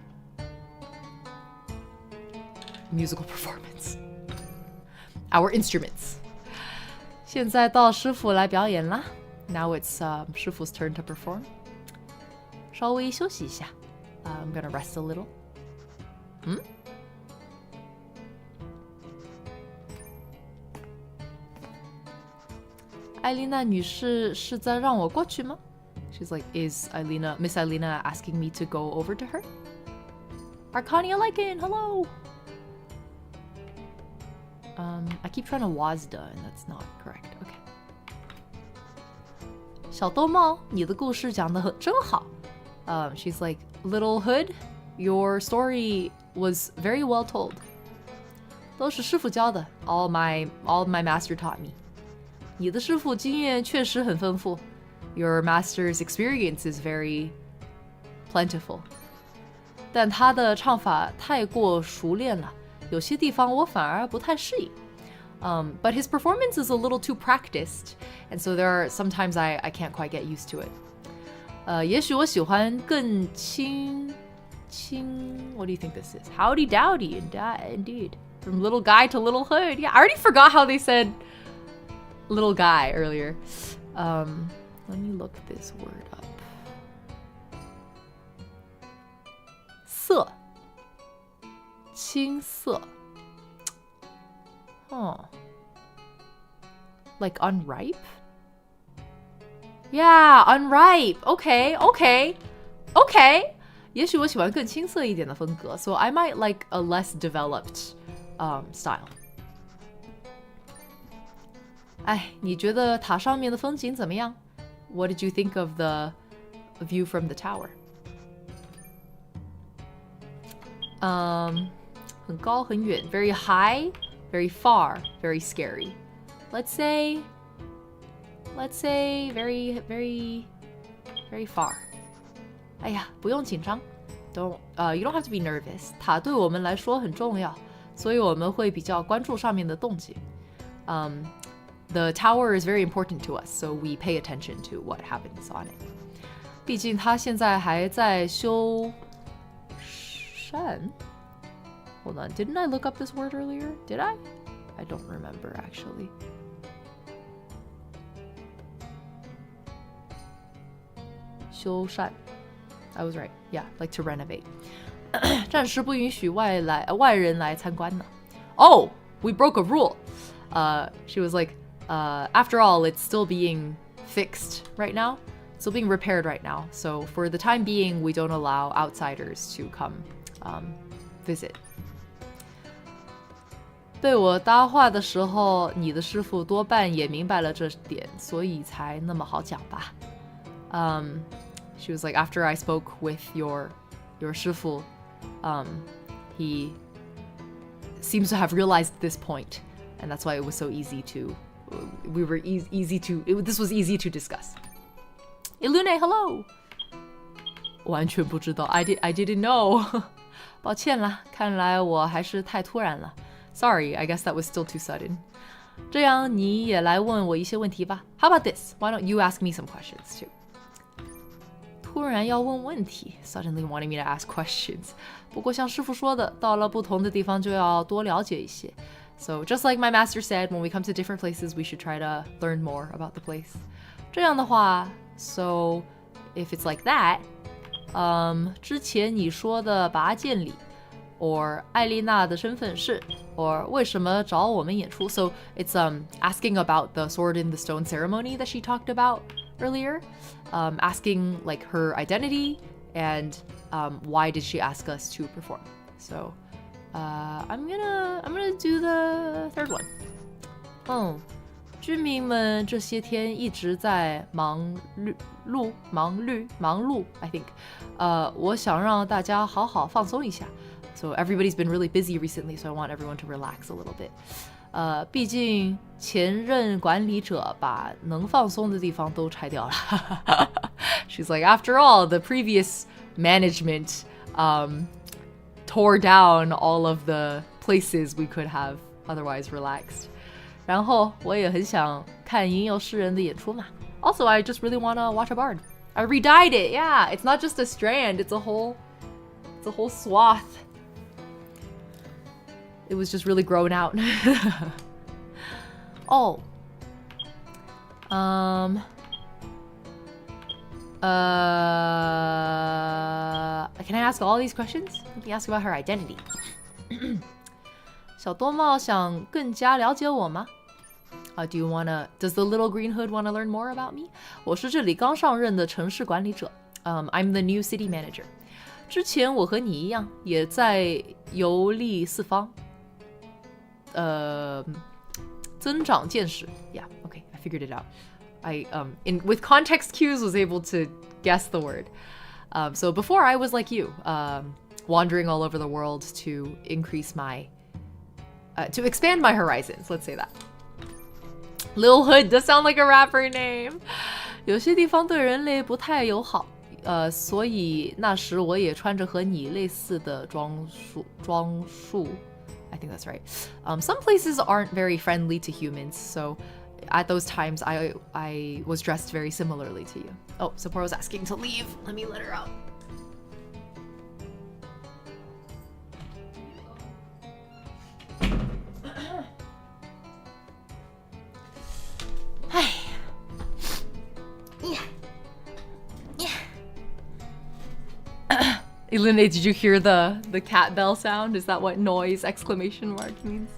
musical performance. Our instruments. 现在到师傅来表演啦。Now it's 师傅's turn to perform. 稍微休息一下。I'm gonna rest a little. 艾丽娜女士是在让我过去吗？ She's like, is Miss Eilina asking me to go over to her? Arcania Lycan, hello! I keep trying to Wazda, and that's not correct. Okay. 小兜帽，你的故事讲得真好。She's like, Little Hood, your story was very well told. 都是师傅教的 all my master taught me. 你的师傅经验确实很丰富。Your master's experience is very plentiful. 但他的唱法太过熟练了，有些地方我反而不太适应。But his performance is a little too practiced, and so there are sometimes I can't quite get used to it. 也许我喜欢更轻 What do you think this is? Howdy dowdy, indeed. From little guy to little hood. Yeah, I already forgot how they said little guy earlier. Let me look this word up. 色，青涩。Like unripe? Yeah, unripe. Okay. 也许我喜欢更青涩一点的风格 so I might like a less developed style. 哎，你觉得塔上面的风景怎么样？ What did you think of the view from the tower? 很高很远 very high, very far, very scary. Let's say very, very, very far. 哎呀，不用紧张。You don't have to be nervous. 塔对我们来说很重要，所以我们会比较关注上面的动静。The tower is very important to us, so we pay attention to what happens on it. 毕竟它现在还在修缮。Hold on, didn't I look up this word earlier? Did I? I don't remember actually. 修缮 I was right. Yeah, like to renovate. 暂时不允许外人来参观呢。Oh, we broke a rule. She was like, after all, it's still being fixed right now. Still being repaired right now. So for the time being, we don't allow outsiders to come visit. 被我搭话的时候，你的师傅多半也明白了这点，所以才那么好讲吧。She was like, after I spoke with your 师傅, he seems to have realized this point, and that's why it was so easy to, this was easy to discuss. Ilune, hello. 完全不知道 I didn't know. 抱歉啦，看来我还是太突然了。Sorry, I guess that was still too sudden. 这样你也来问我一些问题吧。How about this? Why don't you ask me some questions too? 突然要问问题 Suddenly wanting me to ask questions. 不过像师傅说的，到了不同的地方就要多了解一些。So just like my master said, when we come to different places, we should try to learn more about the place. 这样的话 So if it's like that, 之前你说的拔剑礼 or 艾丽娜的身份是 or 为什么找我们演出 So it's asking about the sword in the stone ceremony that she talked about earlier, asking like her identity and why did she ask us to perform. So I'm gonna do the third one. 居民们这些天一直在忙碌 I think. 我想让大家好好放松一下 So everybody's been really busy recently, so I want everyone to relax a little bit. 毕竟前任管理者把能放松的地方都拆掉了。She's like, after all, the previous management tore down all of the places we could have otherwise relaxed. 然后我也很想看吟游诗人的演出嘛。Also, I just really want to watch a bard. I redyed it. Yeah, it's not just a strand, it's a whole swath. It was just really grown out. Oh. Can I ask all these questions? Let me ask about her identity. 小多帽想更加了解我吗？ Does the little green hood want to learn more about me? 我是这里刚上任的城市管理者。I'm the new city manager. 之前我和你一样，也在游历四方。增长见识 Yeah, okay, I figured it out. I with context cues was able to guess the word. So before I was like you, wandering all over the world to increase my to expand my horizons, let's say that. Lil Hood does sound like a rapper name. 有些地方对人类不太友好，所以那时我也穿着和你类似的装束。I think that's right. Some places aren't very friendly to humans, so at those times I was dressed very similarly to you. Oh, Sapporo's asking to leave. Let me let her out. Ilune, did you hear the cat bell sound? Is that what noise exclamation mark means?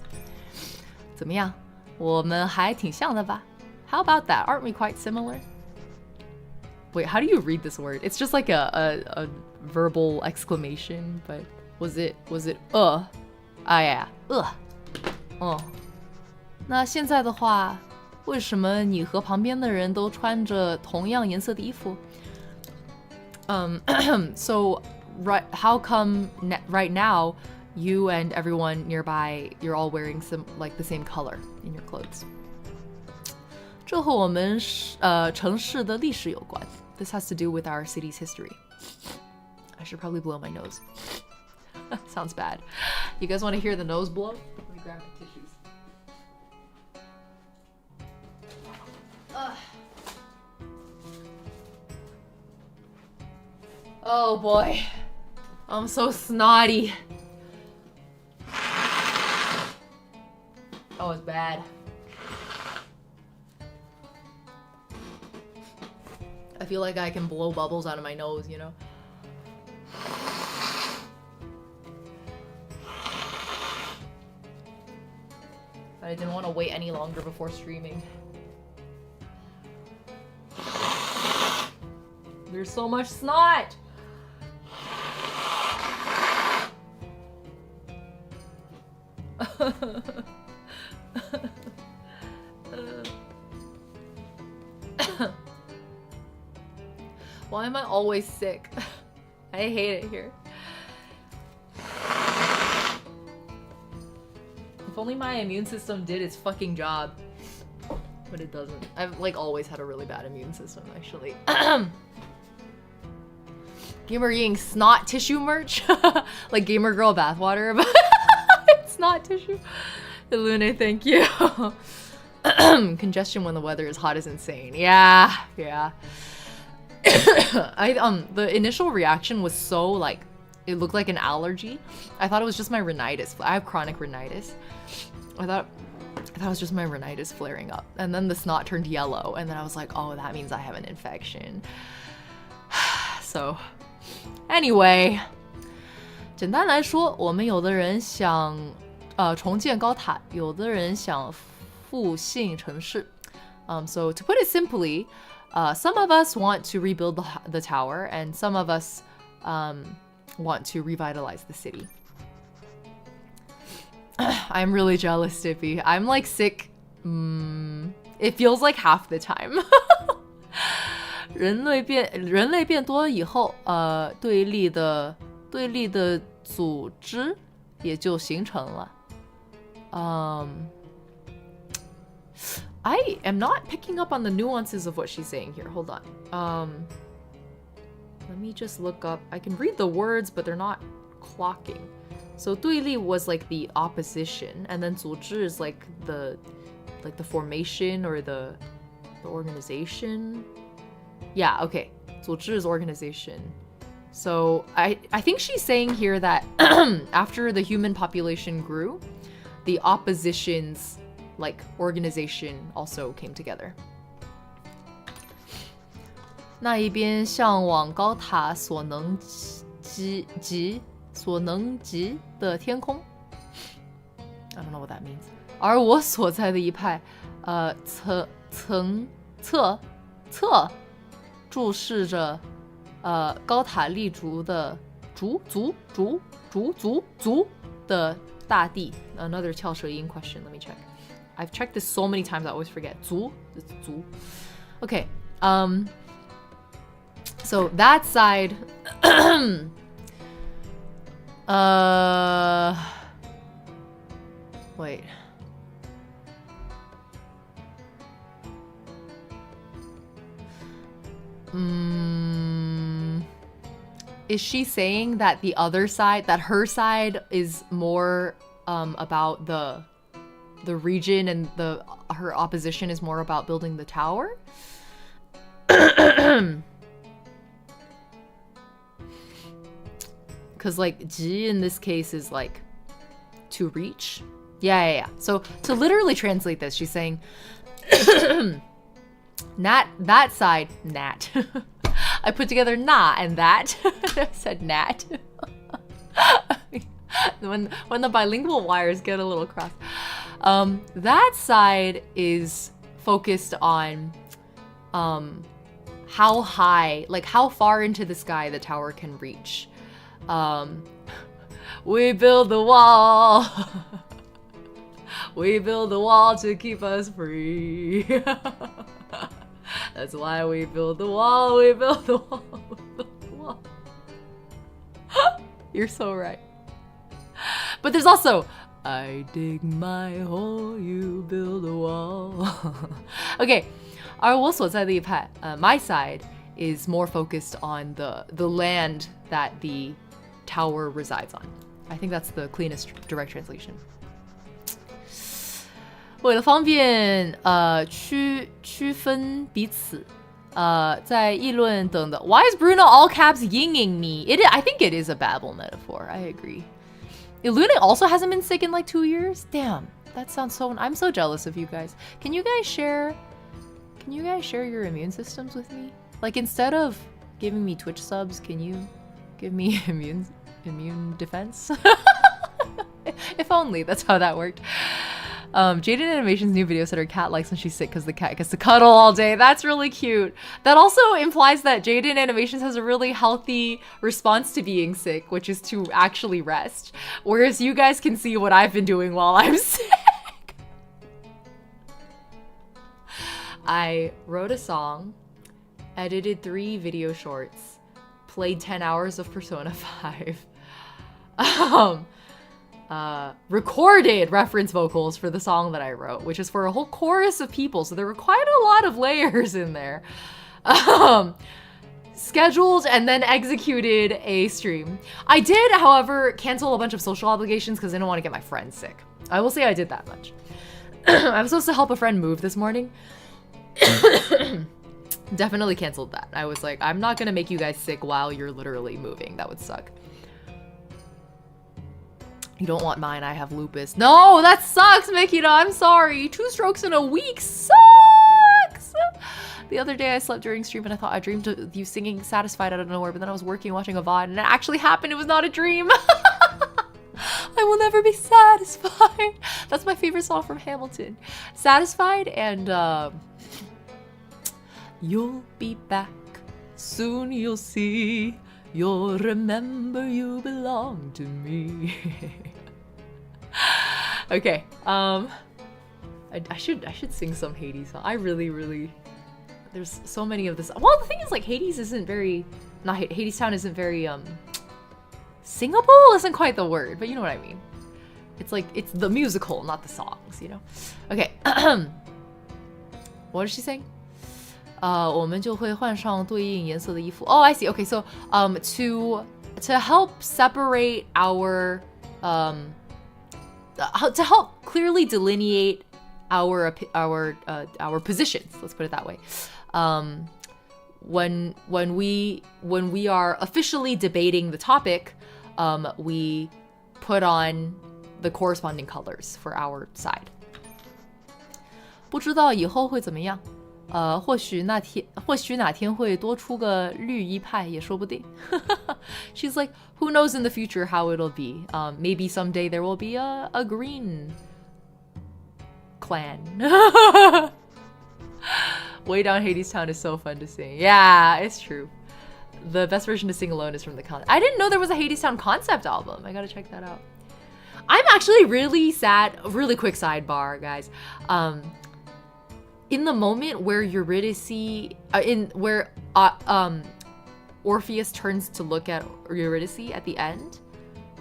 怎么样？我们还挺像的吧? How about that? Aren't we quite similar? Wait, how do you read this word? It's just like a verbal exclamation, but was it Ah yeah, 那现在的话，为什么你和旁边的人都穿着同样颜色的衣服？So right, how come right now you and everyone nearby, you're all wearing some like the same color in your clothes? 这和我们城市的历史有关. This has to do with our city's history. I should probably blow my nose. Sounds bad. You guys want to hear the nose blow? Let me grab my tissues. Oh boy. I'm so snotty. Oh, it's bad. I feel like I can blow bubbles out of my nose, you know? But I didn't want to wait any longer before streaming. There's so much snot! Why am I always sick? I hate it here. If only my immune system did its fucking job. But it doesn't. I've like always had a really bad immune system, actually. Gamer Ying snot tissue merch? Like Gamer Girl bathwater, but it's not tissue. Ilune, thank you. Congestion when the weather is hot is insane. Yeah. The initial reaction was so like, it looked like an allergy. I thought it was just my rhinitis. I have chronic rhinitis. I thought it was just my rhinitis flaring up. And then the snot turned yellow. And then I was like, oh, that means I have an infection. So, anyway. 简单来说，我们有的人想重建高塔，有的人想复兴城市。So to put it simply, some of us want to rebuild the tower, and some of us want to revitalize the city. I'm really jealous, Dippy. I'm like sick. It feels like half the time. 人类变多以后，对立的组织也就形成了。I am not picking up on the nuances of what she's saying here. Hold on. Let me just look up. I can read the words, but they're not clocking. So 对立 was like the opposition, and then 组织 is like the formation or the organization. Yeah, okay. 组织 is organization. So I think she's saying here that after the human population grew, the opposition's like organization also came together. 那一边向往高塔所能及的天空。I don't know what that means. 而我所在的一派，侧注视着高塔立足的足的大地。Another 翘舌音 question. Let me check. I've checked this so many times I always forget. 足 Okay. So that side. Wait. is she saying that the other side, that her side is more about the region and her opposition is more about building the tower? Because like Ji in this case is like to reach. Yeah. So to literally translate this, she's saying that side, Nat. I put together na and that. I said Nat. when the bilingual wires get a little crossed. That side is focused on how high, like how far into the sky the tower can reach. We build the wall. We build the wall to keep us free. That's why we build the wall. We build the wall. We build the wall. You're so right. But there's also, I dig my hole, you build a wall. Okay,我所在的一派, my side is more focused on the land that the tower resides on. I think that's the cleanest direct translation. 为了方便区分彼此在议论等的 Why is Bruno all caps yinging me? I think it is a Babel metaphor. I agree. Iluna also hasn't been sick in like 2 years? Damn, that sounds so... I'm so jealous of you guys. Can you guys share your immune systems with me? Like instead of giving me Twitch subs, can you give me immune defense? If only that's how that worked. Jaden Animation's new video said her cat likes when she's sick because the cat gets to cuddle all day. That's really cute. That also implies that Jaden Animations has a really healthy response to being sick, which is to actually rest. Whereas you guys can see what I've been doing while I'm sick. I wrote a song, edited 3 video shorts, played 10 hours of Persona 5. Recorded reference vocals for the song that I wrote, which is for a whole chorus of people, so there were quite a lot of layers in there. Scheduled and then executed a stream. I did, however, cancel a bunch of social obligations because I didn't want to get my friends sick. I will say I did that much. I was supposed to help a friend move this morning. Definitely canceled that. I was like, I'm not gonna make you guys sick while you're literally moving. That would suck. You don't want mine, I have lupus. No, that sucks, Mikita, I'm sorry. 2 strokes in a week sucks! The other day I slept during stream and I thought I dreamed of you singing Satisfied out of nowhere, but then I was working watching a VOD and it actually happened, it was not a dream. I will never be satisfied. That's my favorite song from Hamilton. Satisfied and you'll be back, soon you'll see. You'll remember you belong to me. Okay, I should sing some Hades song. I really, there's so many of this. Well, the thing is, like, Hades isn't very, Hades Town isn't very, singable isn't quite the word, but you know what I mean. It's like, it's the musical, not the songs, you know? Okay, what is she saying? 我们就会换上对应颜色的衣服. Oh, I see. Okay, so to help separate our to help clearly delineate our positions. Let's put it that way. When we are officially debating the topic, we put on the corresponding colors for our side. 不知道以后会怎么样。或许哪天会多出个绿衣派也说不定. She's like, who knows in the future how it'll be. Maybe someday there will be a green clan. Way Down Hades Town is so fun to sing. Yeah, it's true. The best version to sing alone is from the concept. I didn't know there was a Hades Town concept album. I gotta check that out. I'm actually really sad. Really quick sidebar, guys. In the moment where Eurydice, Orpheus turns to look at Eurydice at the end,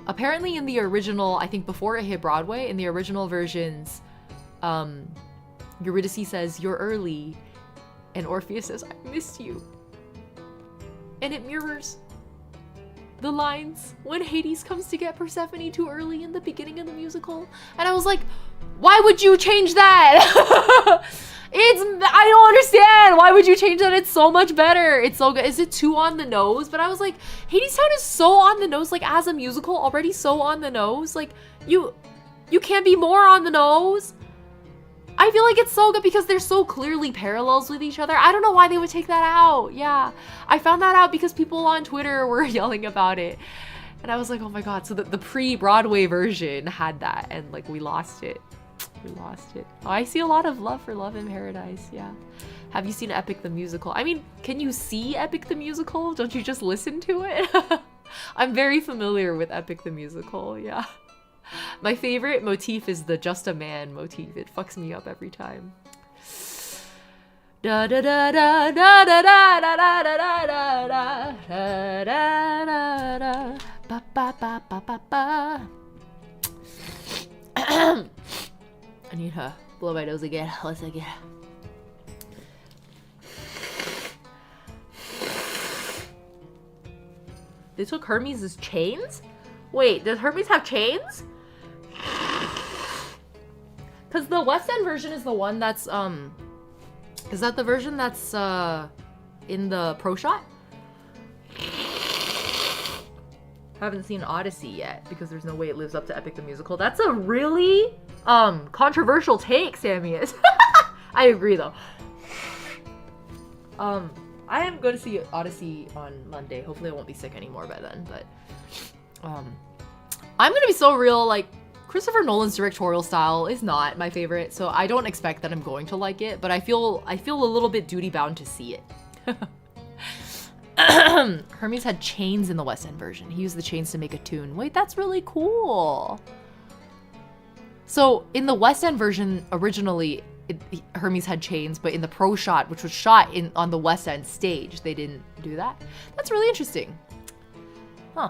apparently in the original, I think before it hit Broadway, in the original versions, Eurydice says, "You're early," and Orpheus says, "I missed you." And it mirrors the lines when Hades comes to get Persephone too early in the beginning of the musical. And I was like, why would you change that? I don't understand. Why would you change that? It's so much better. It's so good. Is it too on the nose? But I was like, Hadestown is so on the nose, like as a musical, already so on the nose. Like you can't be more on the nose. I feel like it's so good because they're so clearly parallels with each other. I don't know why they would take that out. Yeah, I found that out because people on Twitter were yelling about it. And I was like, oh my God. So the pre-Broadway version had that and like we lost it. We lost it. Oh, I see a lot of love for Love in Paradise. Yeah. Have you seen Epic the Musical? I mean, can you see Epic the Musical? Don't you just listen to it? I'm very familiar with Epic the Musical. Yeah. My favorite motif is the Just a Man motif. It fucks me up every time. Da da da da da da da da da da da da da da ba ba ba ba ba ba. I need to blow my nose again. One second. They took Hermes' chains? Wait, does Hermes have chains? Because the West End version is the one that's, is that the version that's, in the pro shot? Haven't seen Odyssey yet because there's no way it lives up to Epic the Musical. That's a really, controversial take, Sammyus. I agree though. I am going to see Odyssey on Monday. Hopefully I won't be sick anymore by then, but, I'm gonna be so real, like, Christopher Nolan's directorial style is not my favorite, so I don't expect that I'm going to like it, but I feel a little bit duty-bound to see it. Hermes had chains in the West End version. He used the chains to make a tune. Wait, that's really cool. So, in the West End version, originally, Hermes had chains, but in the pro shot, which was shot on the West End stage, they didn't do that. That's really interesting. Huh.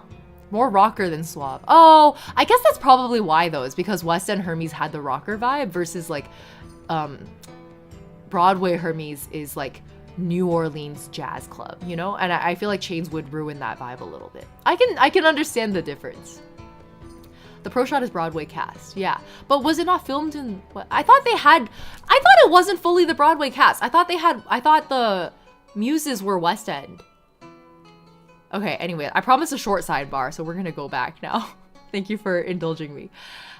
More rocker than suave. Oh, I guess that's probably why though, is because West End Hermes had the rocker vibe versus like Broadway Hermes is like New Orleans jazz club, you know? And I feel like chains would ruin that vibe a little bit. I can understand the difference. The pro shot is Broadway cast, yeah. But was it not filmed in what? I thought it wasn't fully the Broadway cast. I thought the muses were West End. Okay, anyway, I promised a short sidebar, so we're gonna go back now. Thank you for indulging me.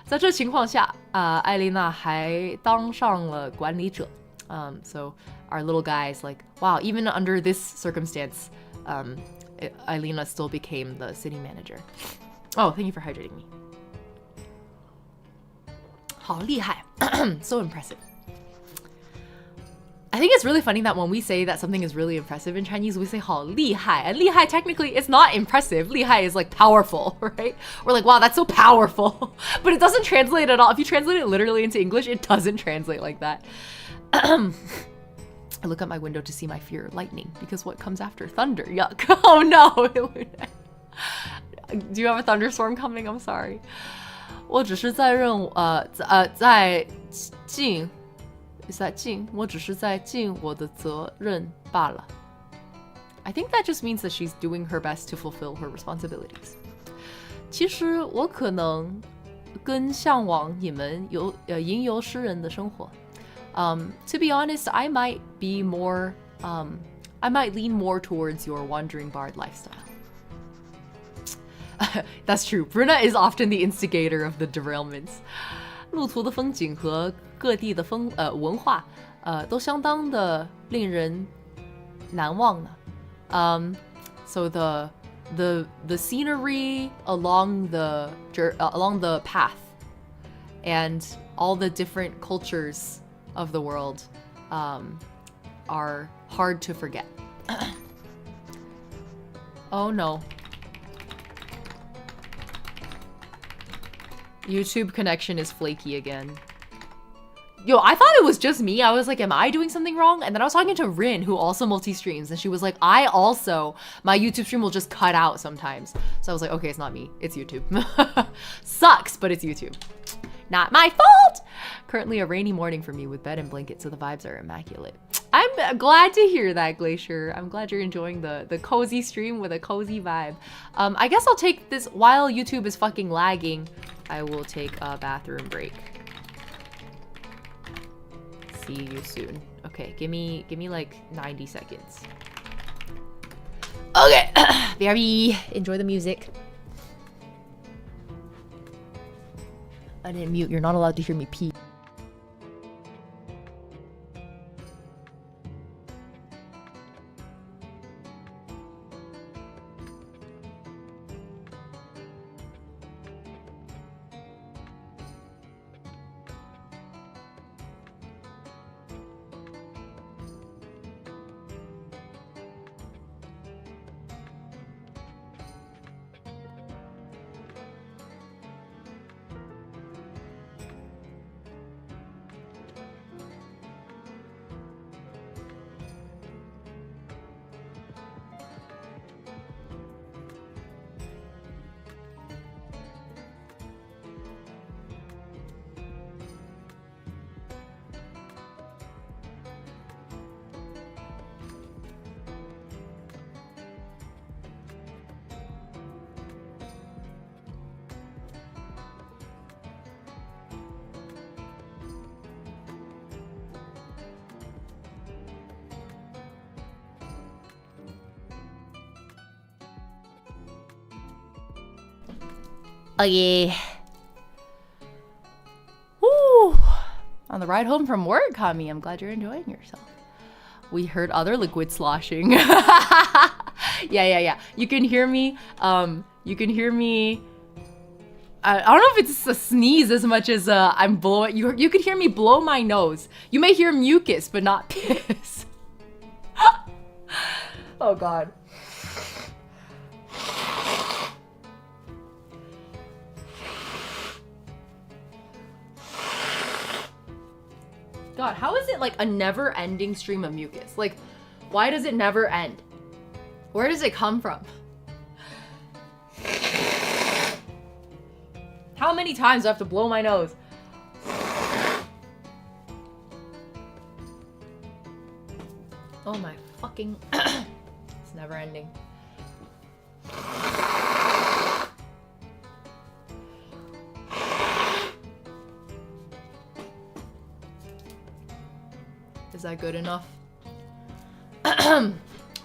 在这情况下，艾琳娜还当上了管理者。So our little guys like, wow, even under this circumstance, Elena still became the city manager. Oh, thank you for hydrating me. 好厉害. So impressive. I think it's really funny that when we say that something is really impressive in Chinese, we say 好厉害. And 厉害 technically is not impressive. 厉害 is like powerful, right? We're like, wow, that's so powerful. But it doesn't translate at all. If you translate it literally into English, it doesn't translate like that. I look at my window to see my fear of lightning because what comes after? Thunder. Yuck. Oh no. Do you have a thunderstorm coming? I'm sorry. 我只是在尽 Is that 尽我只是在尽我的责任罢了 I think that just means that she's doing her best to fulfill her responsibilities. 其实我可能更向往你们吟游诗人的生活 To be honest, I might be more I might lean more towards your wandering bard lifestyle. That's true. Bruna is often the instigator of the derailments. 路途的风景和各地的文化都相当的令人难忘呢 So the scenery along the path and all the different cultures of the world are hard to forget. Oh no. YouTube connection is flaky again. Yo, I thought it was just me. I was like, am I doing something wrong? And then I was talking to Rin, who also multi-streams, and she was like, my YouTube stream will just cut out sometimes. So I was like, okay, it's not me, it's YouTube. Sucks, but it's YouTube. Not my fault! Currently a rainy morning for me with bed and blanket, so the vibes are immaculate. I'm glad to hear that, Glacier. I'm glad you're enjoying the cozy stream with a cozy vibe. I guess I'll take this while YouTube is fucking lagging. I will take a bathroom break. See you soon. Okay, give me like 90 seconds. Okay, BRB, enjoy the music. I didn't mute. You're not allowed to hear me pee. Okay. Woo! On the ride home from work, Kami, I'm glad you're enjoying yourself. We heard other liquid sloshing. Yeah. You can hear me. You can hear me. I don't know if it's a sneeze as much as I'm blowing. You could hear me blow my nose. You may hear mucus, but not piss. Oh God. God, how is it like a never-ending stream of mucus? Like, why does it never end? Where does it come from? How many times do I have to blow my nose? Oh my fucking... It's never ending. Is that good enough?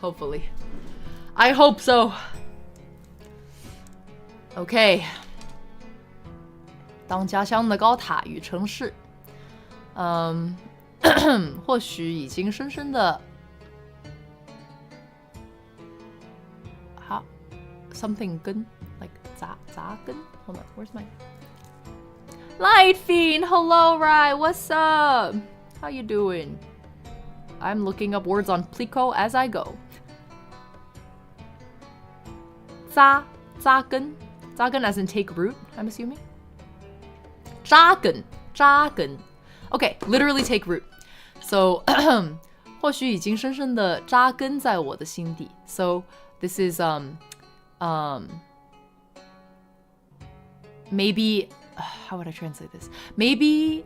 Hopefully. I hope so. Okay. 当家乡的高塔与城市，或许已经深深的，something 根 like 杂根。Hold on, where's my Light Fiend? Hello, Rai. What's up? How you doing? I'm looking up words on Plico as I go. 扎根 as in take root, I'm assuming. 扎根 Okay, literally take root. So, 或许已经深深的扎根在我的心底. So, this is maybe how would I translate this? Maybe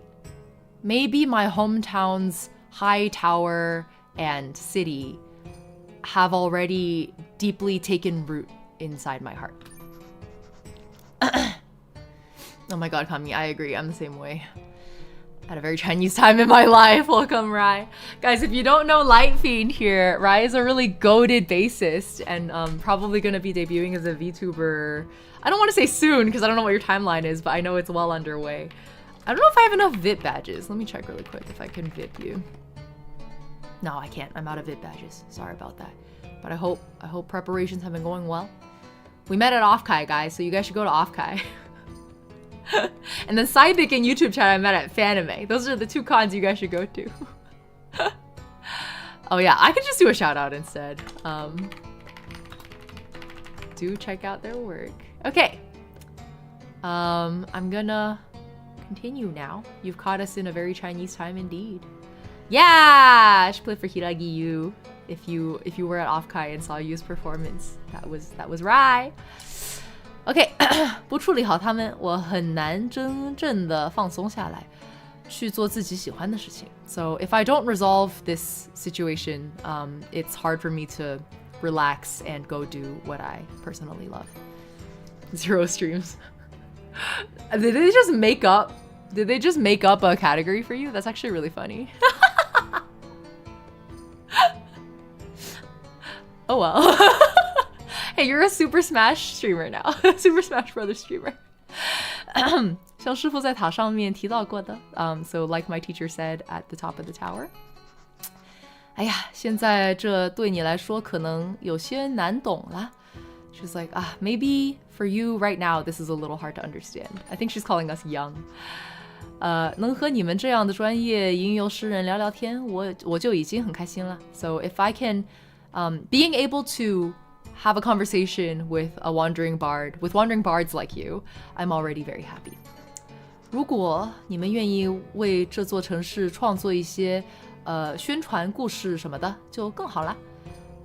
my hometown's high tower and city have already deeply taken root inside my heart. Oh my god, Kami, I agree. I'm the same way. Had a very Chinese time in my life. Welcome, Rai. Guys, if you don't know Light Fiend here, Rai is a really goated bassist and probably going to be debuting as a VTuber. I don't want to say soon because I don't know what your timeline is, but I know it's well underway. I don't know if I have enough VIP badges. Let me check really quick if I can VIP you. No, I can't. I'm out of VIP badges. Sorry about that. But I hope preparations have been going well. We met at Offkai, guys, so you guys should go to Offkai. And then Sidekick and YouTube chat I met at Fanime. Those are the two cons you guys should go to. Oh yeah, I could just do a shout out instead. Do check out their work. Okay. I'm gonna continue now. You've caught us in a very Chinese time indeed. Yeah, I should play for Hiragi Yu if you were at Offkai and saw Yu's performance. That was right. OK 不处理好他们我很难真正的放松下来去做自己喜欢的事情。So if I don't resolve this situation, it's hard for me to relax and go do what I personally love. 0 streams. Did they just make up a category for you? That's actually really funny. Oh well. Hey, you're a Super Smash streamer now. Super Smash Brothers streamer. 像师傅在塔上面提到过的 so like my teacher said at the top of the tower. 哎呀，现在这对你来说可能有些难懂了。She's like, maybe for you right now, this is a little hard to understand. I think she's calling us young. 能和你们这样的专业吟游诗人聊聊天，我就已经很开心了。So if I can, being able to have a conversation with wandering bards like you, I'm already very happy. 如果你们愿意为这座城市创作一些宣传故事什么的，就更好了。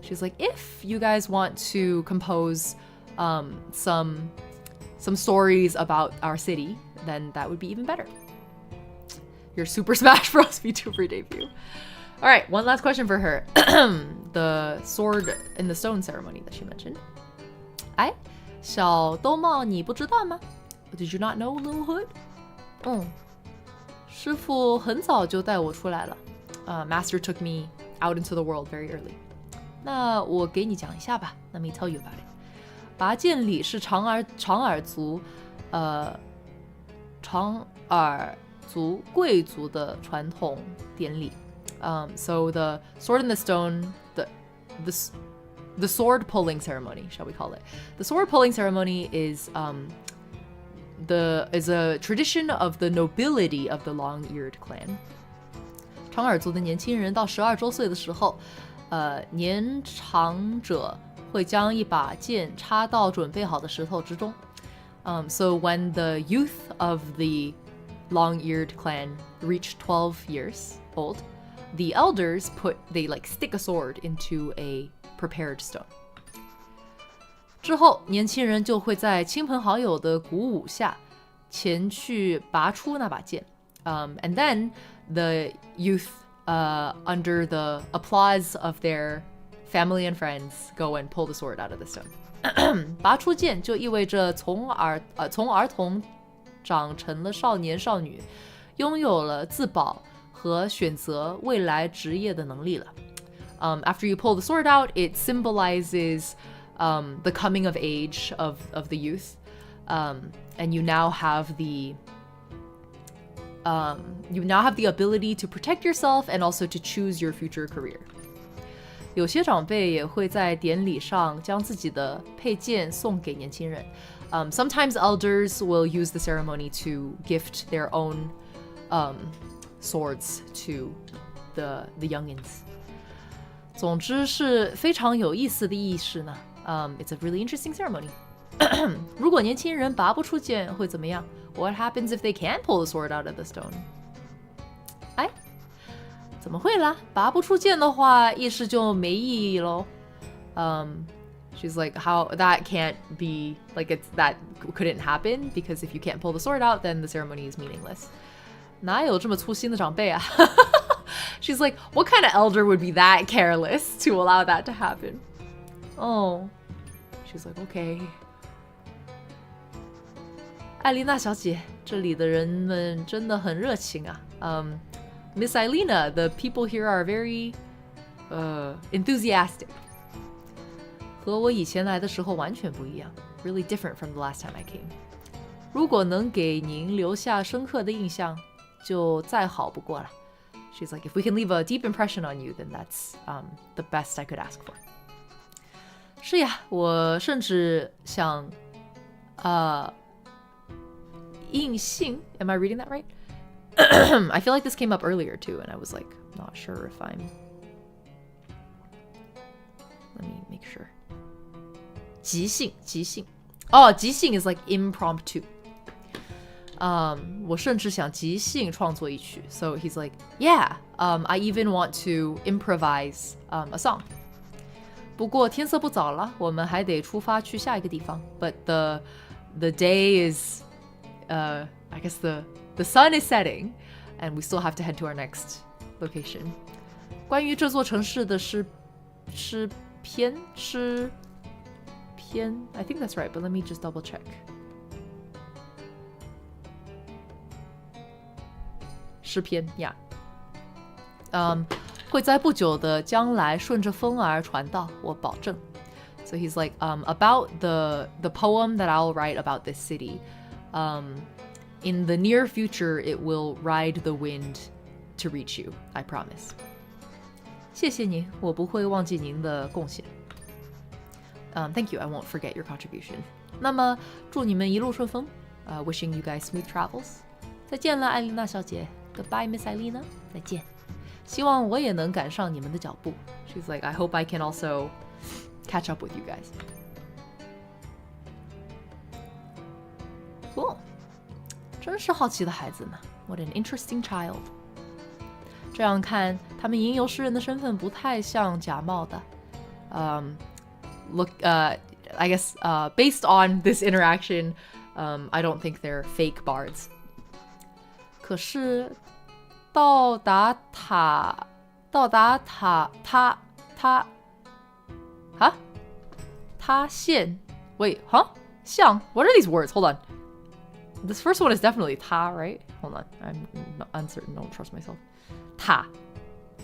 She's like, if you guys want to compose some stories about our city, then that would be even better. Your Super Smash Bros. VTuber debut. All right, one last question for her. The sword in the stone ceremony that she mentioned. 哎，小兜帽你不知道吗？ Did you not know, Little Hood? 师父很早就带我出来了。Master took me out into the world very early. 那我给你讲一下吧。Let me tell you about it. 拔剑礼是长耳族贵族的传统典礼。So the sword in the stone, the sword pulling ceremony, shall we call it? The sword pulling ceremony is a tradition of the nobility of the long-eared clan. 长耳族的年轻人到12周岁的时候，年长者会将一把剑插到准备好的石头之中。So when the youth of the long-eared clan reach 12 years old, the elders they stick a sword into a prepared stone. 之后，年轻人就会在亲朋好友的鼓舞下前去拔出那把剑。And then the youth, under the applause of their family and friends, go and pull the sword out of the stone. 拔出剑就意味着从儿童长成了少年少女，拥有了自保和选择未来职业的能力了。After you pull the sword out, it symbolizes the coming of age of the youth, and you now have the ability to protect yourself and also to choose your future career. 有些长辈也会在典礼上将自己的佩剑送给年轻人。Sometimes elders will use the ceremony to gift their own swords to the youngins. 总之是非常有意思的仪式呢。It's a really interesting ceremony. 如果年轻人拔不出剑会怎么样？ What happens if they can't pull the sword out of the stone? 哎，怎么会啦？拔不出剑的话，仪式就没意义咯。She's like, how that can't be, that couldn't happen, because if you can't pull the sword out, then the ceremony is meaningless. 哪有这么粗心的长辈啊？ She's like, what kind of elder would be that careless to allow that to happen? Oh. She's like, okay. 艾丽娜小姐，这里的人们真的很热情啊。Miss Eilina, the people here are very enthusiastic. 和我以前来的时候完全不一样 ，really different from the last time I came. 如果能给您留下深刻的印象，就再好不过了。She's like, if we can leave a deep impression on you, then that's the best I could ask for. 是呀，我甚至想印信 Am I reading that right? I feel like this came up earlier too, and I was like, not sure if I'm. Let me make sure. 即兴 Oh, 即兴 is like impromptu. 我甚至想即兴创作一曲 So he's like, yeah, I even want to improvise a song. 不过天色不早了，我们还得出发去下一个地方。But the day is, I guess the sun is setting. and we still have to head to our next location. 关于这座城市的诗篇 I think that's right, but let me just double check. 诗篇 yeah. 会在不久的将来顺着风而传道，我保证。So he's like, about the poem that I'll write about this city. In the near future, it will ride the wind to reach you. I promise. 谢谢您，我不会忘记您的贡献。Thank you, I won't forget your contribution. 那么，祝你们一路顺风。Wishing you guys smooth travels. 再见了，艾丽娜小姐。Goodbye, Miss Eileen. 再见。希望我也能赶上你们的脚步。She's like, I hope I can also catch up with you guys. Cool. 真是好奇的孩子呢。What an interesting child. 这样看，他们吟游诗人的身份不太像假冒的。I guess based on this interaction, I don't think they're fake bards. 可是到达塔县 Wait, huh? 像 What are these words? Hold on. This first one is definitely 塔, right? Hold on. I'm uncertain. Don't trust myself. 塔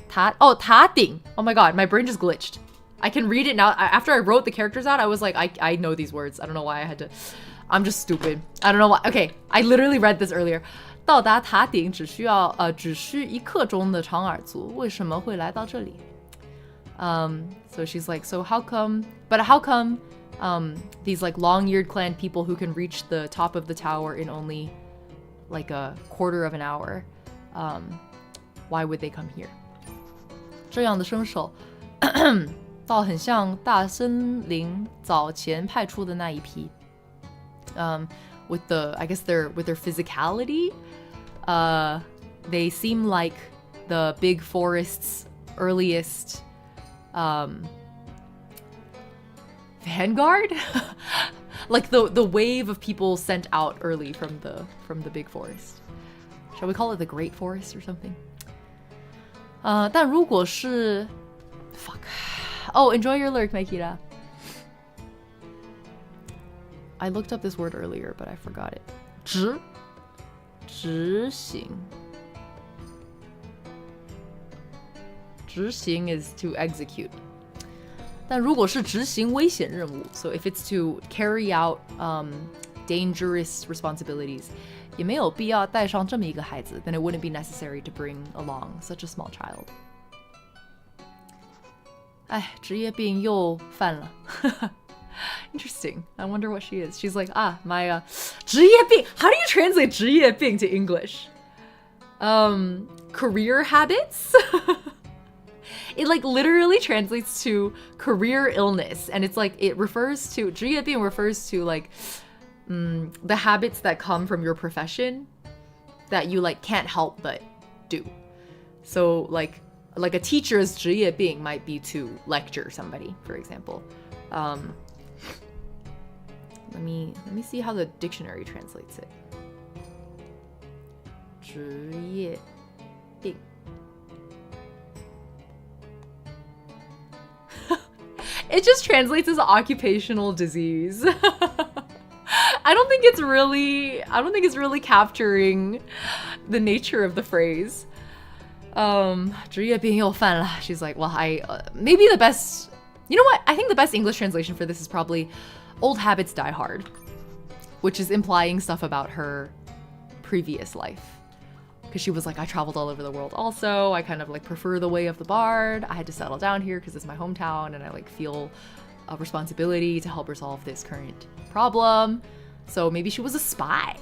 塔顶 Oh my god, my brain just glitched. I can read it now. After I wrote the characters out, I was like, I know these words. I don't know why I had to. I'm just stupid. I don't know why. Okay, I literally read this earlier. 到达塔顶只需1刻钟的长耳族，为什么会来到这里？ So she's like, so how come these like long-eared clan people who can reach the top of the tower in only like a quarter of an hour, why would they come here? 这样的身手倒很像大森林早前派出的那一批。With their physicality, they seem like the big forest's earliest vanguard, like the wave of people sent out early from the big forest. Shall we call it the Great Forest or something? 但如果是 Oh, enjoy your lurk, Maikira. I looked up this word earlier, but I forgot it. 执行 is to execute. 但如果是执行危险任务 so if it's to carry out dangerous responsibilities, 也没有必要带上这么一个孩子 then it wouldn't be necessary to bring along such a small child. 哎，职业病又犯了。Interesting. I wonder what she is. She's like, my 职业病. How do you translate 职业病 to English? Career habits? It like literally translates to career illness, and it's like it refers to 职业病 refers to like the habits that come from your profession that you like can't help but do. So like a teacher's 职业病 might be to lecture somebody, for example. Let me see how the dictionary translates it. 职业病 It just translates as occupational disease. I don't think it's really capturing the nature of the phrase. 职业病又犯了 She's like, well, maybe the best. You know what? I think the best English translation for this is probably old habits die hard, which is implying stuff about her previous life. Because she was like, I traveled all over the world also. I kind of like prefer the way of the bard. I had to settle down here because it's my hometown and I like feel a responsibility to help resolve this current problem. So maybe she was a spy.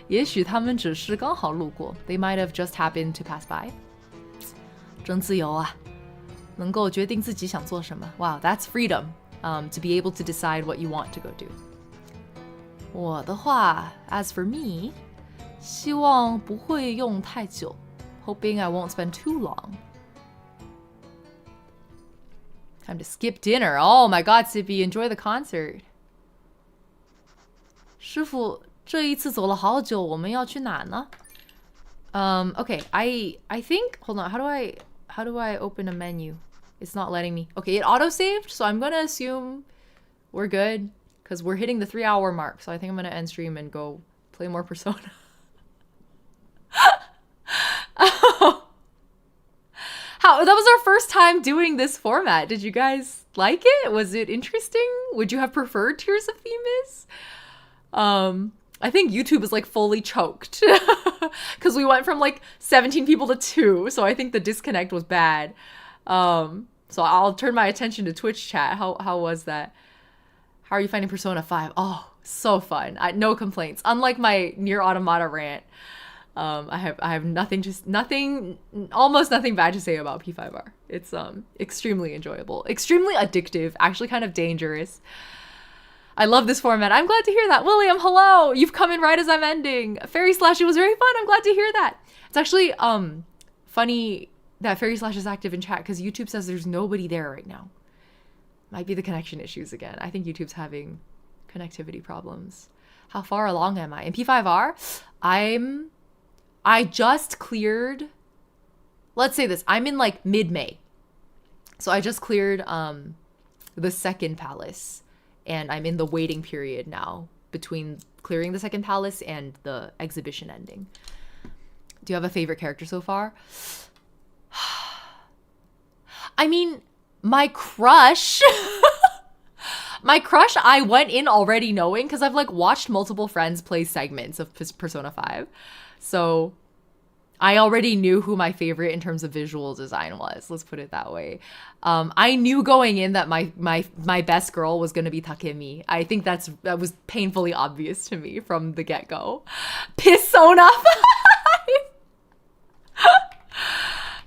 也许他们只是刚好路过. They might have just happened to pass by. 真自由啊，能够决定自己想做什么. Wow, that's freedom. To be able to decide what you want to go do. 我的话, as for me, 希望不会用太久, hoping I won't spend too long. Time to skip dinner. Oh my god, Sippy, enjoy the concert. 师傅，这一次走了好久，我们要去哪呢? Okay, I think, hold on, how do I open a menu? It's not letting me. Okay, it auto-saved, so I'm gonna assume we're good, because we're hitting the 3-hour mark, so I think I'm gonna end stream and go play more Persona. That was our first time doing this format. Did you guys like it? Was it interesting? Would you have preferred Tears of Themis? I think YouTube is like fully choked because we went from like 17 people to 2, so I think the disconnect was bad. So I'll turn my attention to Twitch chat. How was that? How are you finding Persona 5? Oh, so fun. No complaints. Unlike my Nier Automata rant, I have almost nothing bad to say about P5R. It's extremely enjoyable, extremely addictive, actually kind of dangerous. I love this format. I'm glad to hear that. William, hello. You've come in right as I'm ending. Fairy Slash, it was very fun. I'm glad to hear that. It's actually funny that Fairy Slash is active in chat because YouTube says there's nobody there right now. Might be the connection issues again. I think YouTube's having connectivity problems. How far along am I? In P5R, I just cleared, let's say this, I'm in like mid-May. So I just cleared the second palace. And I'm in the waiting period now between clearing the second palace and the exhibition ending. Do you have a favorite character so far? I mean, my crush. My crush, I went in already knowing because I've like watched multiple friends play segments of Persona 5. So I already knew who my favorite in terms of visual design was. Let's put it that way. I knew going in that my best girl was going to be Takemi. I think that was painfully obvious to me from the get-go. Persona 5!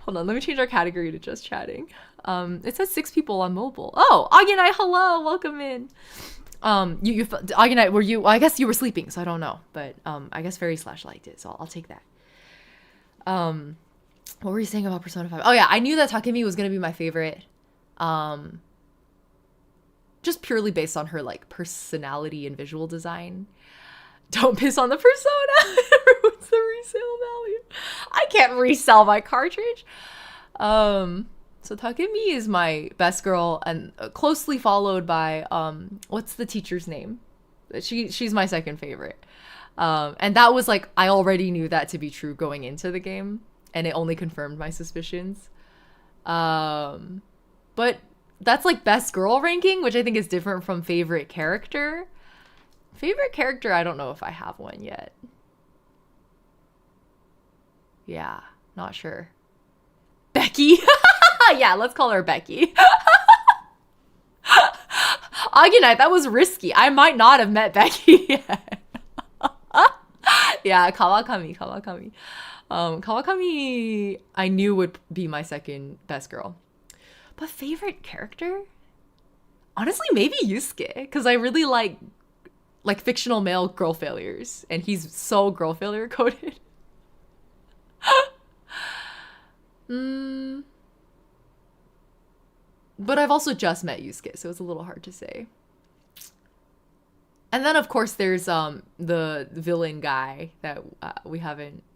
Hold on, let me change our category to just chatting. It says 6 people on mobile. Oh, Aginai, hello, welcome in. Aginai, were you? Well, I guess you were sleeping, so I don't know. But I guess Fairy Slash liked it, so I'll take that. What were you saying about Persona 5? Oh yeah, I knew that Takemi was gonna be my favorite. Just purely based on her like personality and visual design. Don't piss on the Persona. It ruins the resale value. I can't resell my cartridge. So Takemi is my best girl and closely followed by what's the teacher's name? She's my second favorite. And that was like, I already knew that to be true going into the game, and it only confirmed my suspicions. But that's like best girl ranking, which I think is different from favorite character. Favorite character, I don't know if I have one yet. Yeah, not sure. Becky? Yeah, let's call her Becky. Aginite, that was risky. I might not have met Becky yet. Yeah, Kawakami. Kawakami, I knew would be my second best girl. But favorite character? Honestly, maybe Yusuke, because I really like fictional male girl failures, and he's so girl failure coded. But I've also just met Yusuke, so it's a little hard to say. And then of course there's the villain guy that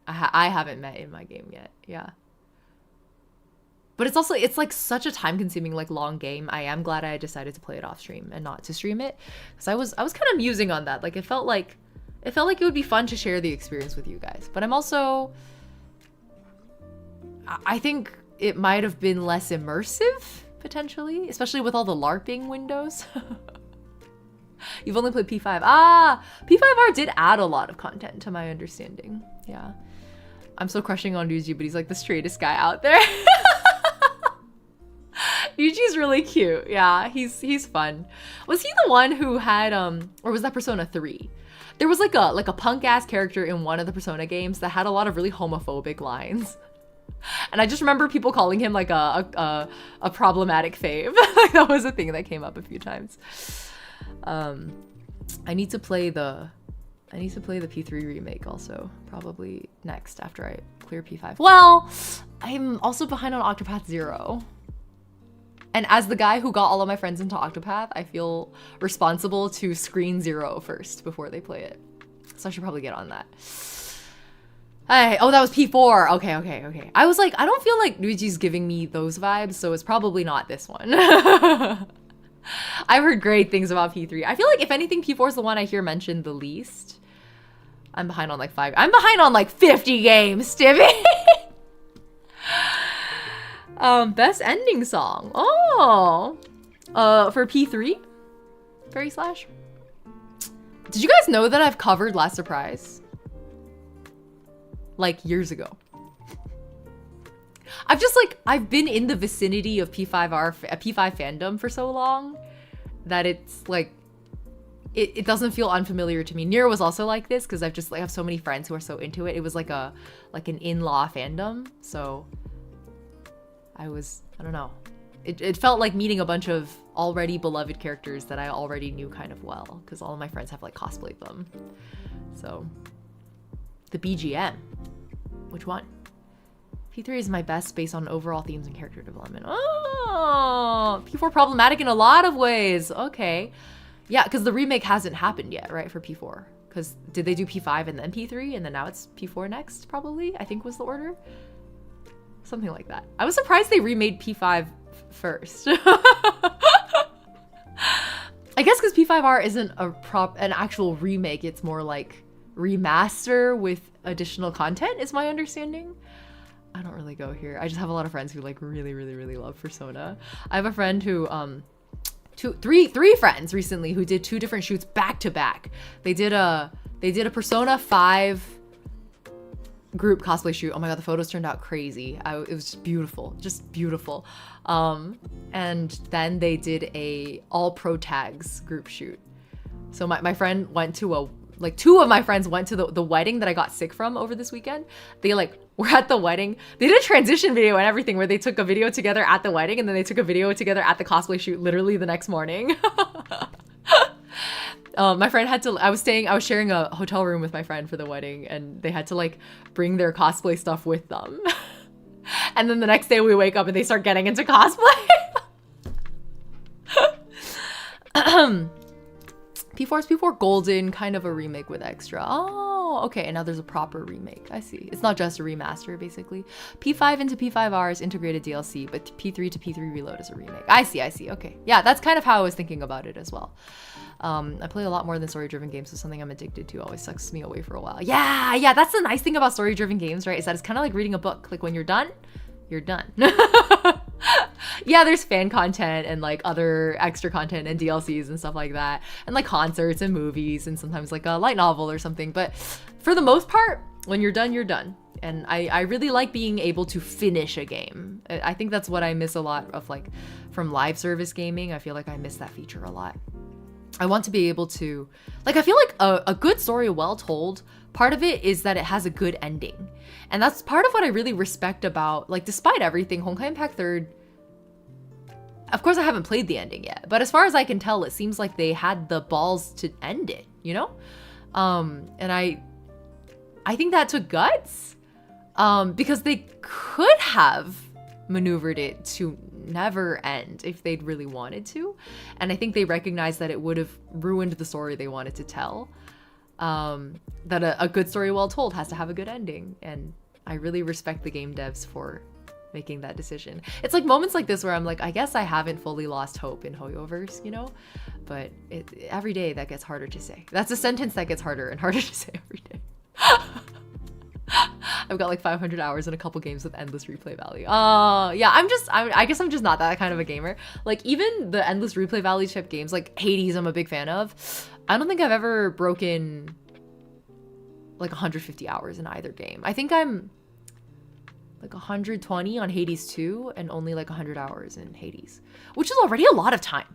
I haven't met in my game yet. Yeah. But it's like such a time-consuming, like long game. I am glad I decided to play it off stream and not to stream it, because I was kind of musing on that. Like it felt like it would be fun to share the experience with you guys. But I'm also, I think it might have been less immersive potentially, especially with all the LARPing windows. You've only played P5. P5R did add a lot of content to my understanding. Yeah. I'm so crushing on Ryuji, but he's like the straightest guy out there. Ryuji's really cute. Yeah, he's fun. Was he the one who had or was that Persona 3? There was like a punk ass character in one of the Persona games that had a lot of really homophobic lines. And I just remember people calling him like a problematic fave. Like that was a thing that came up a few times. I need to play the P3 remake also, probably next after I clear P5. Well, I'm also behind on Octopath 0. And as the guy who got all of my friends into Octopath, I feel responsible to screen 0 first before they play it. So I should probably get on that. Hey, oh, that was P4. Okay. I was like, I don't feel like Luigi's giving me those vibes, so it's probably not this one. I've heard great things about P3. I feel like if anything, P4 is the one I hear mentioned the least. I'm behind on like 5. I'm behind on like 50 games, Stibby. Best ending song. Oh. For P3? Fairy Slash? Did you guys know that I've covered Last Surprise? Like years ago. I've been in the vicinity of P5 fandom for so long that it's like, it doesn't feel unfamiliar to me. Nier was also like this because I have so many friends who are so into it. It was like an in-law fandom. So I don't know. It felt like meeting a bunch of already beloved characters that I already knew kind of well because all of my friends have like cosplayed them. So the BGM. Which one? P3 is my best based on overall themes and character development. Oh, P4 problematic in a lot of ways. Okay. Yeah, because the remake hasn't happened yet, right, for P4? Because did they do P5 and then P3 and then now it's P4 next, probably? I think was the order. Something like that. I was surprised they remade P5 first. I guess because P5R isn't an actual remake, it's more like remaster with additional content is my understanding. I don't really go here. I just have a lot of friends who like really love Persona. I have a friend who three friends recently who did 2 different shoots back to back. They did a Persona 5 group cosplay shoot. Oh my god, the photos turned out crazy. It was just beautiful. And then they did a all pro tags group shoot. So my friend went to 2 of my friends went to the wedding that I got sick from over this weekend. They were at the wedding. They did a transition video and everything where they took a video together at the wedding and then they took a video together at the cosplay shoot literally the next morning. My friend had to, I was sharing a hotel room with my friend for the wedding and they had to bring their cosplay stuff with them. And then the next day we wake up and they start getting into cosplay. P4 is P4 Golden, kind of a remake with extra. Oh, okay, and now there's a proper remake. I see. It's not just a remaster, basically. P5 into P5R is integrated DLC, but P3 to P3 Reload is a remake. I see. Okay. Yeah, that's kind of how I was thinking about it as well. I play a lot more than story-driven games, so something I'm addicted to always sucks me away for a while. Yeah, that's the nice thing about story-driven games, right? Is that it's kind of like reading a book. Like when you're done, you're done. Yeah, there's fan content and other extra content and DLCs and stuff like that, and concerts and movies and sometimes a light novel or something. But for the most part, when you're done, you're done. And I really like being able to finish a game. I think that's what I miss a lot of from live service gaming. I feel like I miss that feature a lot. I want to be able to, I feel like a good story well told, part of it is that it has a good ending. And that's part of what I really respect about, despite everything, Honkai Impact 3rd, of course I haven't played the ending yet, but as far as I can tell, it seems like they had the balls to end it, you know? And I think that took guts, because they could have maneuvered it to never end if they'd really wanted to. And I think they recognized that it would have ruined the story they wanted to tell. That a good story well told has to have a good ending. And I really respect the game devs for making that decision. It's moments like this where I'm I guess I haven't fully lost hope in Hoyoverse, you know? But every day that gets harder to say. That's a sentence that gets harder and harder to say every day. I've got 500 hours in a couple games with endless replay value. Yeah, I guess I'm just not that kind of a gamer. Even the endless replay value type games, Hades, I'm a big fan of. I don't think I've ever broken 150 hours in either game. I think I'm 120 on Hades 2 and only 100 hours in Hades, which is already a lot of time.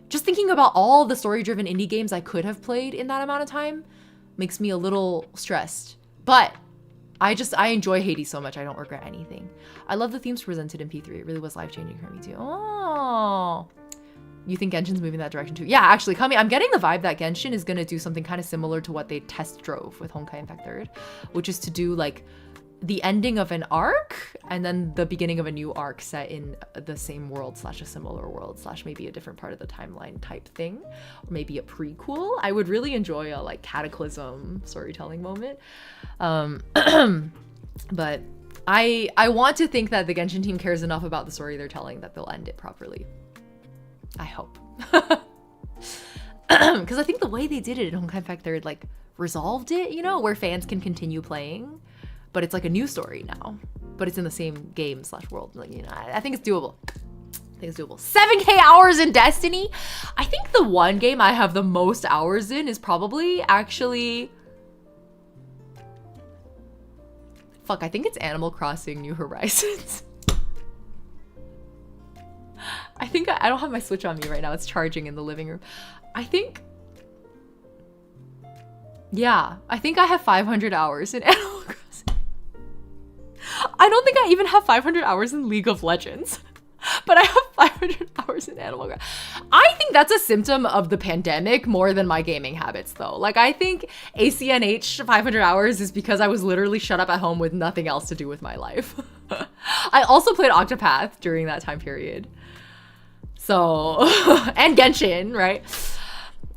Just thinking about all the story-driven indie games I could have played in that amount of time makes me a little stressed. But I enjoy Hades so much, I don't regret anything. I love the themes presented in P3. It really was life-changing for me too. Oh, you think Genshin's moving that direction too? Yeah, actually, Kami, I'm getting the vibe that Genshin is gonna do something kind of similar to what they test drove with Honkai Impact 3rd, which is to do the ending of an arc and then the beginning of a new arc set in the same world slash a similar world slash maybe a different part of the timeline type thing, or maybe a prequel. I would really enjoy a like cataclysm storytelling moment. But I want to think that the Genshin team cares enough about the story they're telling that they'll end it properly. I hope. Because I think the way they did it in Honkai Impact Third like resolved it, you know, where fans can continue playing, but it's like a new story now, but it's in the same game slash world. Like, you know, I think it's doable. I think it's doable. 7K hours in Destiny. I think the one game I have the most hours in is probably actually, fuck, I think it's Animal Crossing New Horizons. I think I don't have my Switch on me right now. It's charging in the living room. I think, yeah, I think I have 500 hours in Animal Crossing. I don't think I even have 500 hours in League of Legends, but I have 500 hours in Animal Crossing. I think that's a symptom of the pandemic more than my gaming habits though. Like I think ACNH 500 hours is because I was literally shut up at home with nothing else to do with my life. I also played Octopath during that time period. So, and Genshin, right?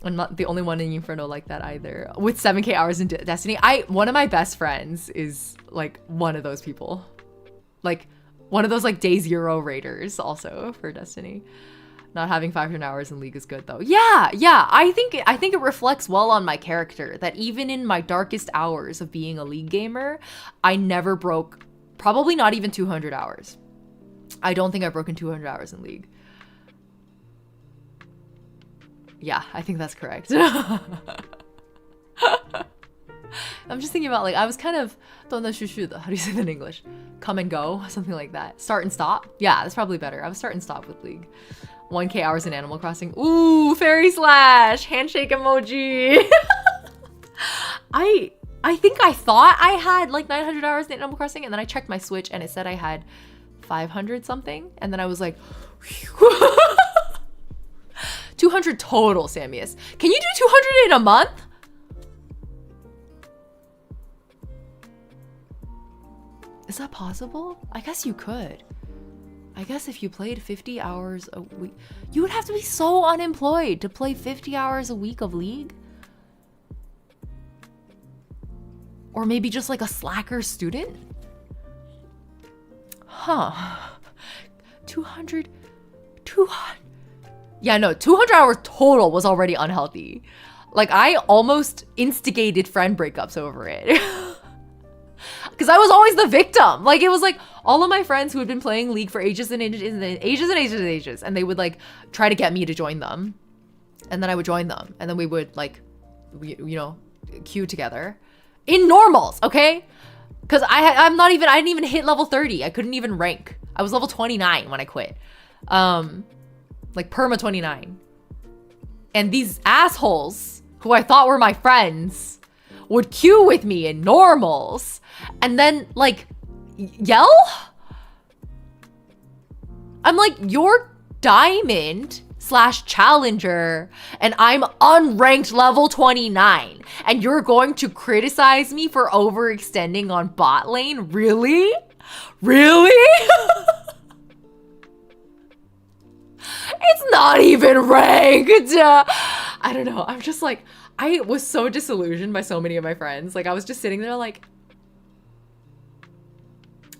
I'm not the only one in Inferno like that either. With 7K hours in Destiny, one of my best friends is like one of those people. Like one of those like day zero raiders also for Destiny. Not having 500 hours in League is good though. Yeah. I think it reflects well on my character that even in my darkest hours of being a League gamer, I never broke, probably not even 200 hours. I don't think I've broken 200 hours in League. Yeah, I think that's correct. I'm just thinking about like, I was kind of, how do you say that in English? Come and go, something like that. Start and stop. Yeah, that's probably better. I was start and stop with League. 1K hours in Animal Crossing. Ooh, Fairy Slash, handshake emoji. I think I thought I had like 900 hours in Animal Crossing, and then I checked my Switch and it said I had 500 something, and then I was like, 200 total, Samus. Can you do 200 in a month? Is that possible? I guess you could. I guess if you played 50 hours a week, you would have to be so unemployed to play 50 hours a week of League. Or maybe just like a slacker student? Huh. 200. Yeah, no, 200 hours total was already unhealthy. Like, I almost instigated friend breakups over it. Because I was always the victim. Like, it was like all of my friends who had been playing League for ages and ages, and they would like try to get me to join them. And then I would join them. And then we would like, you know, queue together. In normals, okay? Because I didn't even hit level 30. I couldn't even rank. I was level 29 when I quit. Like perma 29. And these assholes who I thought were my friends would queue with me in normals and then like yell. I'm like, you're diamond / challenger and I'm unranked level 29 and you're going to criticize me for overextending on bot lane? Really? It's not even ranked. I don't know. I'm just like, I was so disillusioned by so many of my friends. Like, I was just sitting there like,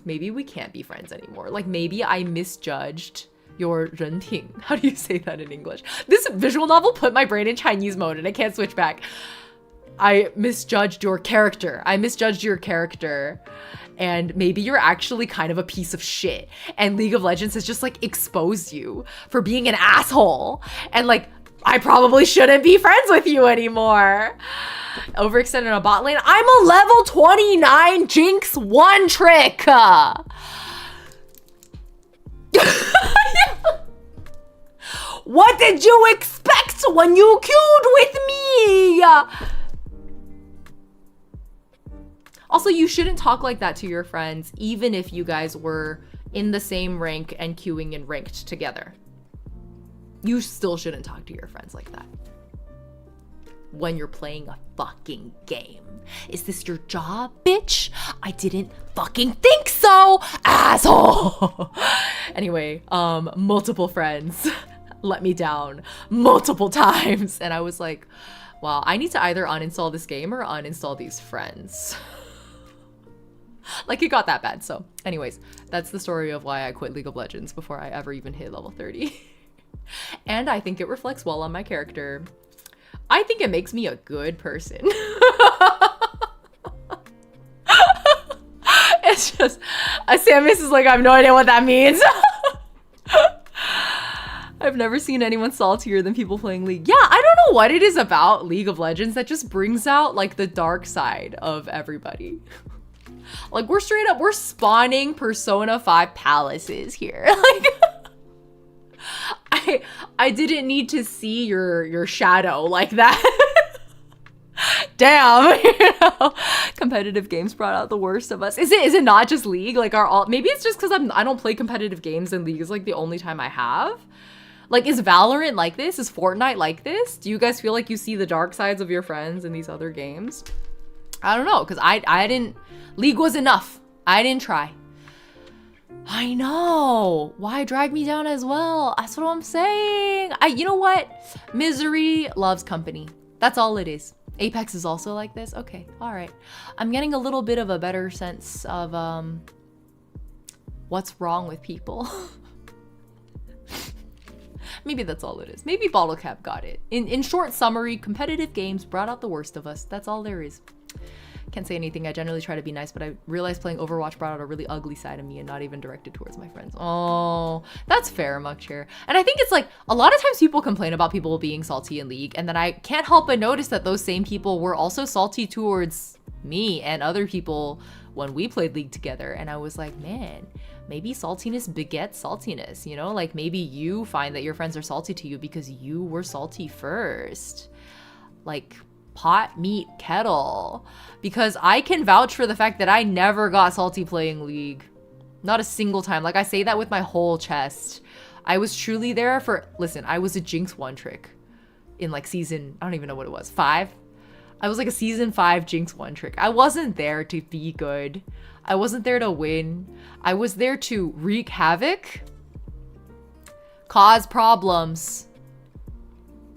maybe we can't be friends anymore. Like, maybe I misjudged your 人品. How do you say that in English? This visual novel put my brain in Chinese mode and I can't switch back. I misjudged your character. And maybe you're actually kind of a piece of shit. And League of Legends has just like exposed you for being an asshole. And like, I probably shouldn't be friends with you anymore. Overextended on a bot lane. I'm a level 29 Jinx one trick. What did you expect when you queued with me? Also, you shouldn't talk like that to your friends, even if you guys were in the same rank and queuing and ranked together. You still shouldn't talk to your friends like that. when you're playing a fucking game. Is this your job, bitch? I didn't fucking think so, asshole. Anyway, multiple friends let me down multiple times. And I was like, wow, I need to either uninstall this game or uninstall these friends. Like, it got that bad. So anyways, that's the story of why I quit League of Legends before I ever even hit level 30. And I think it reflects well on my character. I think it makes me a good person. It's just, Samus is like, I have no idea what that means. I've never seen anyone saltier than people playing League. Yeah, I don't know what it is about League of Legends that just brings out like the dark side of everybody. Like, we're straight up, we're spawning Persona 5 palaces here. Like, I didn't need to see your shadow like that. Damn, you know, competitive games brought out the worst of us. Is it not just League? Like, maybe it's just because I don't play competitive games and League is like the only time I have. Like, is Valorant like this? Is Fortnite like this? Do you guys feel like you see the dark sides of your friends in these other games? I don't know, because I didn't, League was enough. I didn't try. I know. Why drag me down as well? That's what I'm saying. You know what? Misery loves company. That's all it is. Apex is also like this. Okay, all right. I'm getting a little bit of a better sense of what's wrong with people. Maybe that's all it is. Maybe Bottle Cap got it. In short summary, competitive games brought out the worst of us. That's all there is. Can't say anything. I generally try to be nice, but I realized playing Overwatch brought out a really ugly side of me and not even directed towards my friends. Oh, that's fair, Muckchair. And I think it's like, a lot of times people complain about people being salty in League, and then I can't help but notice that those same people were also salty towards me and other people when we played League together. And I was like, man, maybe saltiness begets saltiness, you know? Like, maybe you find that your friends are salty to you because you were salty first. Like, pot, meat, kettle. Because I can vouch for the fact that I never got salty playing League. Not a single time. Like, I say that with my whole chest. I was truly there for, listen, I was a Jinx one trick in like season, I don't even know what it was, 5? I was like a season 5 Jinx one trick. I wasn't there to be good. I wasn't there to win. I was there to wreak havoc, cause problems,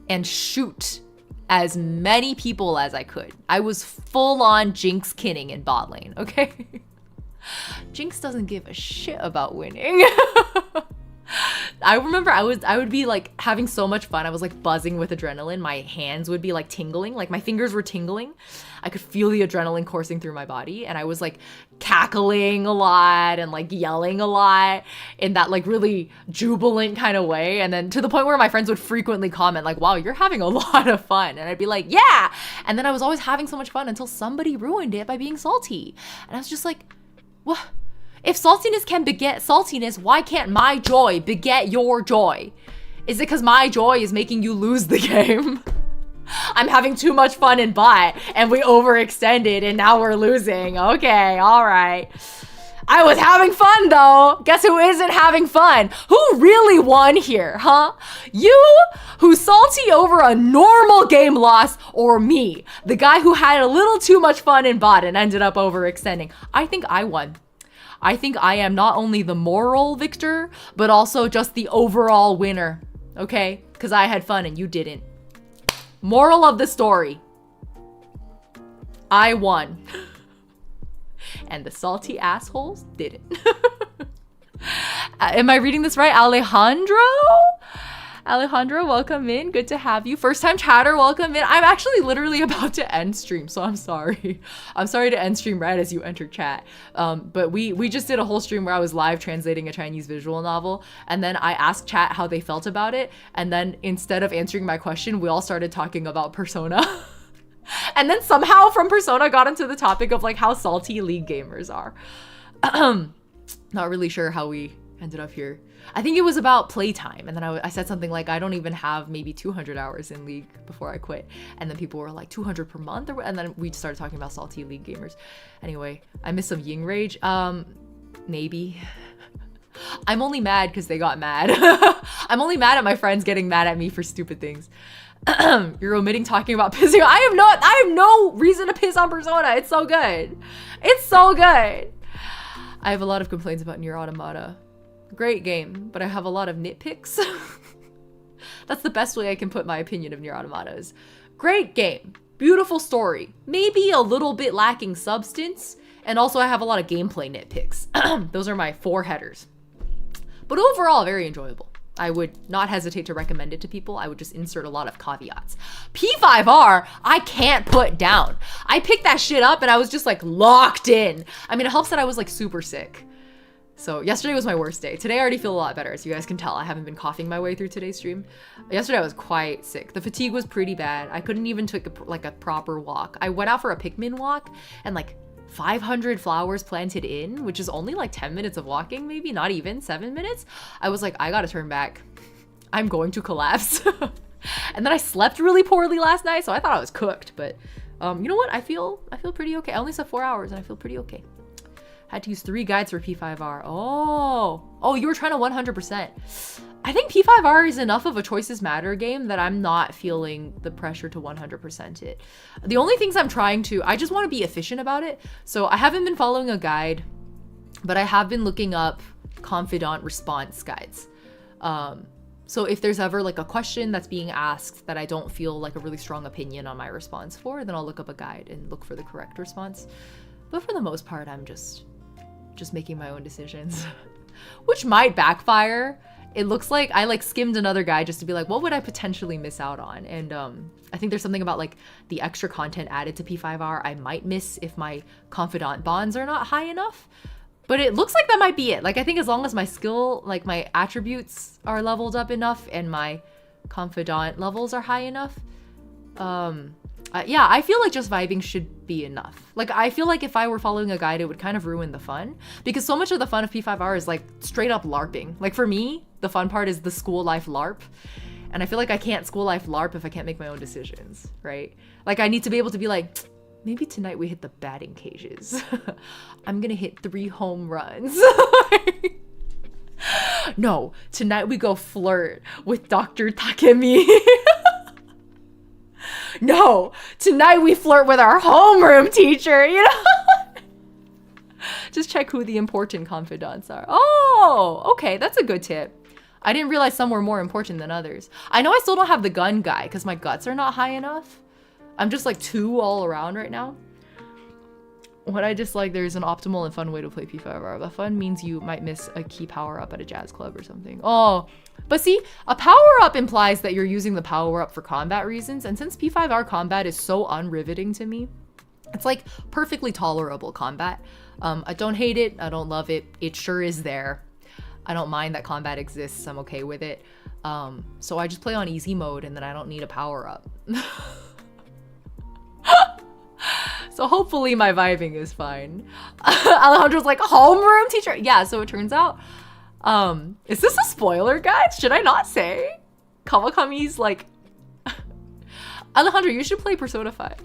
and shoot as many people as I could. I was full on Jinx kinning in bot lane, okay? Jinx doesn't give a shit about winning. I remember I would be like having so much fun. I was like buzzing with adrenaline. My hands would be like tingling, like my fingers were tingling. I could feel the adrenaline coursing through my body, and I was like cackling a lot and like yelling a lot in that like really jubilant kind of way. And then to the point where my friends would frequently comment like, wow, you're having a lot of fun. And I'd be like, yeah. And then I was always having so much fun until somebody ruined it by being salty. And I was just like, what? If saltiness can beget saltiness, why can't my joy beget your joy? Is it because my joy is making you lose the game? I'm having too much fun in bot and we overextended and now we're losing. Okay, all right. I was having fun though. Guess who isn't having fun? Who really won here, huh? You who's salty over a normal game loss, or me, the guy who had a little too much fun in bot and ended up overextending? I think I won. I think I am not only the moral victor, but also just the overall winner, okay? Because I had fun and you didn't. Moral of the story, I won. And the salty assholes didn't. Am I reading this right? Alejandro? Alejandro, welcome in. Good to have you. First time chatter, welcome in. I'm actually literally about to end stream, so I'm sorry. I'm sorry to end stream right as you enter chat. But we just did a whole stream where I was live translating a Chinese visual novel, and then I asked chat how they felt about it, and then instead of answering my question, we all started talking about Persona. And then somehow from Persona got into the topic of like how salty League gamers are. Not really sure how we ended up here. I think it was about playtime, and then I said something like, I don't even have maybe 200 hours in League before I quit, and then people were like 200 per month, and then we started talking about salty League gamers. Anyway, I miss some Ying rage. Maybe. I'm only mad because they got mad. I'm only mad at my friends getting mad at me for stupid things. You're omitting talking about pissing. I have no reason to piss on Persona. It's so good. It's so good. I have a lot of complaints about Nier Automata. Great game, but I have a lot of nitpicks. That's the best way I can put my opinion of Nier Automata is great game, beautiful story, maybe a little bit lacking substance, and also I have a lot of gameplay nitpicks. Those are my 4 headers. But overall, very enjoyable. I would not hesitate to recommend it to people. I would just insert a lot of caveats. P5R, I can't put down. I picked that shit up and I was just like locked in. I mean, it helps that I was like super sick. So yesterday was my worst day. Today I already feel a lot better. As you guys can tell, I haven't been coughing my way through today's stream. Yesterday I was quite sick. The fatigue was pretty bad. I couldn't even take a proper walk. I went out for a Pikmin walk and like 500 flowers planted in, which is only like 10 minutes of walking, maybe not even 7 minutes. I was like, I gotta turn back. I'm going to collapse. And then I slept really poorly last night, so I thought I was cooked. But you know what? I feel pretty okay. I only slept 4 hours and I feel pretty okay. Had to use 3 guides for P5R. Oh, you were trying to 100%. I think P5R is enough of a choices matter game that I'm not feeling the pressure to 100% it. The only things I'm trying to, I just want to be efficient about it. So I haven't been following a guide, but I have been looking up confidant response guides. So if there's ever like a question that's being asked that I don't feel like a really strong opinion on my response for, then I'll look up a guide and look for the correct response. But for the most part, I'm just making my own decisions, which might backfire. It looks like I like skimmed another guide just to be like, what would I potentially miss out on? And I think there's something about like the extra content added to P5R I might miss if my confidant bonds are not high enough. But it looks like that might be it. Like, I think as long as my skill, like my attributes are leveled up enough and my confidant levels are high enough, yeah, I feel like just vibing should be enough. Like, I feel like if I were following a guide, it would kind of ruin the fun, because so much of the fun of P5R is like straight up LARPing. Like for me, the fun part is the school life LARP. And I feel like I can't school life LARP if I can't make my own decisions, right? Like I need to be able to be like, maybe tonight we hit the batting cages. I'm gonna hit 3 home runs. No, tonight we go flirt with Dr. Takemi. No, tonight we flirt with our homeroom teacher, you know? Just check who the important confidants are. Oh, okay, that's a good tip. I didn't realize some were more important than others. I know I still don't have the gun guy because my guts are not high enough. I'm just like 2 all around right now. What I dislike, there's an optimal and fun way to play P5R. The fun means you might miss a key power-up at a jazz club or something. Oh, but see, a power-up implies that you're using the power-up for combat reasons, and since P5R combat is so unriveting to me, it's like perfectly tolerable combat. I don't hate it, I don't love it, it sure is there. I don't mind that combat exists, I'm okay with it. So I just play on easy mode and then I don't need a power-up. So hopefully my vibing is fine. Alejandro's like, homeroom teacher? Yeah, so it turns out, is this a spoiler, guys? Should I not say? Kawakami's like, Alejandro, you should play Persona 5.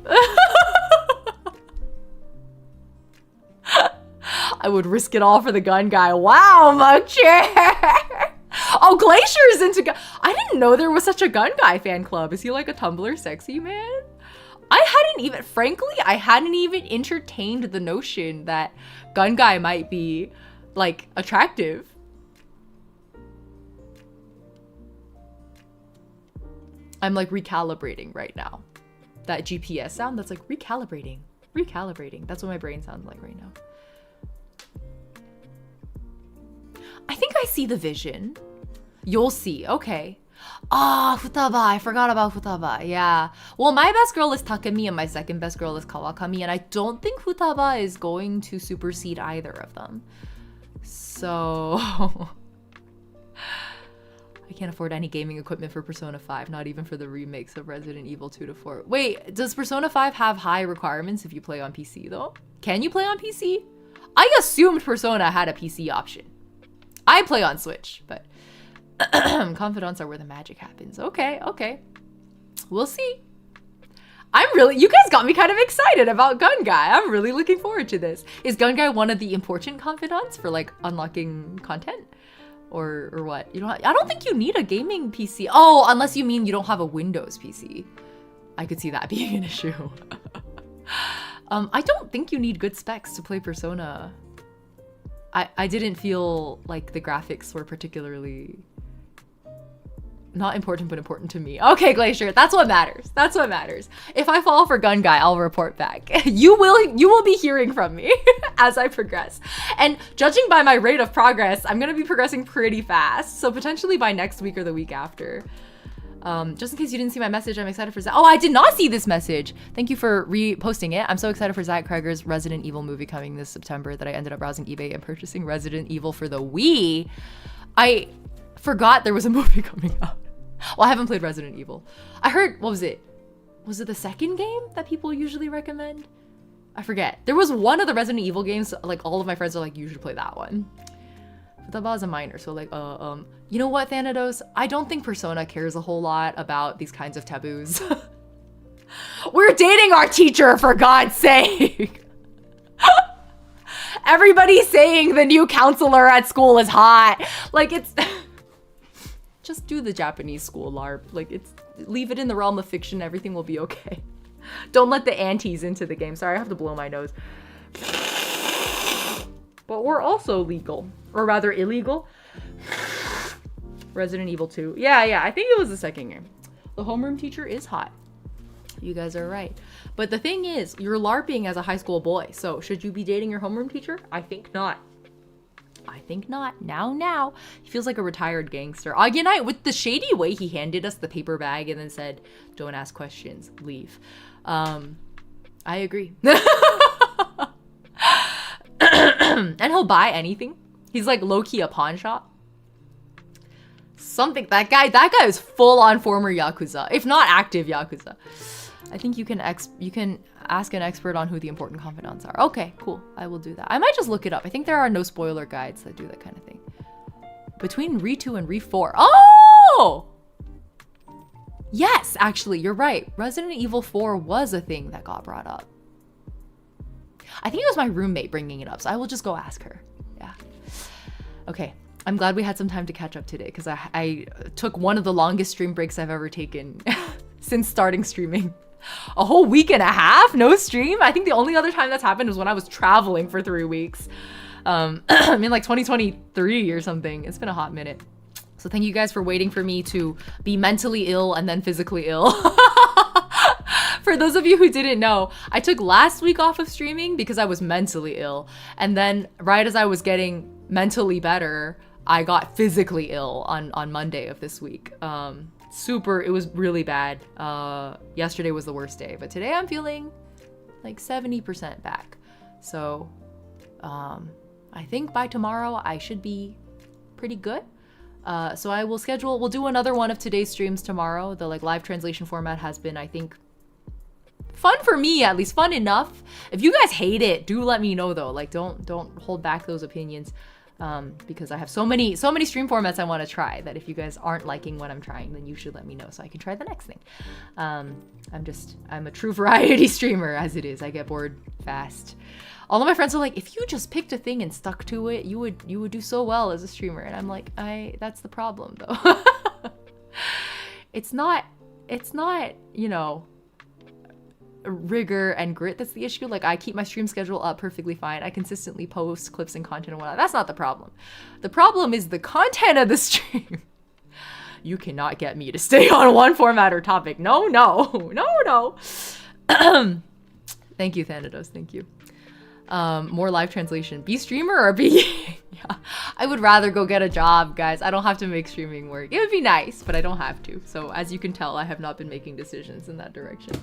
I would risk it all for the gun guy. Wow, Mucher! Oh, Glacier's into gun. I didn't know there was such a gun guy fan club. Is he like a Tumblr sexy man? Frankly, I hadn't even entertained the notion that gun guy might be like attractive. I'm like recalibrating right now. That GPS sound, that's like recalibrating. That's what my brain sounds like right now. I think I see the vision. You'll see, okay. Ah, Futaba, I forgot about Futaba, yeah. Well, my best girl is Takemi and my second best girl is Kawakami, and I don't think Futaba is going to supersede either of them. So, I can't afford any gaming equipment for Persona 5, not even for the remakes of Resident Evil 2 to 4. Wait, does Persona 5 have high requirements if you play on PC though? Can you play on PC? I assumed Persona had a PC option. I play on Switch, but confidants are where the magic happens. Okay. We'll see. You guys got me kind of excited about Gun Guy. I'm really looking forward to this. Is Gun Guy one of the important confidants for like unlocking content? or what? You don't. I don't think you need a gaming PC. Oh, unless you mean you don't have a Windows PC. I could see that being an issue. I don't think you need good specs to play Persona. I didn't feel like the graphics were particularly not important, but important to me. Okay, Glacier, that's what matters. That's what matters. If I fall for Gun Guy, I'll report back. You will be hearing from me as I progress. And judging by my rate of progress, I'm gonna be progressing pretty fast. So potentially by next week or the week after. Just in case you didn't see my message, I'm excited for Zach. Oh, I did not see this message. Thank you for reposting it. I'm so excited for Zach Kreger's Resident Evil movie coming this September that I ended up browsing eBay and purchasing Resident Evil for the Wii. I forgot there was a movie coming out. Well, I haven't played Resident Evil. I heard, what was it? Was it the second game that people usually recommend? I forget. There was one of the Resident Evil games, like all of my friends are like, you should play that one. But that was a minor, so like, you know what, Thanatos? I don't think Persona cares a whole lot about these kinds of taboos. We're dating our teacher, for God's sake. Everybody's saying the new counselor at school is hot. Like, it's... Just do the Japanese school LARP. Like, it's... Leave it in the realm of fiction, everything will be okay. Don't let the aunties into the game. Sorry, I have to blow my nose. But we're also legal. Or rather, illegal. Resident Evil 2. Yeah, I think it was the second game. The homeroom teacher is hot. You guys are right. But the thing is, you're LARPing as a high school boy. So, should you be dating your homeroom teacher? I think not. I think not. Now. He feels like a retired gangster. Agenite, with the shady way he handed us the paper bag and then said, don't ask questions, leave. I agree. And he'll buy anything. He's like low-key a pawn shop. Something, that guy is full on former Yakuza, if not active Yakuza. I think you can ask an expert on who the important confidants are. Okay, cool. I will do that. I might just look it up. I think there are no spoiler guides that do that kind of thing. Between Re 2 and Re 4. Oh! Yes, actually, you're right. Resident Evil 4 was a thing that got brought up. I think it was my roommate bringing it up, so I will just go ask her. Yeah. Okay. I'm glad we had some time to catch up today because I took one of the longest stream breaks I've ever taken since starting streaming. A whole week and a half, no stream. I think the only other time that's happened was when I was traveling for 3 weeks. I mean, like 2023 or something. It's been a hot minute. So thank you guys for waiting for me to be mentally ill and then physically ill. For those of you who didn't know, I took last week off of streaming because I was mentally ill. And then right as I was getting mentally better, I got physically ill on Monday of this week. It was really bad. Yesterday was the worst day, but today I'm feeling like 70% back. So I think by tomorrow I should be pretty good. So I will we'll do another one of today's streams tomorrow. The like live translation format has been, I think, fun for me, at least fun enough. If you guys hate it, do let me know though. Like don't hold back those opinions. Because I have so many stream formats I want to try that if you guys aren't liking what I'm trying, then you should let me know so I can try the next thing. I'm a true variety streamer as it is. I get bored fast. All of my friends are like, if you just picked a thing and stuck to it, you would do so well as a streamer. And I'm like, that's the problem though. It's not, you know, rigor and grit that's the issue. Like, I keep my stream schedule up perfectly fine. I consistently post clips and content and whatnot. That's not the problem. The problem is the content of the stream. You cannot get me to stay on one format or topic. No. Thank you, Thanatos. Thank you. More live translation. Be streamer or be... Yeah. I would rather go get a job, guys. I don't have to make streaming work. It would be nice, but I don't have to. So as you can tell, I have not been making decisions in that direction.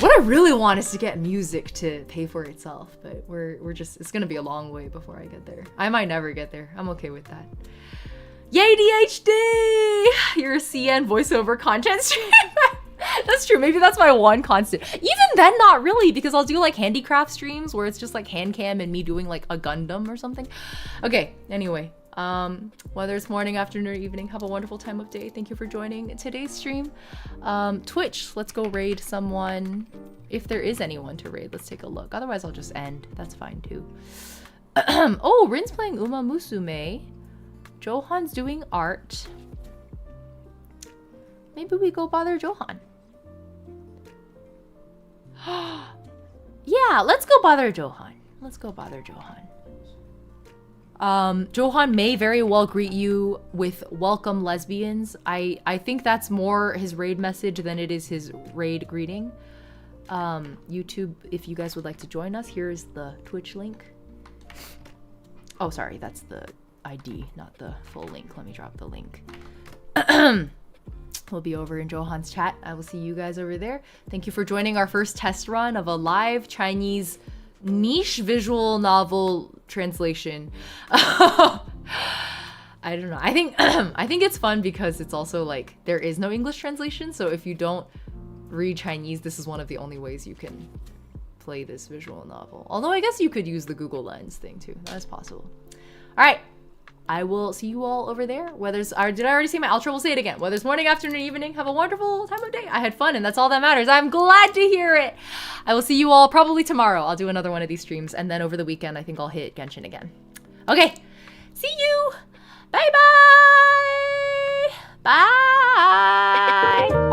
What I really want is to get music to pay for itself, but it's gonna be a long way before I get there. I might never get there. I'm okay with that. Yay, DHD! You're a CN voiceover content streamer. That's true. Maybe that's my one constant. Even then, not really, because I'll do like handicraft streams where it's just like hand cam and me doing like a Gundam or something. Okay, anyway. Whether it's morning, afternoon, or evening, have a wonderful time of day. Thank you for joining today's stream. Twitch, let's go raid someone. If there is anyone to raid, let's take a look. Otherwise, I'll just end. That's fine too. Oh, Rin's playing Uma Musume. Johan's doing art. Maybe we go bother Johan. Yeah, let's go bother Johan. Let's go bother Johan. Johan may very well greet you with welcome lesbians. I think that's more his raid message than it is his raid greeting. YouTube, if you guys would like to join us, here's the Twitch link. Oh, sorry, that's the ID, not the full link. Let me drop the link. We'll be over in Johan's chat. I will see you guys over there. Thank you for joining our first test run of a live Chinese niche visual novel translation. I don't know. I think I think it's fun because it's also like there is no English translation. So if you don't read Chinese, this is one of the only ways you can play this visual novel. Although I guess you could use the Google Lens thing too. That is possible. All right. I will see you all over there. Whether did I already say my outro? We'll say it again. Whether it's morning, afternoon, evening, have a wonderful time of day. I had fun, and that's all that matters. I'm glad to hear it. I will see you all probably tomorrow. I'll do another one of these streams, and then over the weekend, I think I'll hit Genshin again. Okay. See you. Bye-bye. Bye.